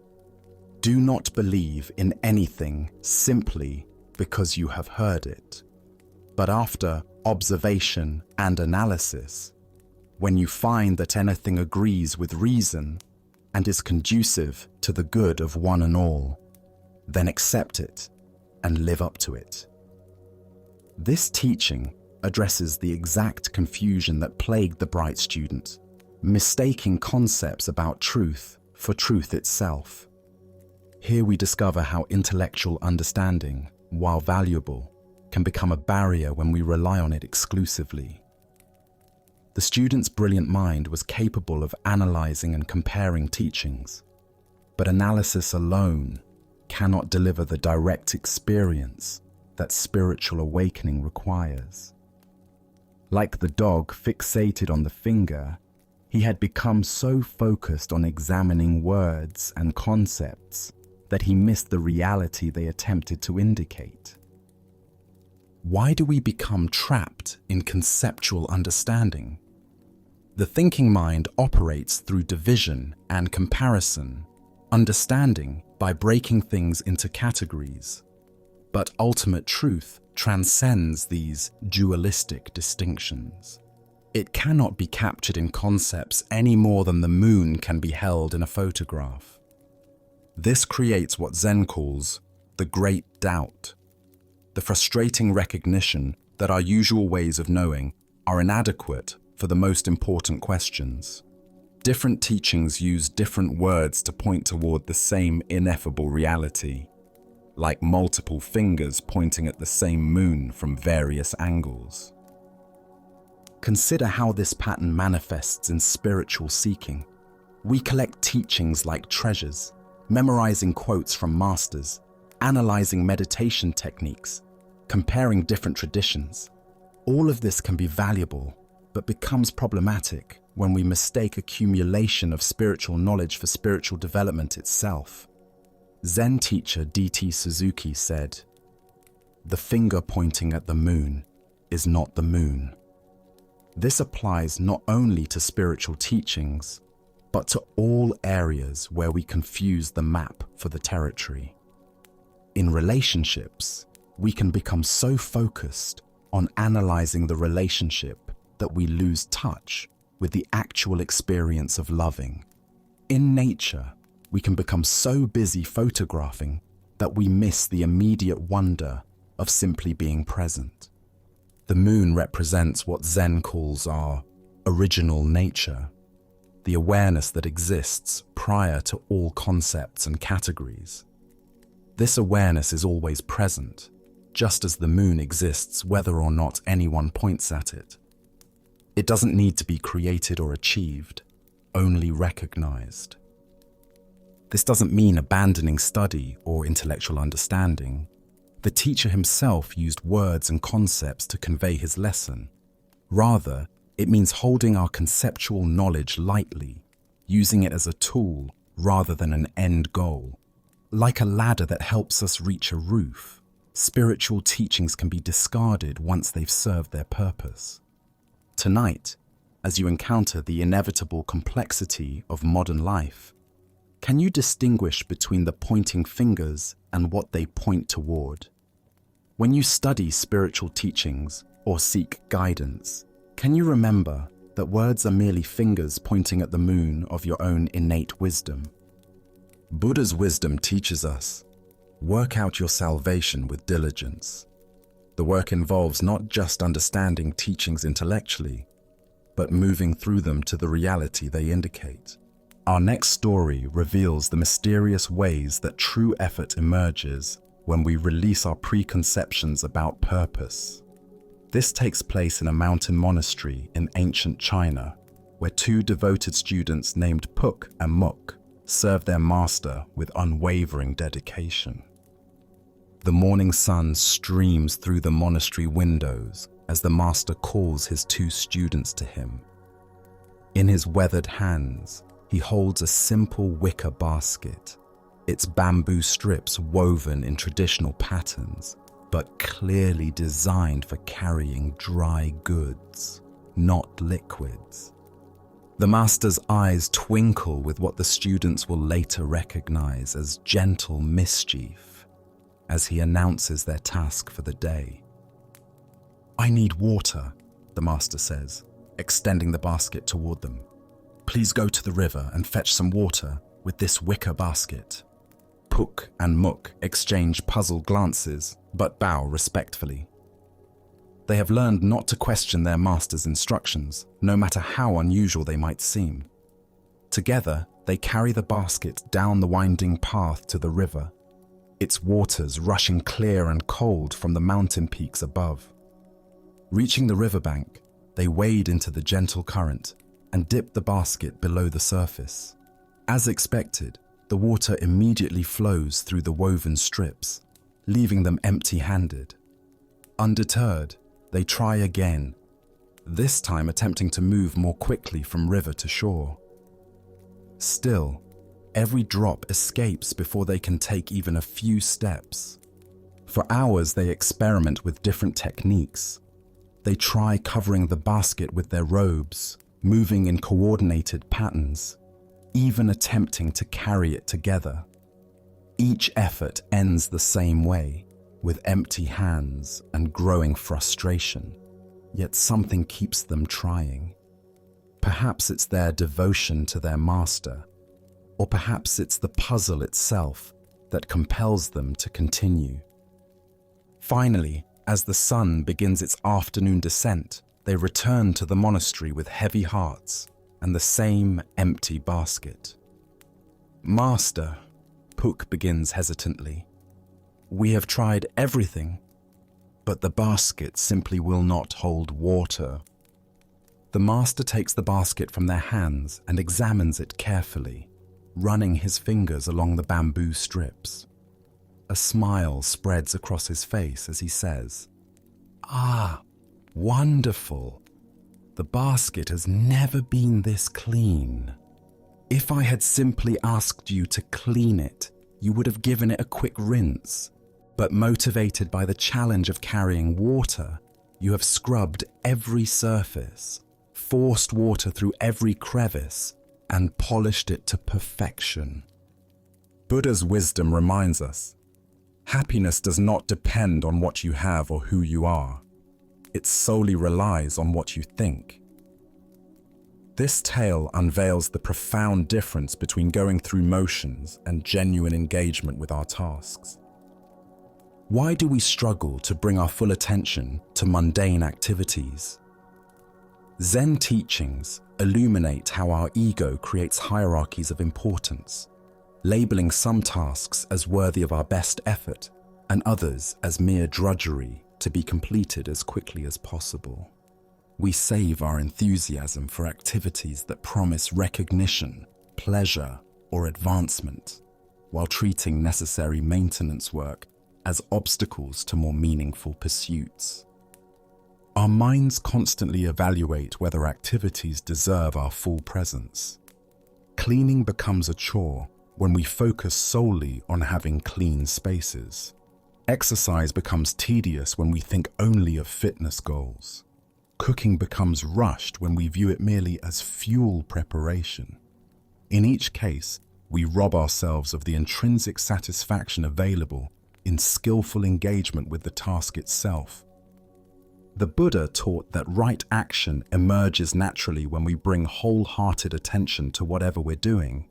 "Do not believe in anything simply because you have heard it, but after observation and analysis, when you find that anything agrees with reason and is conducive to the good of one and all, then accept it and live up to it." This teaching addresses the exact confusion that plagued the bright student, mistaking concepts about truth for truth itself. Here we discover how intellectual understanding, while valuable, can become a barrier when we rely on it exclusively. The student's brilliant mind was capable of analyzing and comparing teachings, but analysis alone cannot deliver the direct experience that spiritual awakening requires. Like the dog fixated on the finger, he had become so focused on examining words and concepts that he missed the reality they attempted to indicate. Why do we become trapped in conceptual understanding? The thinking mind operates through division and comparison, understanding by breaking things into categories. But ultimate truth transcends these dualistic distinctions. It cannot be captured in concepts any more than the moon can be held in a photograph. This creates what Zen calls the great doubt, the frustrating recognition that our usual ways of knowing are inadequate for the most important questions. Different teachings use different words to point toward the same ineffable reality, like multiple fingers pointing at the same moon from various angles. Consider how this pattern manifests in spiritual seeking. We collect teachings like treasures, memorizing quotes from masters, analyzing meditation techniques, comparing different traditions. All of this can be valuable, but becomes problematic when we mistake accumulation of spiritual knowledge for spiritual development itself. Zen teacher D.T. Suzuki said, "The finger pointing at the moon is not the moon." This applies not only to spiritual teachings, but to all areas where we confuse the map for the territory. In relationships, we can become so focused on analyzing the relationship that we lose touch with the actual experience of loving. In nature, we can become so busy photographing that we miss the immediate wonder of simply being present. The moon represents what Zen calls our original nature, the awareness that exists prior to all concepts and categories. This awareness is always present, just as the moon exists whether or not anyone points at it. It doesn't need to be created or achieved, only recognized. This doesn't mean abandoning study or intellectual understanding. The teacher himself used words and concepts to convey his lesson. Rather, it means holding our conceptual knowledge lightly, using it as a tool rather than an end goal. Like a ladder that helps us reach a roof, spiritual teachings can be discarded once they've served their purpose. Tonight, as you encounter the inevitable complexity of modern life, can you distinguish between the pointing fingers and what they point toward? When you study spiritual teachings or seek guidance, can you remember that words are merely fingers pointing at the moon of your own innate wisdom? Buddha's wisdom teaches us, work out your salvation with diligence. The work involves not just understanding teachings intellectually, but moving through them to the reality they indicate. Our next story reveals the mysterious ways that true effort emerges when we release our preconceptions about purpose. This takes place in a mountain monastery in ancient China, where two devoted students named Puk and Muk serve their master with unwavering dedication. The morning sun streams through the monastery windows as the master calls his two students to him. In his weathered hands, he holds a simple wicker basket, its bamboo strips woven in traditional patterns, but clearly designed for carrying dry goods, not liquids. The master's eyes twinkle with what the students will later recognize as gentle mischief as he announces their task for the day. "I need water," the master says, extending the basket toward them. "Please go to the river and fetch some water with this wicker basket." Puk and Muk exchange puzzled glances, but bow respectfully. They have learned not to question their master's instructions, no matter how unusual they might seem. Together, they carry the basket down the winding path to the river, its waters rushing clear and cold from the mountain peaks above. Reaching the riverbank, they wade into the gentle current and dip the basket below the surface. As expected, the water immediately flows through the woven strips, leaving them empty-handed. Undeterred, they try again, this time attempting to move more quickly from river to shore. Still, every drop escapes before they can take even a few steps. For hours, they experiment with different techniques. They try covering the basket with their robes, moving in coordinated patterns, even attempting to carry it together. Each effort ends the same way, with empty hands and growing frustration, yet something keeps them trying. Perhaps it's their devotion to their master, or perhaps it's the puzzle itself that compels them to continue. Finally, as the sun begins its afternoon descent, they return to the monastery with heavy hearts and the same empty basket. "Master," Puk begins hesitantly, "we have tried everything, but the basket simply will not hold water." The master takes the basket from their hands and examines it carefully, running his fingers along the bamboo strips. A smile spreads across his face as he says, "Ah, wonderful. The basket has never been this clean. If I had simply asked you to clean it, you would have given it a quick rinse. But motivated by the challenge of carrying water, you have scrubbed every surface, forced water through every crevice, and polished it to perfection." Buddha's wisdom reminds us, happiness does not depend on what you have or who you are. It solely relies on what you think. This tale unveils the profound difference between going through motions and genuine engagement with our tasks. Why do we struggle to bring our full attention to mundane activities? Zen teachings illuminate how our ego creates hierarchies of importance, labeling some tasks as worthy of our best effort and others as mere drudgery to be completed as quickly as possible. We save our enthusiasm for activities that promise recognition, pleasure, or advancement, while treating necessary maintenance work as obstacles to more meaningful pursuits. Our minds constantly evaluate whether activities deserve our full presence. Cleaning becomes a chore when we focus solely on having clean spaces. Exercise becomes tedious when we think only of fitness goals. Cooking becomes rushed when we view it merely as fuel preparation. In each case, we rob ourselves of the intrinsic satisfaction available in skillful engagement with the task itself. The Buddha taught that right action emerges naturally when we bring wholehearted attention to whatever we're doing.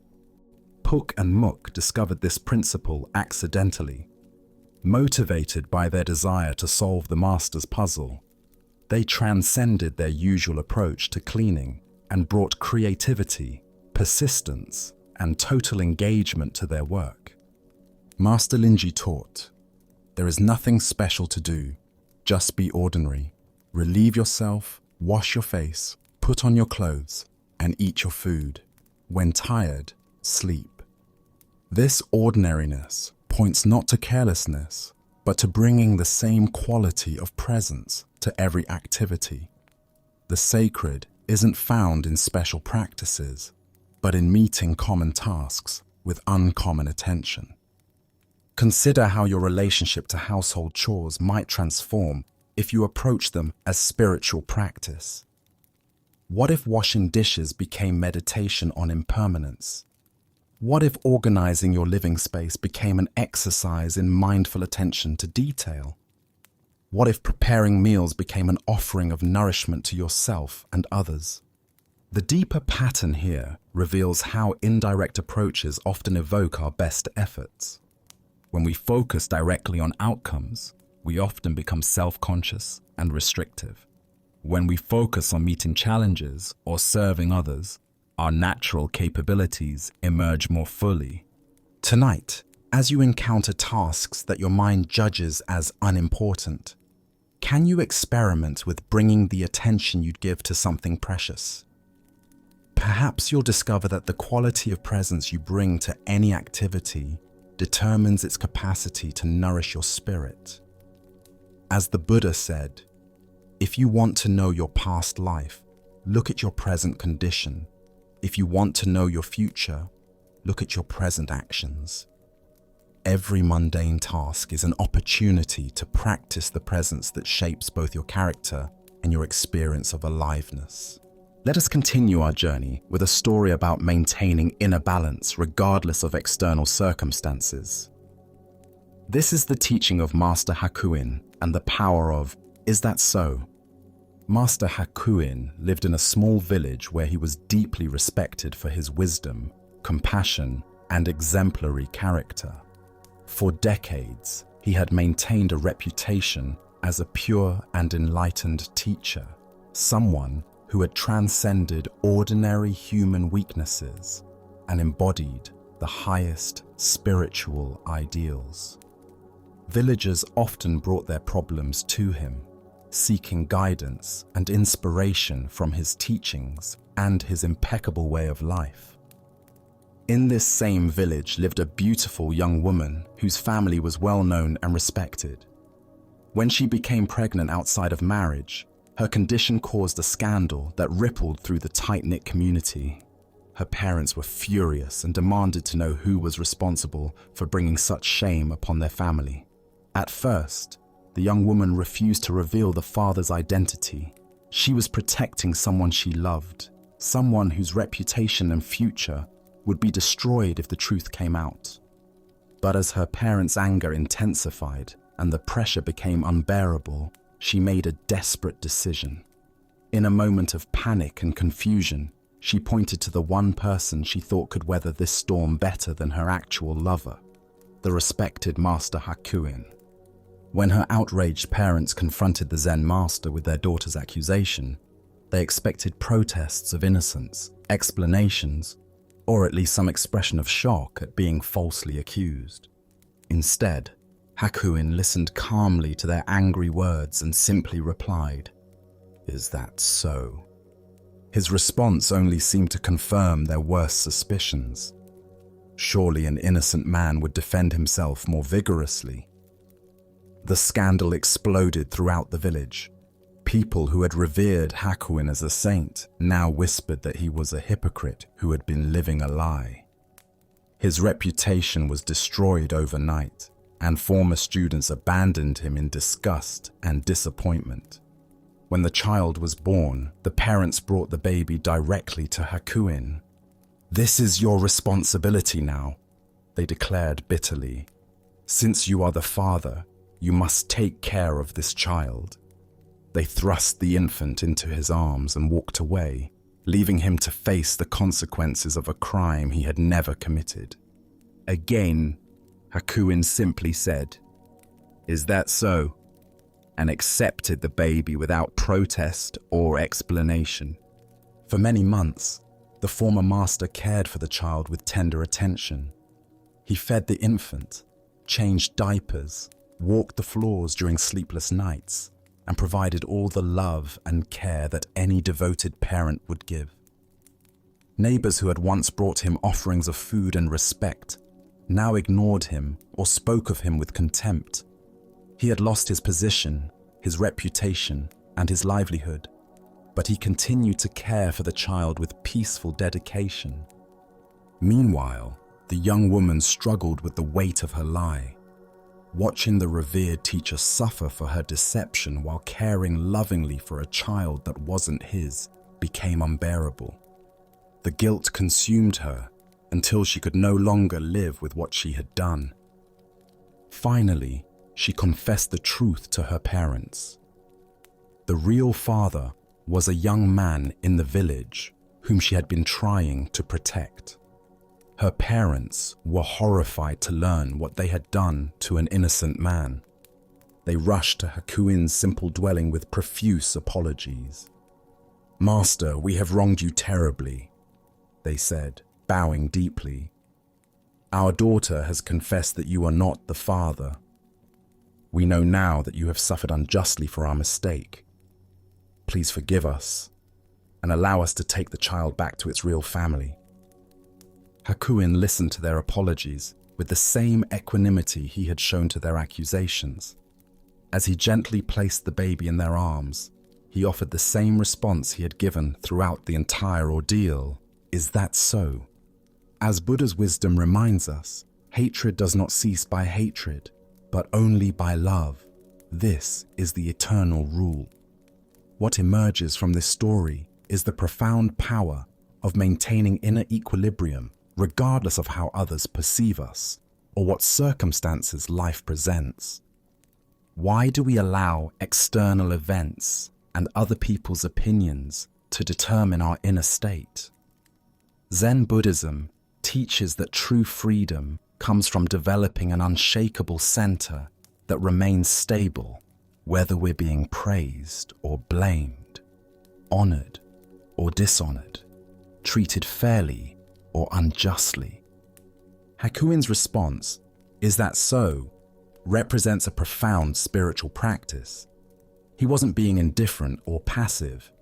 Puk and Muk discovered this principle accidentally. Motivated by their desire to solve the master's puzzle, they transcended their usual approach to cleaning and brought creativity, persistence, and total engagement to their work. Master Linji taught, "There is nothing special to do, just be ordinary. Relieve yourself, wash your face, put on your clothes, and eat your food. When tired, sleep." This ordinariness points not to carelessness, but to bringing the same quality of presence to every activity. The sacred isn't found in special practices, but in meeting common tasks with uncommon attention. Consider how your relationship to household chores might transform if you approach them as spiritual practice. What if washing dishes became meditation on impermanence? What if organizing your living space became an exercise in mindful attention to detail? What if preparing meals became an offering of nourishment to yourself and others? The deeper pattern here reveals how indirect approaches often evoke our best efforts. When we focus directly on outcomes, we often become self-conscious and restrictive. When we focus on meeting challenges or serving others, our natural capabilities emerge more fully. Tonight, as you encounter tasks that your mind judges as unimportant, can you experiment with bringing the attention you'd give to something precious? Perhaps you'll discover that the quality of presence you bring to any activity determines its capacity to nourish your spirit. As the Buddha said, "If you want to know your past life, look at your present condition. If you want to know your future, look at your present actions." Every mundane task is an opportunity to practice the presence that shapes both your character and your experience of aliveness. Let us continue our journey with a story about maintaining inner balance regardless of external circumstances. This is the teaching of Master Hakuin and the power of, is that so? Master Hakuin lived in a small village where he was deeply respected for his wisdom, compassion, and exemplary character. For decades, he had maintained a reputation as a pure and enlightened teacher, someone who had transcended ordinary human weaknesses and embodied the highest spiritual ideals. Villagers often brought their problems to him, seeking guidance and inspiration from his teachings and his impeccable way of life. In this same village lived a beautiful young woman whose family was well known and respected. When she became pregnant outside of marriage, her condition caused a scandal that rippled through the tight-knit community. Her parents were furious and demanded to know who was responsible for bringing such shame upon their family. At first, the young woman refused to reveal the father's identity. She was protecting someone she loved, someone whose reputation and future would be destroyed if the truth came out. But as her parents' anger intensified and the pressure became unbearable, she made a desperate decision. In a moment of panic and confusion, she pointed to the one person she thought could weather this storm better than her actual lover, the respected Master Hakuin. When her outraged parents confronted the Zen master with their daughter's accusation, they expected protests of innocence, explanations, or at least some expression of shock at being falsely accused. Instead, Hakuin listened calmly to their angry words and simply replied, "Is that so?" His response only seemed to confirm their worst suspicions. Surely an innocent man would defend himself more vigorously. The scandal exploded throughout the village. People who had revered Hakuin as a saint now whispered that he was a hypocrite who had been living a lie. His reputation was destroyed overnight, and former students abandoned him in disgust and disappointment. When the child was born, the parents brought the baby directly to Hakuin. "This is your responsibility now," they declared bitterly. "Since you are the father, you must take care of this child." They thrust the infant into his arms and walked away, leaving him to face the consequences of a crime he had never committed. Again, Hakuin simply said, "Is that so?" and accepted the baby without protest or explanation. For many months, the former master cared for the child with tender attention. He fed the infant, changed diapers, walked the floors during sleepless nights, and provided all the love and care that any devoted parent would give. Neighbors who had once brought him offerings of food and respect now ignored him or spoke of him with contempt. He had lost his position, his reputation, and his livelihood, but he continued to care for the child with peaceful dedication. Meanwhile, the young woman struggled with the weight of her lie. Watching the revered teacher suffer for her deception while caring lovingly for a child that wasn't his became unbearable. The guilt consumed her until she could no longer live with what she had done. Finally, she confessed the truth to her parents. The real father was a young man in the village whom she had been trying to protect. Her parents were horrified to learn what they had done to an innocent man. They rushed to Hakuin's simple dwelling with profuse apologies. "Master, we have wronged you terribly," they said, bowing deeply. "Our daughter has confessed that you are not the father. We know now that you have suffered unjustly for our mistake. Please forgive us and allow us to take the child back to its real family." Hakuin listened to their apologies with the same equanimity he had shown to their accusations. As he gently placed the baby in their arms, he offered the same response he had given throughout the entire ordeal. "Is that so?" As Buddha's wisdom reminds us, hatred does not cease by hatred, but only by love. This is the eternal rule. What emerges from this story is the profound power of maintaining inner equilibrium regardless of how others perceive us or what circumstances life presents. Why do we allow external events and other people's opinions to determine our inner state? Zen Buddhism teaches that true freedom comes from developing an unshakable center that remains stable, whether we're being praised or blamed, honored or dishonored, treated fairly or unjustly. Hakuin's response, "Is that so?" represents a profound spiritual practice. He wasn't being indifferent or passive.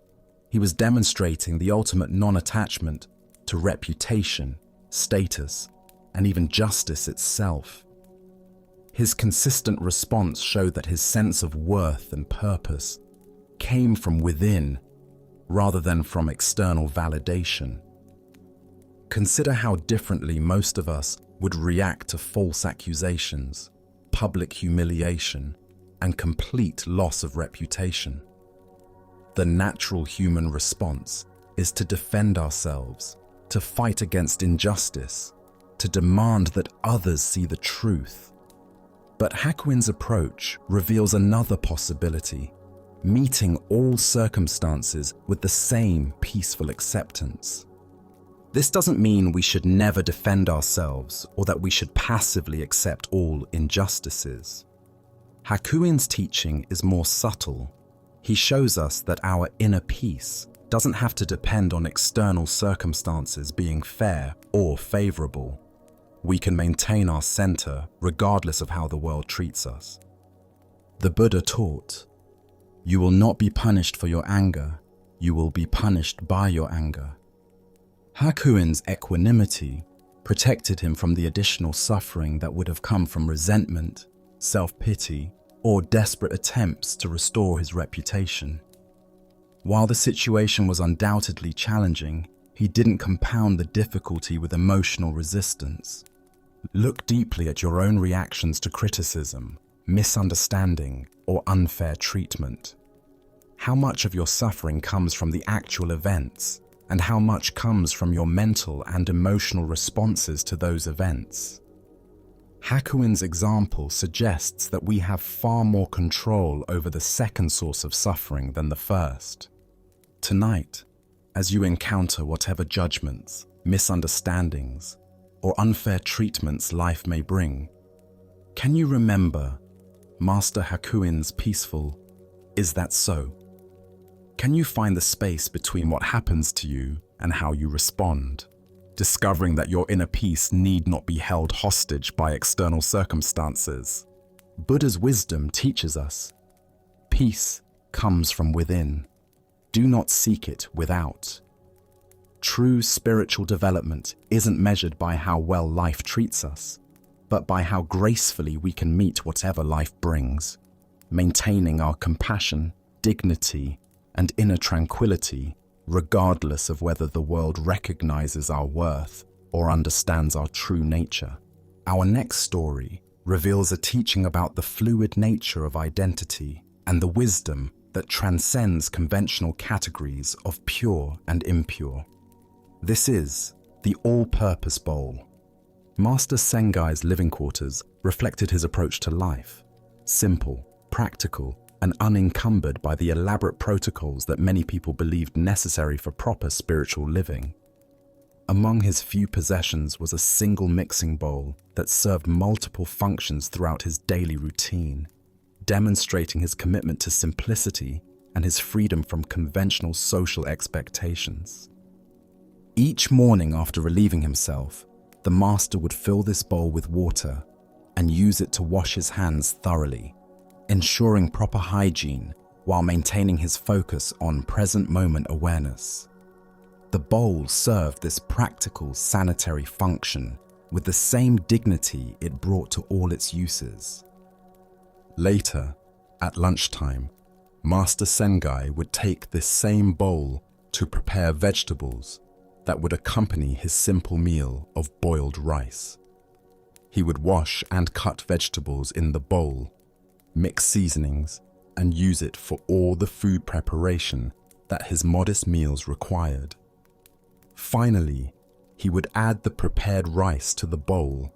He was demonstrating the ultimate non-attachment to reputation, status, and even justice itself. His consistent response showed that his sense of worth and purpose came from within rather than from external validation. Consider how differently most of us would react to false accusations, public humiliation, and complete loss of reputation. The natural human response is to defend ourselves, to fight against injustice, to demand that others see the truth. But Hakuin's approach reveals another possibility, meeting all circumstances with the same peaceful acceptance. This doesn't mean we should never defend ourselves or that we should passively accept all injustices. Hakuin's teaching is more subtle. He shows us that our inner peace doesn't have to depend on external circumstances being fair or favorable. We can maintain our center regardless of how the world treats us. The Buddha taught, "You will not be punished for your anger, you will be punished by your anger." Hakuin's equanimity protected him from the additional suffering that would have come from resentment, self-pity, or desperate attempts to restore his reputation. While the situation was undoubtedly challenging, he didn't compound the difficulty with emotional resistance. Look deeply at your own reactions to criticism, misunderstanding, or unfair treatment. How much of your suffering comes from the actual events, and how much comes from your mental and emotional responses to those events? Hakuin's example suggests that we have far more control over the second source of suffering than the first. Tonight, as you encounter whatever judgments, misunderstandings, or unfair treatments life may bring, can you remember Master Hakuin's peaceful, "Is that so?" Can you find the space between what happens to you and how you respond, discovering that your inner peace need not be held hostage by external circumstances? Buddha's wisdom teaches us, peace comes from within. Do not seek it without. True spiritual development isn't measured by how well life treats us, but by how gracefully we can meet whatever life brings, maintaining our compassion, dignity, and inner tranquility, regardless of whether the world recognizes our worth or understands our true nature. Our next story reveals a teaching about the fluid nature of identity and the wisdom that transcends conventional categories of pure and impure. This is the all-purpose bowl. Master Sengai's living quarters reflected his approach to life, simple, practical, and unencumbered by the elaborate protocols that many people believed necessary for proper spiritual living. Among his few possessions was a single mixing bowl that served multiple functions throughout his daily routine, demonstrating his commitment to simplicity and his freedom from conventional social expectations. Each morning after relieving himself, the master would fill this bowl with water and use it to wash his hands thoroughly, ensuring proper hygiene while maintaining his focus on present moment awareness. The bowl served this practical sanitary function with the same dignity it brought to all its uses. Later, at lunchtime, Master Sengai would take this same bowl to prepare vegetables that would accompany his simple meal of boiled rice. He would wash and cut vegetables in the bowl, mix seasonings, and use it for all the food preparation that his modest meals required. Finally, he would add the prepared rice to the bowl,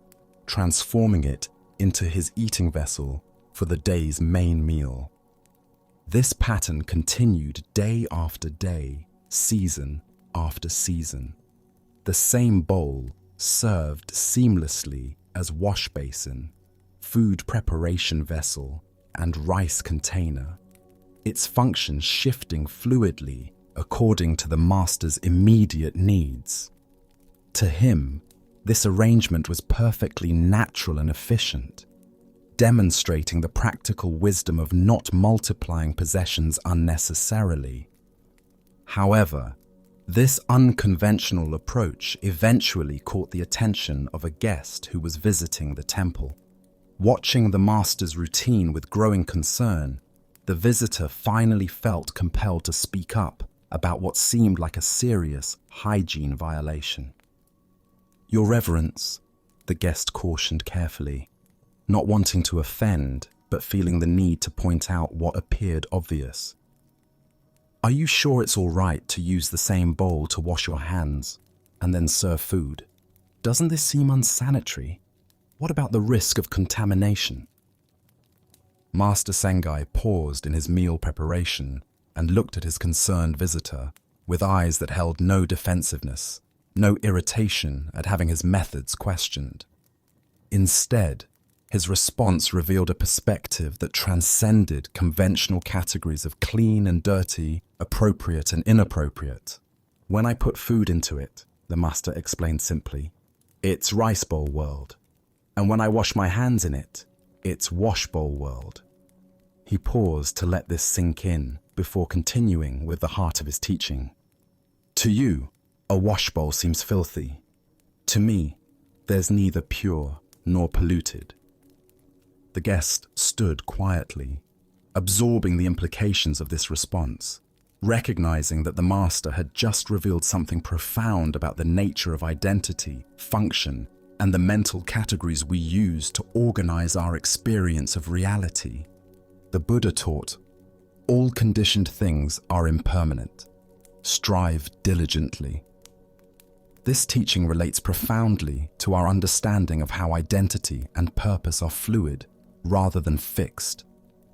transforming it into his eating vessel for the day's main meal. This pattern continued day after day, season after season. The same bowl served seamlessly as wash basin, food preparation vessel, and rice container, its function shifting fluidly according to the master's immediate needs. To him, this arrangement was perfectly natural and efficient, demonstrating the practical wisdom of not multiplying possessions unnecessarily. However, this unconventional approach eventually caught the attention of a guest who was visiting the temple. Watching the master's routine with growing concern, the visitor finally felt compelled to speak up about what seemed like a serious hygiene violation. "Your Reverence," the guest cautioned carefully, not wanting to offend, but feeling the need to point out what appeared obvious. "Are you sure it's all right to use the same bowl to wash your hands and then serve food? Doesn't this seem unsanitary? What about the risk of contamination?" Master Sengai paused in his meal preparation and looked at his concerned visitor with eyes that held no defensiveness, no irritation at having his methods questioned. Instead, his response revealed a perspective that transcended conventional categories of clean and dirty, appropriate and inappropriate. "When I put food into it," the master explained simply, "it's rice bowl world. And when I wash my hands in it, it's wash bowl world." He paused to let this sink in before continuing with the heart of his teaching. "To you, a wash bowl seems filthy. To me, there's neither pure nor polluted." The guest stood quietly, absorbing the implications of this response, recognizing that the master had just revealed something profound about the nature of identity, function, and the mental categories we use to organize our experience of reality. The Buddha taught, "All conditioned things are impermanent. Strive diligently." This teaching relates profoundly to our understanding of how identity and purpose are fluid rather than fixed,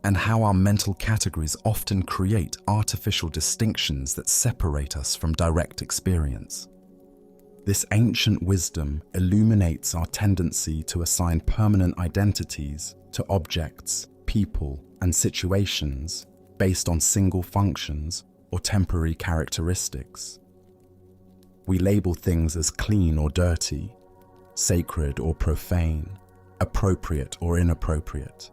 and how our mental categories often create artificial distinctions that separate us from direct experience. This ancient wisdom illuminates our tendency to assign permanent identities to objects, people, and situations based on single functions or temporary characteristics. We label things as clean or dirty, sacred or profane, appropriate or inappropriate,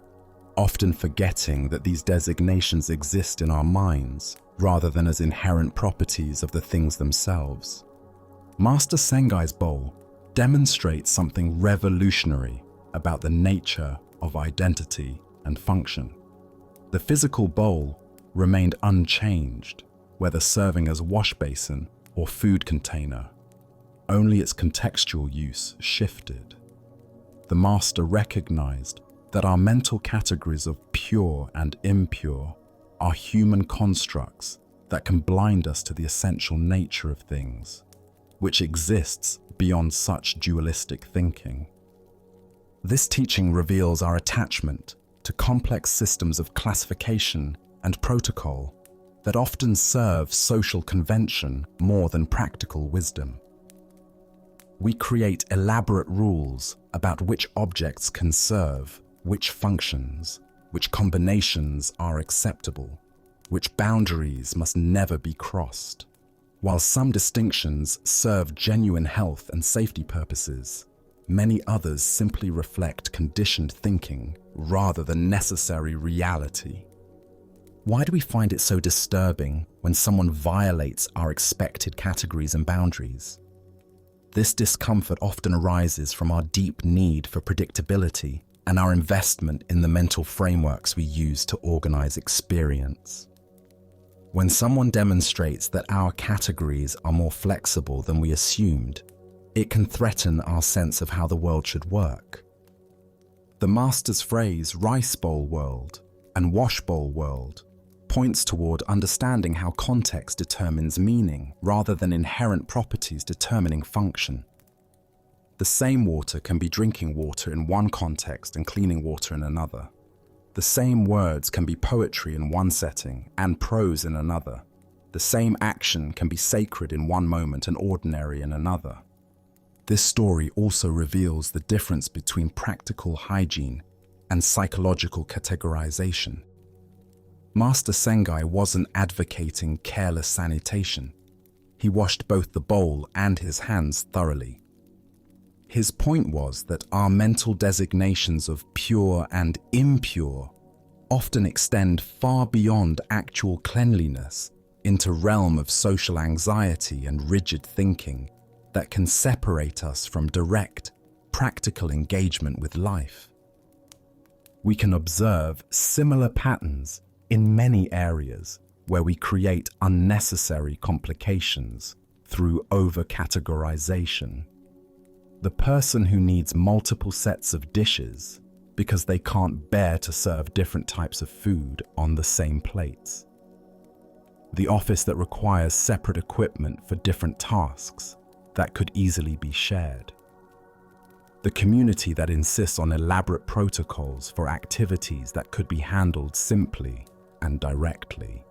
often forgetting that these designations exist in our minds rather than as inherent properties of the things themselves. Master Sengai's bowl demonstrates something revolutionary about the nature of identity and function. The physical bowl remained unchanged, whether serving as wash basin or food container. Only its contextual use shifted. The master recognized that our mental categories of pure and impure are human constructs that can blind us to the essential nature of things, which exists beyond such dualistic thinking. This teaching reveals our attachment to complex systems of classification and protocol that often serve social convention more than practical wisdom. We create elaborate rules about which objects can serve, which functions, which combinations are acceptable, which boundaries must never be crossed. While some distinctions serve genuine health and safety purposes, many others simply reflect conditioned thinking rather than necessary reality. Why do we find it so disturbing when someone violates our expected categories and boundaries? This discomfort often arises from our deep need for predictability and our investment in the mental frameworks we use to organize experience. When someone demonstrates that our categories are more flexible than we assumed, it can threaten our sense of how the world should work. The master's phrase, rice bowl world and wash bowl world, points toward understanding how context determines meaning rather than inherent properties determining function. The same water can be drinking water in one context and cleaning water in another. The same words can be poetry in one setting and prose in another. The same action can be sacred in one moment and ordinary in another. This story also reveals the difference between practical hygiene and psychological categorization. Master Sengai wasn't advocating careless sanitation. He washed both the bowl and his hands thoroughly. His point was that our mental designations of pure and impure often extend far beyond actual cleanliness into realm of social anxiety and rigid thinking that can separate us from direct, practical engagement with life. We can observe similar patterns in many areas where we create unnecessary complications through over-categorization. The person who needs multiple sets of dishes because they can't bear to serve different types of food on the same plates. The office that requires separate equipment for different tasks that could easily be shared. The community that insists on elaborate protocols for activities that could be handled simply and directly.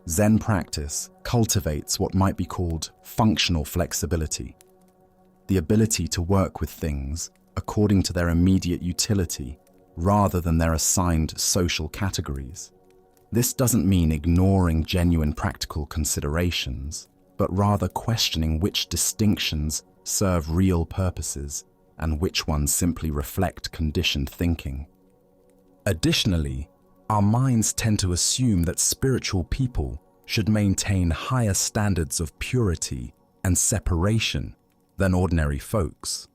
Zen practice cultivates what might be called functional flexibility, the ability to work with things according to their immediate utility rather than their assigned social categories. This doesn't mean ignoring genuine practical considerations, but rather questioning which distinctions serve real purposes and which ones simply reflect conditioned thinking. Additionally, our minds tend to assume that spiritual people should maintain higher standards of purity and separation than ordinary folks.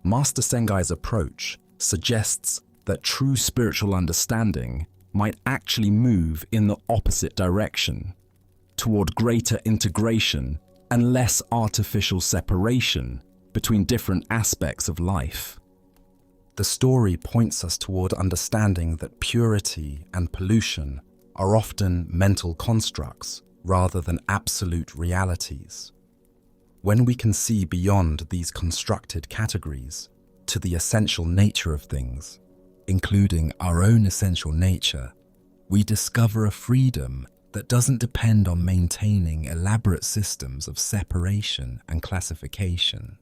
Master Sengai's approach suggests that true spiritual understanding might actually move in the opposite direction, toward greater integration and less artificial separation between different aspects of life. The story points us toward understanding that purity and pollution are often mental constructs rather than absolute realities. When we can see beyond these constructed categories to the essential nature of things, including our own essential nature, we discover a freedom that doesn't depend on maintaining elaborate systems of separation and classification.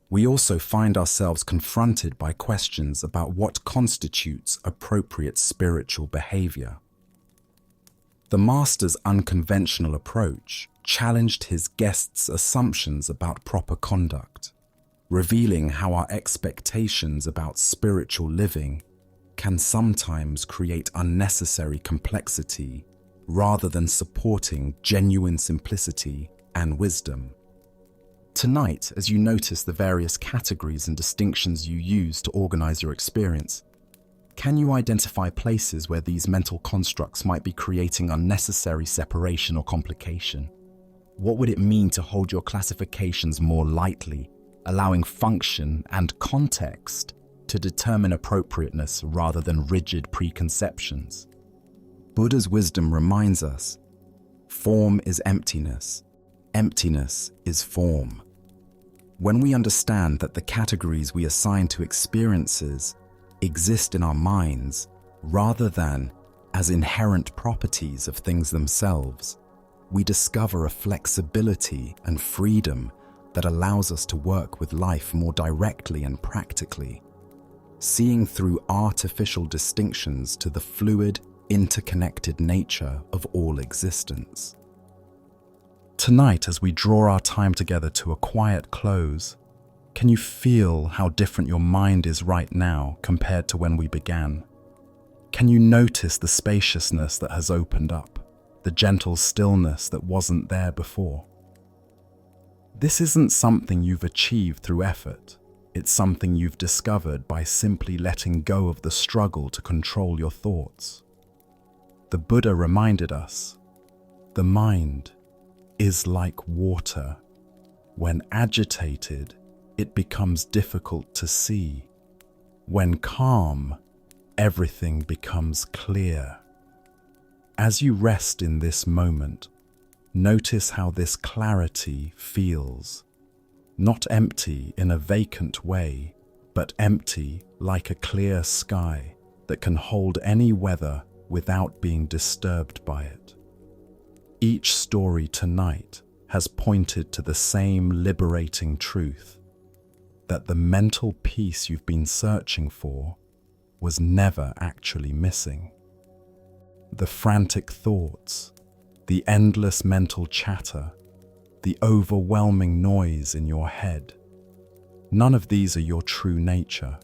We also find ourselves confronted by questions about what constitutes appropriate spiritual behavior. The Master's unconventional approach challenged his guests' assumptions about proper conduct, revealing how our expectations about spiritual living can sometimes create unnecessary complexity rather than supporting genuine simplicity and wisdom. Tonight, as you notice the various categories and distinctions you use to organize your experience, can you identify places where these mental constructs might be creating unnecessary separation or complication? What would it mean to hold your classifications more lightly, allowing function and context to determine appropriateness rather than rigid preconceptions? Buddha's wisdom reminds us, form is emptiness, emptiness is form. When we understand that the categories we assign to experiences exist in our minds rather than as inherent properties of things themselves, we discover a flexibility and freedom that allows us to work with life more directly and practically, seeing through artificial distinctions to the fluid, interconnected nature of all existence. Tonight, as we draw our time together to a quiet close, can you feel how different your mind is right now compared to when we began? Can you notice the spaciousness that has opened up, the gentle stillness that wasn't there before? This isn't something you've achieved through effort. It's something you've discovered by simply letting go of the struggle to control your thoughts. The Buddha reminded us, the mind is like water. When agitated, it becomes difficult to see. When calm, everything becomes clear. As you rest in this moment, notice how this clarity feels. Not empty in a vacant way, but empty like a clear sky that can hold any weather without being disturbed by it. Each story tonight has pointed to the same liberating truth, that the mental peace you've been searching for was never actually missing. The frantic thoughts, the endless mental chatter, the overwhelming noise in your head, none of these are your true nature.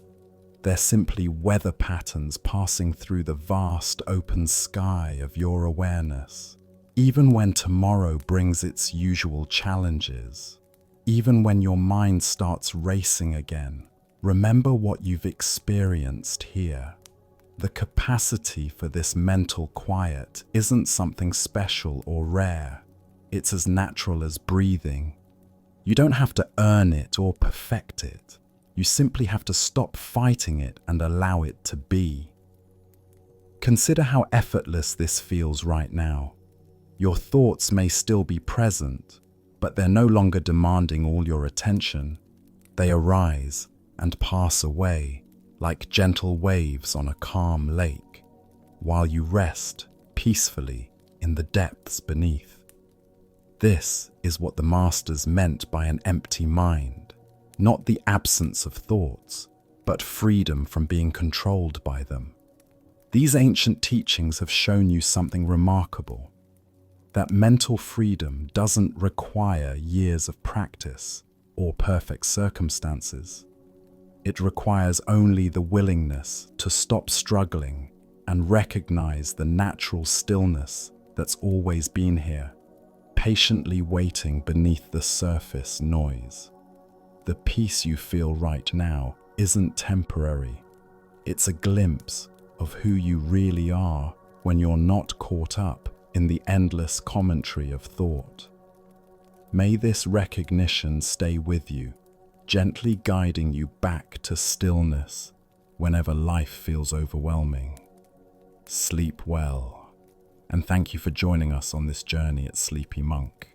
They're simply weather patterns passing through the vast open sky of your awareness. Even when tomorrow brings its usual challenges, even when your mind starts racing again, remember what you've experienced here. The capacity for this mental quiet isn't something special or rare. It's as natural as breathing. You don't have to earn it or perfect it. You simply have to stop fighting it and allow it to be. Consider how effortless this feels right now. Your thoughts may still be present, but they're no longer demanding all your attention. They arise and pass away like gentle waves on a calm lake, while you rest peacefully in the depths beneath. This is what the masters meant by an empty mind, not the absence of thoughts, but freedom from being controlled by them. These ancient teachings have shown you something remarkable, that mental freedom doesn't require years of practice or perfect circumstances. It requires only the willingness to stop struggling and recognize the natural stillness that's always been here, patiently waiting beneath the surface noise. The peace you feel right now isn't temporary. It's a glimpse of who you really are when you're not caught up in the endless commentary of thought. May this recognition stay with you, gently guiding you back to stillness whenever life feels overwhelming. Sleep well, and thank you for joining us on this journey at Sleepy Monk.